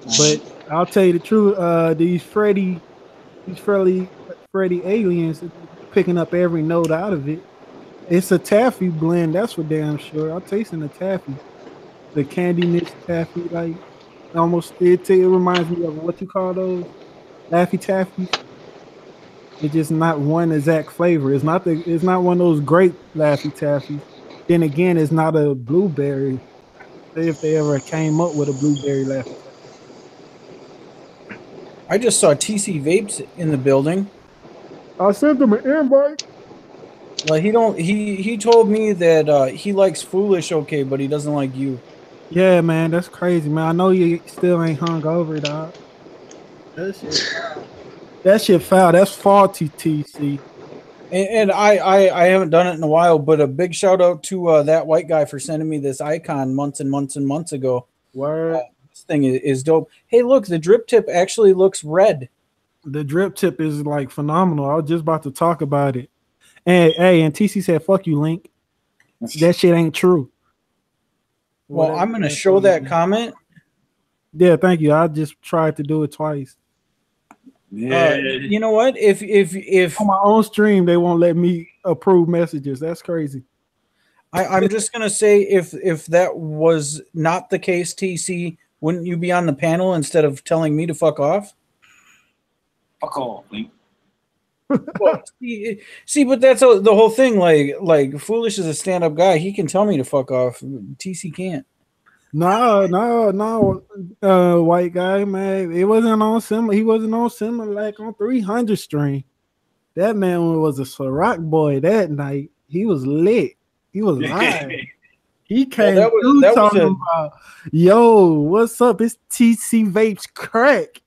But I'll tell you the truth, these Freddy aliens picking up every note out of it. It's a taffy blend, that's for damn sure. I'm tasting the taffy, the candy mix taffy, like almost it reminds me of what you call those Laffy Taffies. It's just not one exact flavor. It's not one of those grape Laffy Taffies. Then again, it's not a blueberry. If they ever came up with a blueberry Laffy Taffy. I just saw TC Vapes in the building. I sent them an invite. Well, he told me that he likes Foolish okay, but he doesn't like you. Yeah, man, that's crazy, man. I know you still ain't hung over, dog. That shit foul. That's faulty, TC. And I haven't done it in a while, but a big shout out to that white guy for sending me this icon months and months and months ago. Word. This thing is dope. Hey, look, the drip tip actually looks red. The drip tip is like phenomenal. I was just about to talk about it. And TC said, "Fuck you, Link. That shit ain't true." Well, I'm gonna show that comment. Yeah, thank you. I just tried to do it twice. Yeah. You know what? If on my own stream they won't let me approve messages. That's crazy. I'm just gonna say if that was not the case, TC, wouldn't you be on the panel instead of telling me to fuck off? Fuck off, Link. Well, see, but that's the whole thing. Like Foolish is a stand-up guy. He can tell me to fuck off. TC can't. No, white guy, man. It wasn't on Simmer. He wasn't on Simmer like on 300 stream. That man was a Ciroc boy that night. He was lit. He was live. He came through talking about, yo, what's up? It's TC Vapes crack.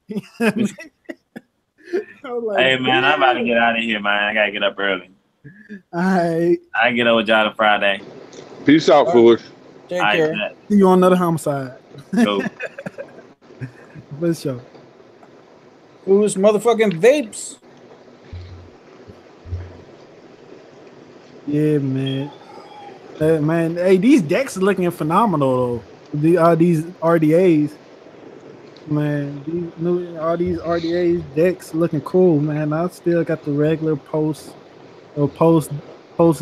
Like, hey man, I'm about to get out of here, man. I gotta get up early. All right. I get up with y'all on Friday. Peace out, Foolish. Take care. See you on another homicide. Cool. For sure. Who's motherfucking Vapes? Yeah, man. Man, hey, these decks are looking phenomenal though. These RDAs. Man, all these RDA decks looking cool, man. I still got the regular post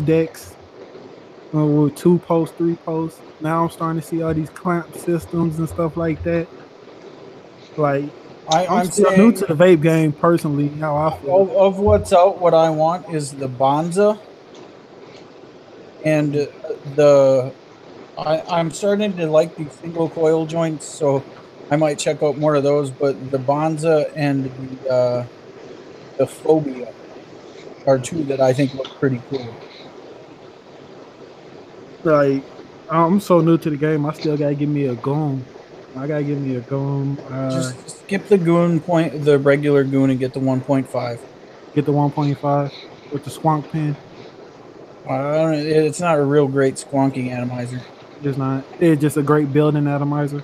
decks with 2 posts, 3 posts. Now I'm starting to see all these clamp systems and stuff like that. Like I'm still new to the vape game personally. How I feel of what's out, what I want is the Bonza, and I'm starting to like these single coil joints, so I might check out more of those, but the Bonza and the Phobia are 2 that I think look pretty cool. Like, I'm so new to the game, I still gotta give me a goon. I gotta give me a goon. Just skip the goon point, the regular goon, and get the 1.5. Get the 1.5 with the squonk pin. It's not a real great squonking atomizer. It's not. It's just a great building atomizer.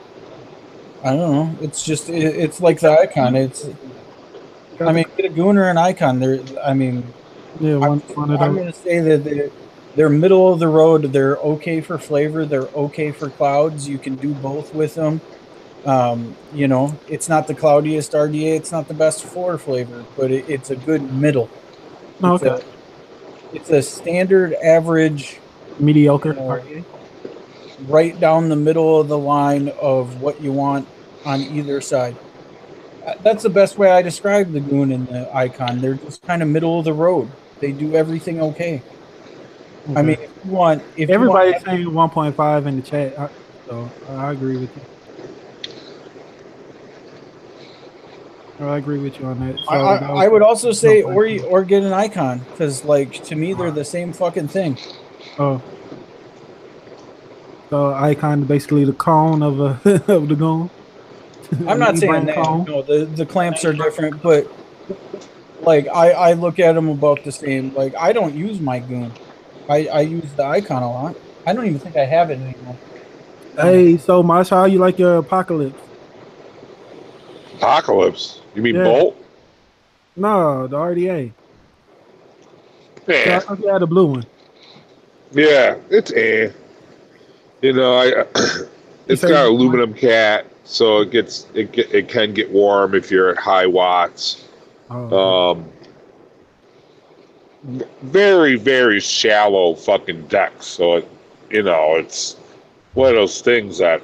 I don't know. It's just it's like the icon. I mean, get a goon or an icon. Yeah, one of those. I'm going to say that they're middle of the road. They're okay for flavor. They're okay for clouds. You can do both with them. You know, it's not the cloudiest RDA. It's not the best floor flavor, but it's a good middle. Okay. It's a standard average, mediocre RDA. Right down the middle of the line of what you want on either side. That's the best way I describe the goon and the icon. They're just kind of middle of the road. They do everything okay. I mean, if everybody's saying 1.5 in the chat, so I agree with you. I agree with you on that. So I would also say or get an icon, because like to me they're the same fucking thing. Oh. So icon basically the cone of of the goon. I'm not saying that. No, the clamps are different, but like I look at them about the same. Like I don't use my goon. I use the icon a lot. I don't even think I have it anymore. Hey, so Mash, how you like your Apocalypse? Apocalypse? You mean Yeah. Bolt? No, the RDA. Yeah. Yeah, I thought you had the blue one. Yeah, it's You know, it's say got you- aluminum cat, so it can get warm if you're at high watts. Oh, Very, very shallow fucking deck, so it's one of those things that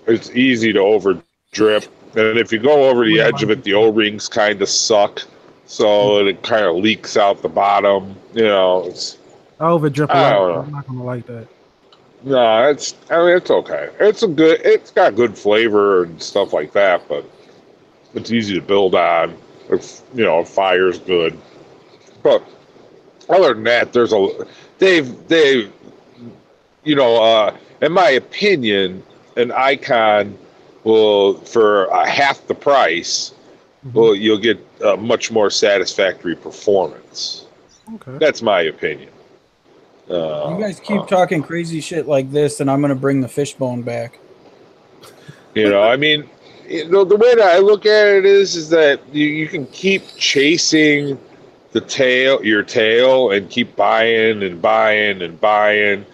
it's easy to over drip, and if you go over the edge of it, the O-rings kind of suck, so it kind of leaks out the bottom. It's I over drip a I lot. don't know. I'm not gonna like that. No, it's okay. It's got good flavor and stuff like that, but it's easy to build on. If fire's good. But other than that, they've in my opinion, an Icon will for half the price. Well, you'll get a much more satisfactory performance. Okay. That's my opinion. You guys keep talking crazy shit like this, and I'm gonna bring the fishbone back. I mean, the way that I look at it is that you can keep chasing your tail, and keep buying and buying and buying,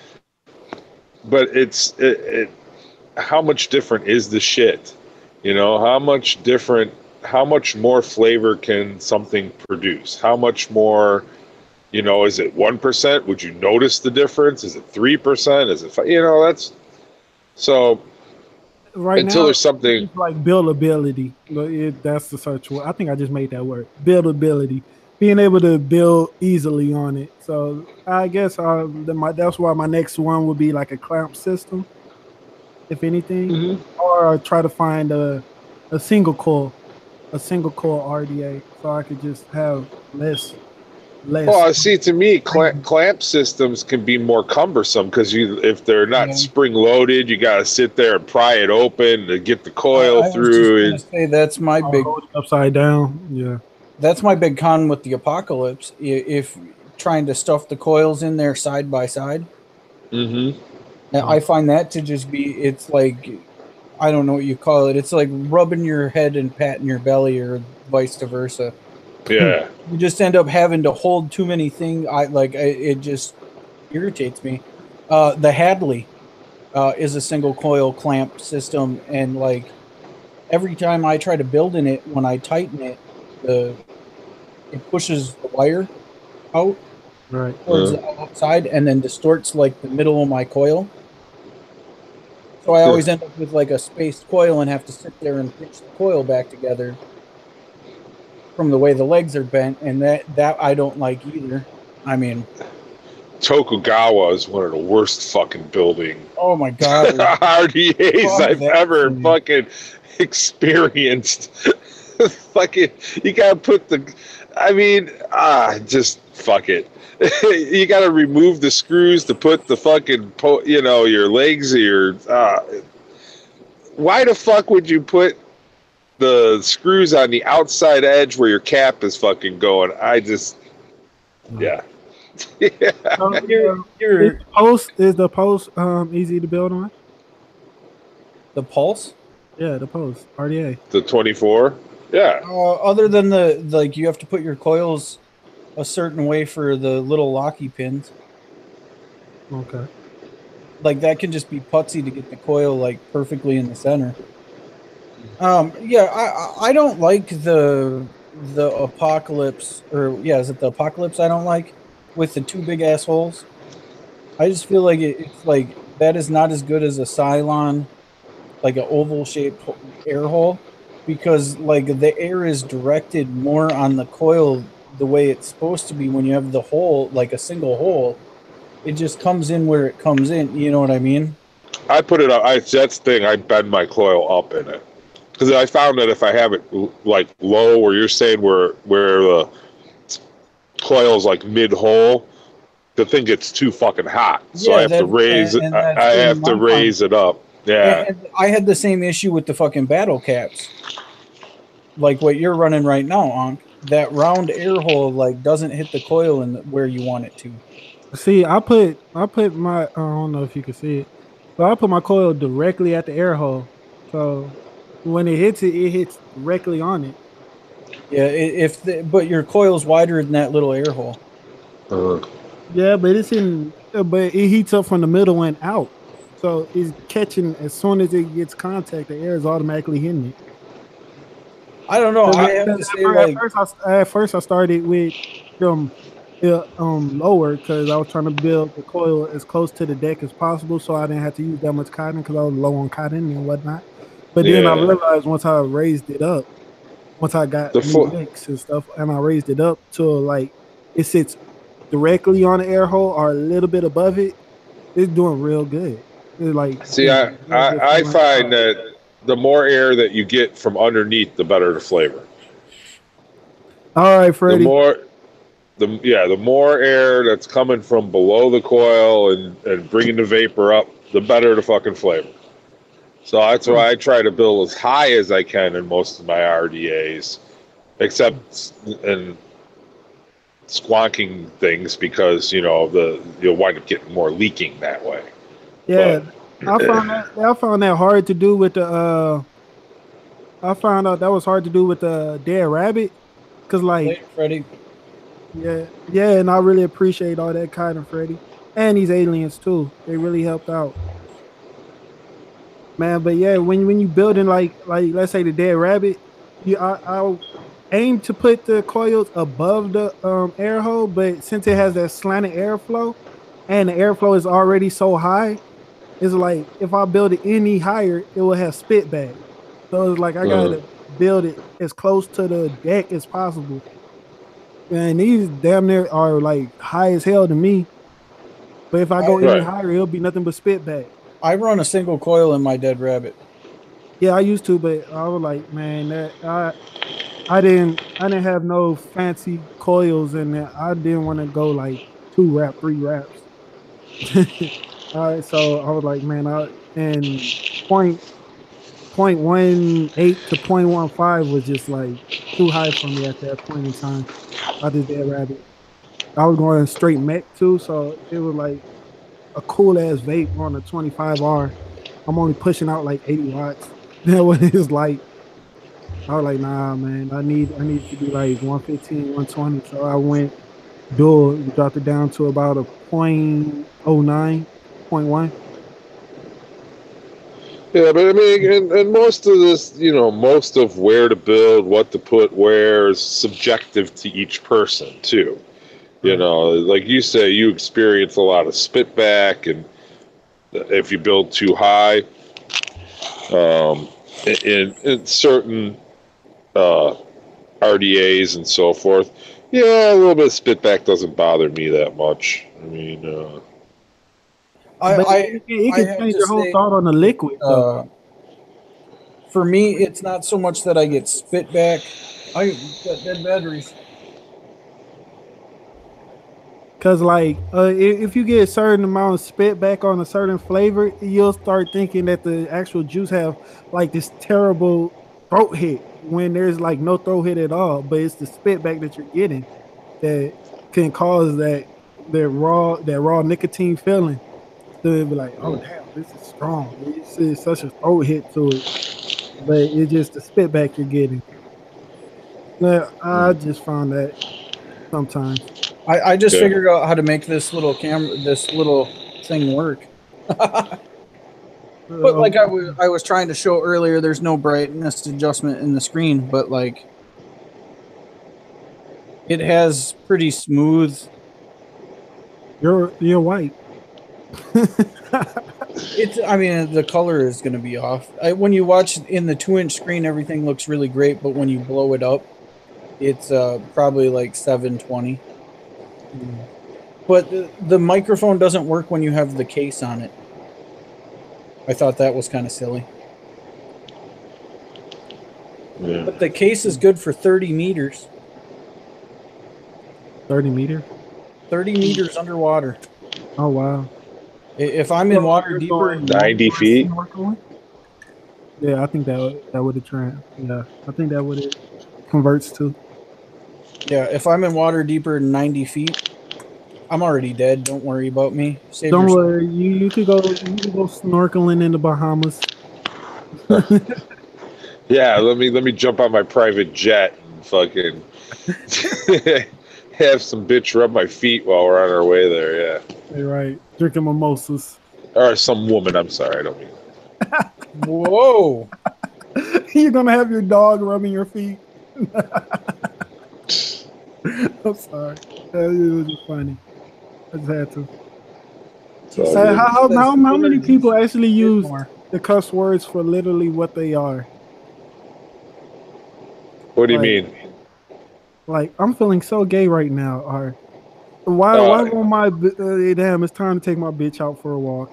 but how much different is the shit? How much more flavor can something produce? How much more? Is it 1%? Would you notice the difference? Is it 3%? Is it 5? That's so. Right until now, there's something it's like buildability. That's the search word. I think I just made that word. Buildability, being able to build easily on it. So I guess that's why my next one would be like a clamp system, if anything, or try to find a single core RDA, so I could just have less. Well, see, to me, clamp systems can be more cumbersome because if they're not spring loaded, you got to sit there and pry it open to get the coil through. I was just gonna say that's my big upside down. Yeah, that's my big con with the Apocalypse. If trying to stuff the coils in there side by side, I find that to just be it's like I don't know what you call it. It's like rubbing your head and patting your belly, or vice versa. Yeah, you just end up having to hold too many things. It just irritates me. The Hadley is a single coil clamp system, and like every time I try to build in it, when I tighten it, it pushes the wire out towards the outside, and then distorts like the middle of my coil. So I always end up with like a spaced coil and have to sit there and pitch the coil back together from the way the legs are bent, and that I don't like either. I mean, Tokugawa is one of the worst fucking building. Oh my god, RDAs I've ever fucking experienced. Fucking, you gotta put just fuck it. You gotta remove the screws to put the fucking, your legs, why the fuck would you put the screws on the outside edge where your cap is fucking going? Yeah. Is the post easy to build on? The Pulse? Yeah, the post RDA. The 24? Yeah. Other than you have to put your coils a certain way for the little locky pins. Okay. Like that can just be putsy to get the coil like perfectly in the center. I don't like the Apocalypse, is it the Apocalypse I don't like with the two big ass holes? I just feel like it's like that is not as good as a Cylon, like an oval shaped air hole, because like the air is directed more on the coil the way it's supposed to be. When you have the hole, like a single hole, it just comes in where it comes in. You know what I mean? I put it up. That's the thing. I bend my coil up in it. Because I found that if I have it like low, where you're saying where the coil's like mid-hole, the thing gets too fucking hot. So I have to raise it. I have to raise it up. Yeah. And I had the same issue with the fucking battle caps. Like what you're running right now, Ankh. That round air hole like doesn't hit the coil in where you want it to. See, I put my I don't know if you can see it, but I put my coil directly at the air hole. So When it hits it, it hits directly on it. Yeah, but your coil's wider than that little air hole. Yeah, but but it heats up from the middle and out. So it's catching as soon as it gets contact, the air is automatically hitting it. I don't know. I have to say, like, at first I started with them lower because I was trying to build the coil as close to the deck as possible, so I didn't have to use that much cotton because I was low on cotton and whatnot. But then I realized once I raised it up, once I got new licks and stuff, and I raised it up to like it sits directly on the air hole or a little bit above it, it's doing real good. It's like I find that the more air that you get from underneath, the better the flavor. All right, Freddie. The more air that's coming from below the coil and bringing the vapor up, the better the fucking flavor. So that's why I try to build as high as I can in most of my RDAs, except in squonking things because you'll wind up getting more leaking that way. Yeah, but I found that hard to do with the. I found out that was hard to do with the dead rabbit, cause like Freddie. Yeah, and I really appreciate all that kind of Freddie and these aliens too. They really helped out, man. But yeah, when you building like let's say the dead rabbit, I aim to put the coils above the air hole, but since it has that slanted airflow, and the airflow is already so high, it's like if I build it any higher, it will have spit back. So it's like I gotta build it as close to the deck as possible. And these damn near are like high as hell to me. But if I go any higher, it'll be nothing but spit back. I run a single coil in my dead rabbit. Yeah, I used to, but I was like, man, that I didn't have no fancy coils in there. I didn't want to go like 2 wrap, 3 wraps. All right, so I was like, man, and 0.18 to 0.15 was just like too high for me at that point in time. I did that rabbit. I was going straight mech too, so it was like a cool ass vape on a 25R. I'm only pushing out like 80 watts. That was his like. I was like, nah, man, I need to be like 115, 120. So I went dual, dropped it down to about a 0.09, 0.1. Yeah, but I mean, and most of this, most of where to build, what to put where is subjective to each person too. Like you say, you experience a lot of spit back, and if you build too high, in certain RDAs and so forth, a little bit of spit back doesn't bother me that much. I mean, it can change your whole thought on the liquid. For me, it's not so much that I get spit back. I got dead batteries. Cause like if you get a certain amount of spit back on a certain flavor, you'll start thinking that the actual juice have like this terrible throat hit when there's like no throat hit at all. But it's the spit back that you're getting that can cause that raw nicotine feeling. To be like, oh damn, this is strong. It's such a throat hit to it, but it's just the spit back you're getting. I just found that sometimes. I just figured out how to make this little thing work. But like I was trying to show earlier, there's no brightness adjustment in the screen, but like it has pretty smooth. You're white. I mean, the color is going to be off. When you watch in the 2-inch screen, everything looks really great, but when you blow it up, it's probably like 720. But the microphone doesn't work when you have the case on it. I thought that was kind of silly. Yeah. But the case is good for 30 meters. 30 meters? 30 meters underwater. Oh, wow. If I'm in water deeper... 90 feet? Yeah, I think that would have tried. Yeah, I think that would have converts to. Yeah, if I'm in water deeper than 90 feet, I'm already dead. Don't worry about me. Don't worry. You could go snorkeling in the Bahamas. Yeah, let me jump on my private jet and fucking have some bitch rub my feet while we're on our way there. Yeah, You're right. Drinking mimosas. or some woman. I'm sorry, I don't mean. Whoa. You're gonna have your dog rubbing your feet. I'm sorry. That was just funny. I just had to. So, So how many people actually use more? the cuss words for literally what they are? what do you Like- mean? Like, I'm feeling so gay right now. Or why won't my damn? It's time to take my bitch out for a walk.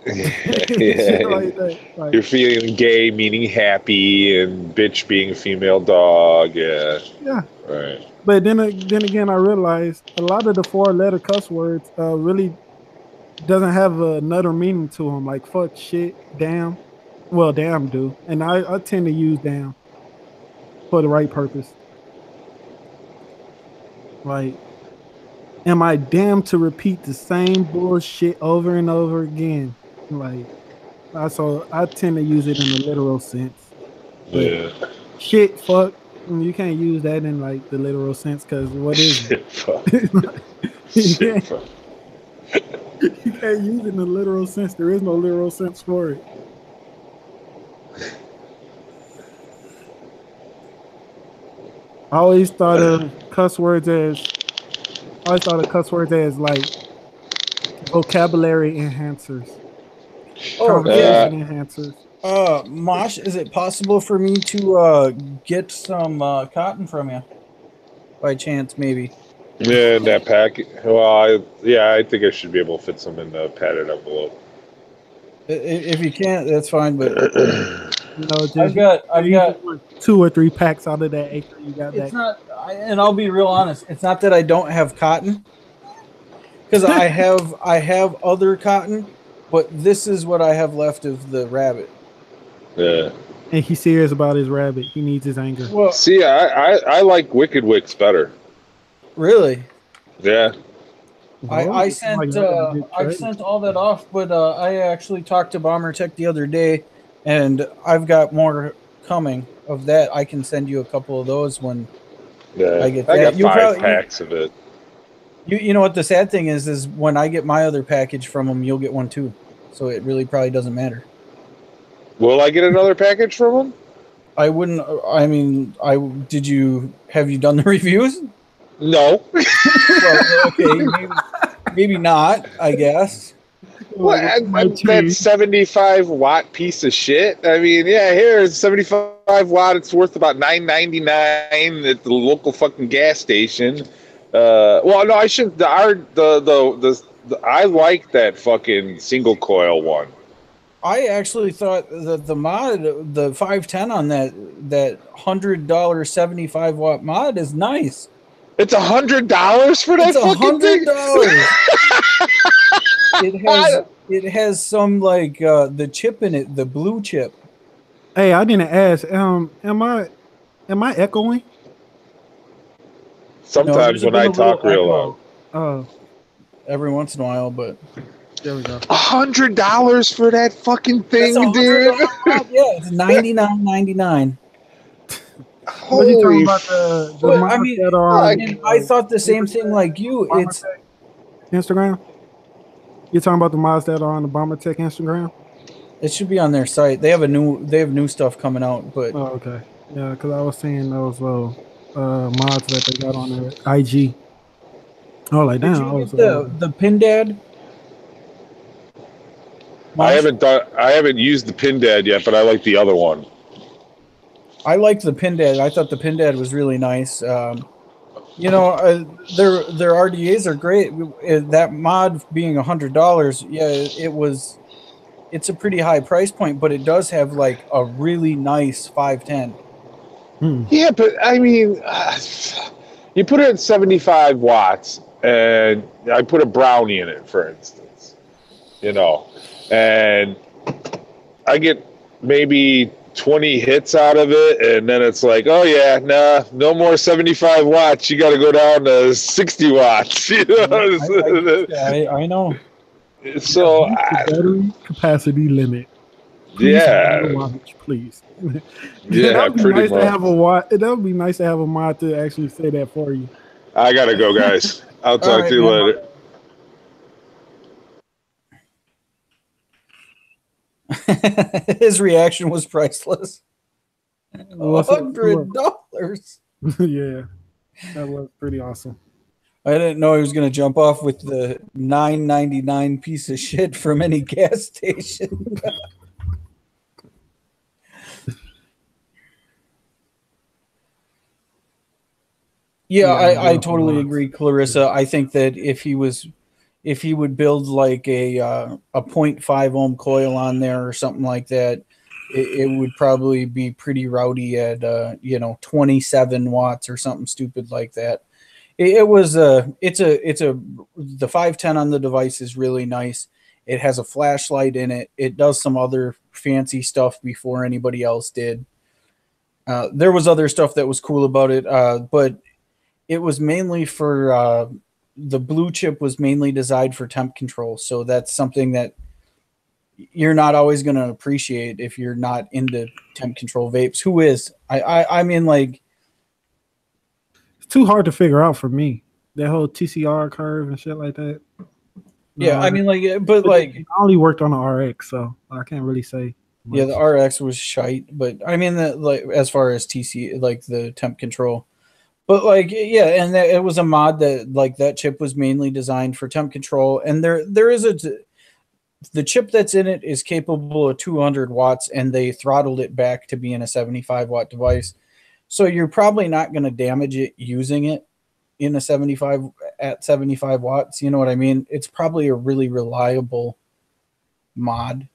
Shit like that. Like, You're feeling gay, meaning happy, and bitch being a female dog. Yeah, yeah. right. But then again, I realized a lot of the 4-letter cuss words really doesn't have another meaning to them. Like fuck, shit, damn. Well, damn do, and I tend to use damn for the right purpose. Like, am I damned to repeat the same bullshit over and over again? Like, I tend to use it in a literal sense. But Yeah. shit, fuck, you can't use that in like the literal sense because what is it? Shit, fuck. You Shit, can't- fuck. you can't use it in the literal sense. There is no literal sense for it. I always thought of cuss words as like vocabulary enhancers, conversation enhancers. Mosh, is it possible for me to get some cotton from you? By chance, maybe. Yeah, in that packet. Well, I think I should be able to fit some in the padded envelope. If you can't, that's fine. But You know, just, I've got 2 or 3 packs out of that acre. You got It's that. not, and I'll be real honest. It's not that I don't have cotton, because I have other cotton, but this is what I have left of the rabbit. Yeah. And he's serious about his rabbit. He needs his anger. Well, See, I like Wicked Wicks better. really, Yeah. I sent all that off, but I actually talked to Bomber Tech the other day, and I've got more coming of that. I can send you a couple of those when I get that. I got 5 packs of it. You know what the sad thing is when I get my other package from them, you'll get one too. So it really probably doesn't matter. Will I get another package from them? I wouldn't. I mean, have you done the reviews? No. Well, okay, maybe not. I guess. What? That 75 watt piece of shit. I mean, yeah, here's 75 watt. It's worth about $9.99 at the local fucking gas station. Well, no, I shouldn't. I like that fucking single coil one. I actually thought that the mod, the 510 on that $100 75 watt mod is nice. It's $100 for that fucking thing. It has some like the chip in it, the blue chip. Hey, I didn't ask. Am I echoing? Sometimes when I talk real loud. Oh, every once in a while, but there we go. $100 for that fucking thing, dude. Yeah, it's $99.99. What are you talking about? The I mean, that are on, I thought the same thing like you. It's Instagram. You're talking about the mods that are on the Bomber Tech Instagram? It should be on their site. They have new stuff coming out, but oh, okay, yeah, because I was seeing those mods that they got on their IG. Oh, like damn! The Pin Dad. I haven't used the Pin Dad yet, but I like the other one. I liked the Pin Dad. I thought the Pin Dad was really nice. Their RDAs are great. That mod being $100, yeah, it's a pretty high price point, but it does have like a really nice 510. Yeah, but I mean, you put it at 75 watts, and I put a brownie in it, for instance, and I get maybe 20 hits out of it, and then it's like, oh yeah, nah, no more 75 watts. You got to go down to 60 watts. I know. So battery capacity limit. Yeah. Watch, please. Yeah, that would be pretty nice much. to have a mod. That would be nice to have a mod to actually say that for you. I gotta go, guys. I'll talk right, to you man. later. His reaction was priceless. What's it? $100. Yeah, that was pretty awesome. I didn't know he was going to jump off with the $9.99 piece of shit from any gas station. Yeah, I totally agree, Clarissa. I think that if he would build like a 0.5 ohm coil on there or something like that, it would probably be pretty rowdy at 27 watts or something stupid like that. The 510 on the device is really nice. It has a flashlight in it. It does some other fancy stuff before anybody else did. There was other stuff that was cool about it, but it was mainly for the blue chip was mainly designed for temp control. So that's something that you're not always going to appreciate if you're not into temp control vapes. Who is? I mean, like, it's too hard to figure out for me. That whole TCR curve and shit like that. Yeah, I mean, like, but like, I only worked on the RX, so I can't really say much. Yeah, the RX was shite, but I mean, that, like, as far as TC, like the temp control, but like, yeah, and it was a mod that, like, that chip was mainly designed for temp control, and there is the chip that's in it is capable of 200 watts, and they throttled it back to being a 75 watt device. So you're probably not going to damage it using it in a 75 watts. You know what I mean? It's probably a really reliable mod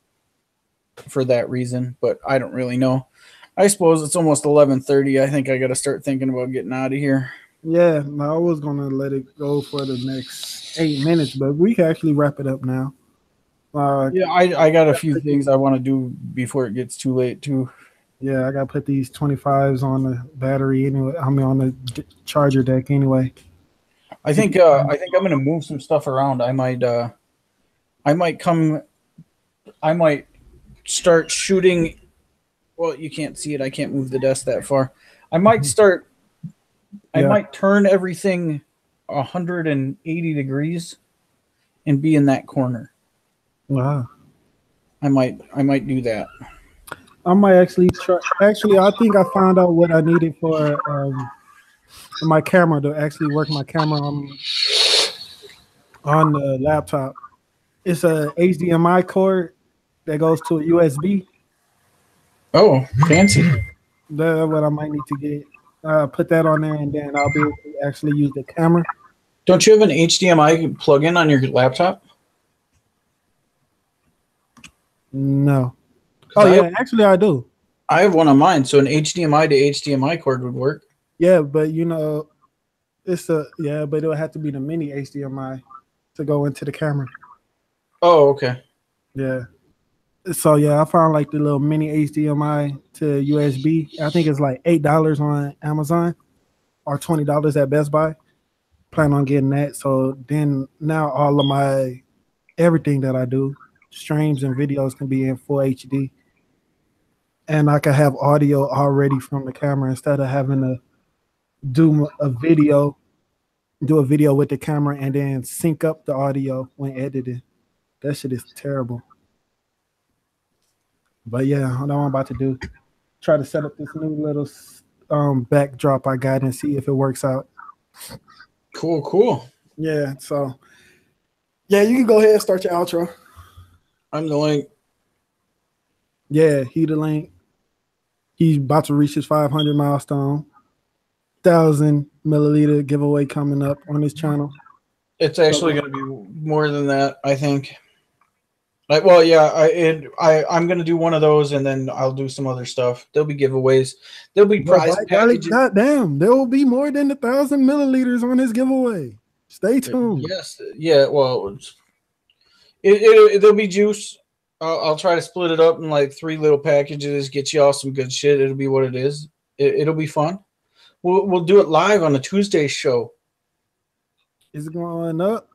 for that reason, but I don't really know. I suppose it's almost 11:30. I think I got to start thinking about getting out of here. Yeah, I was going to let it go for the next 8 minutes, but we can actually wrap it up now. Yeah, I got a few things I want to do before it gets too late too. Yeah, I got to put these 25s on the battery anyway. I mean, on the charger deck anyway. I think I'm going to move some stuff around. I might start shooting. Well, you can't see it. I can't move the desk that far. I might turn everything 180 degrees and be in that corner. Wow. I might do that. I might actually try. Actually, I think I found out what I needed for my camera to actually work my camera on the laptop. It's a HDMI cord that goes to a USB. Oh, fancy. That's what I might need to get. Put that on there, and then I'll be able to actually use the camera. Don't you have an HDMI plug-in on your laptop? No. Oh, yeah, actually I do. I have one on mine, so an HDMI to HDMI cord would work. Yeah, but but it would have to be the mini HDMI to go into the camera. Oh, okay. Yeah. So yeah, I found like the little mini HDMI to USB. I think it's like $8 on Amazon or $20 at Best Buy. Plan on getting that. So then now all of everything that I do, streams and videos, can be in full HD. And I can have audio already from the camera instead of having to do a video with the camera and then sync up the audio when editing. That shit is terrible. But yeah, what I'm about to do, try to set up this new little backdrop I got and see if it works out. Cool. Yeah, so yeah, you can go ahead and start your outro. I'm the link. Yeah, he the link. He's about to reach his 500 milestone. 1,000 milliliter giveaway coming up on his channel. It's actually going to be more than that, I think. Like, well, yeah, I'm going to do one of those, and then I'll do some other stuff. There'll be giveaways. There'll be prize packages. Goddamn, there will be more than 1,000 milliliters on his giveaway. Stay tuned. Yes, yeah. Well, there'll be juice. I'll try to split it up in like 3 little packages. Get y'all some good shit. It'll be what it is. It'll be fun. We'll do it live on a Tuesday show. It's going up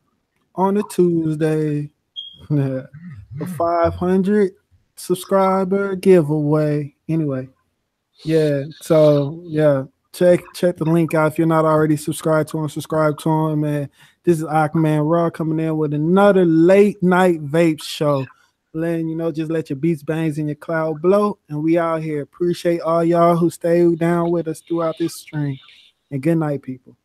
on a Tuesday. For 500. subscriber giveaway. Anyway, yeah. So yeah, check the link out if you're not already subscribed to him. Subscribe to him, man. This is AnkhManRaw coming in with another late night vape show. Letting you know, just let your beats bangs and your cloud blow, and we out here. Appreciate all y'all who stayed down with us throughout this stream. And good night, people.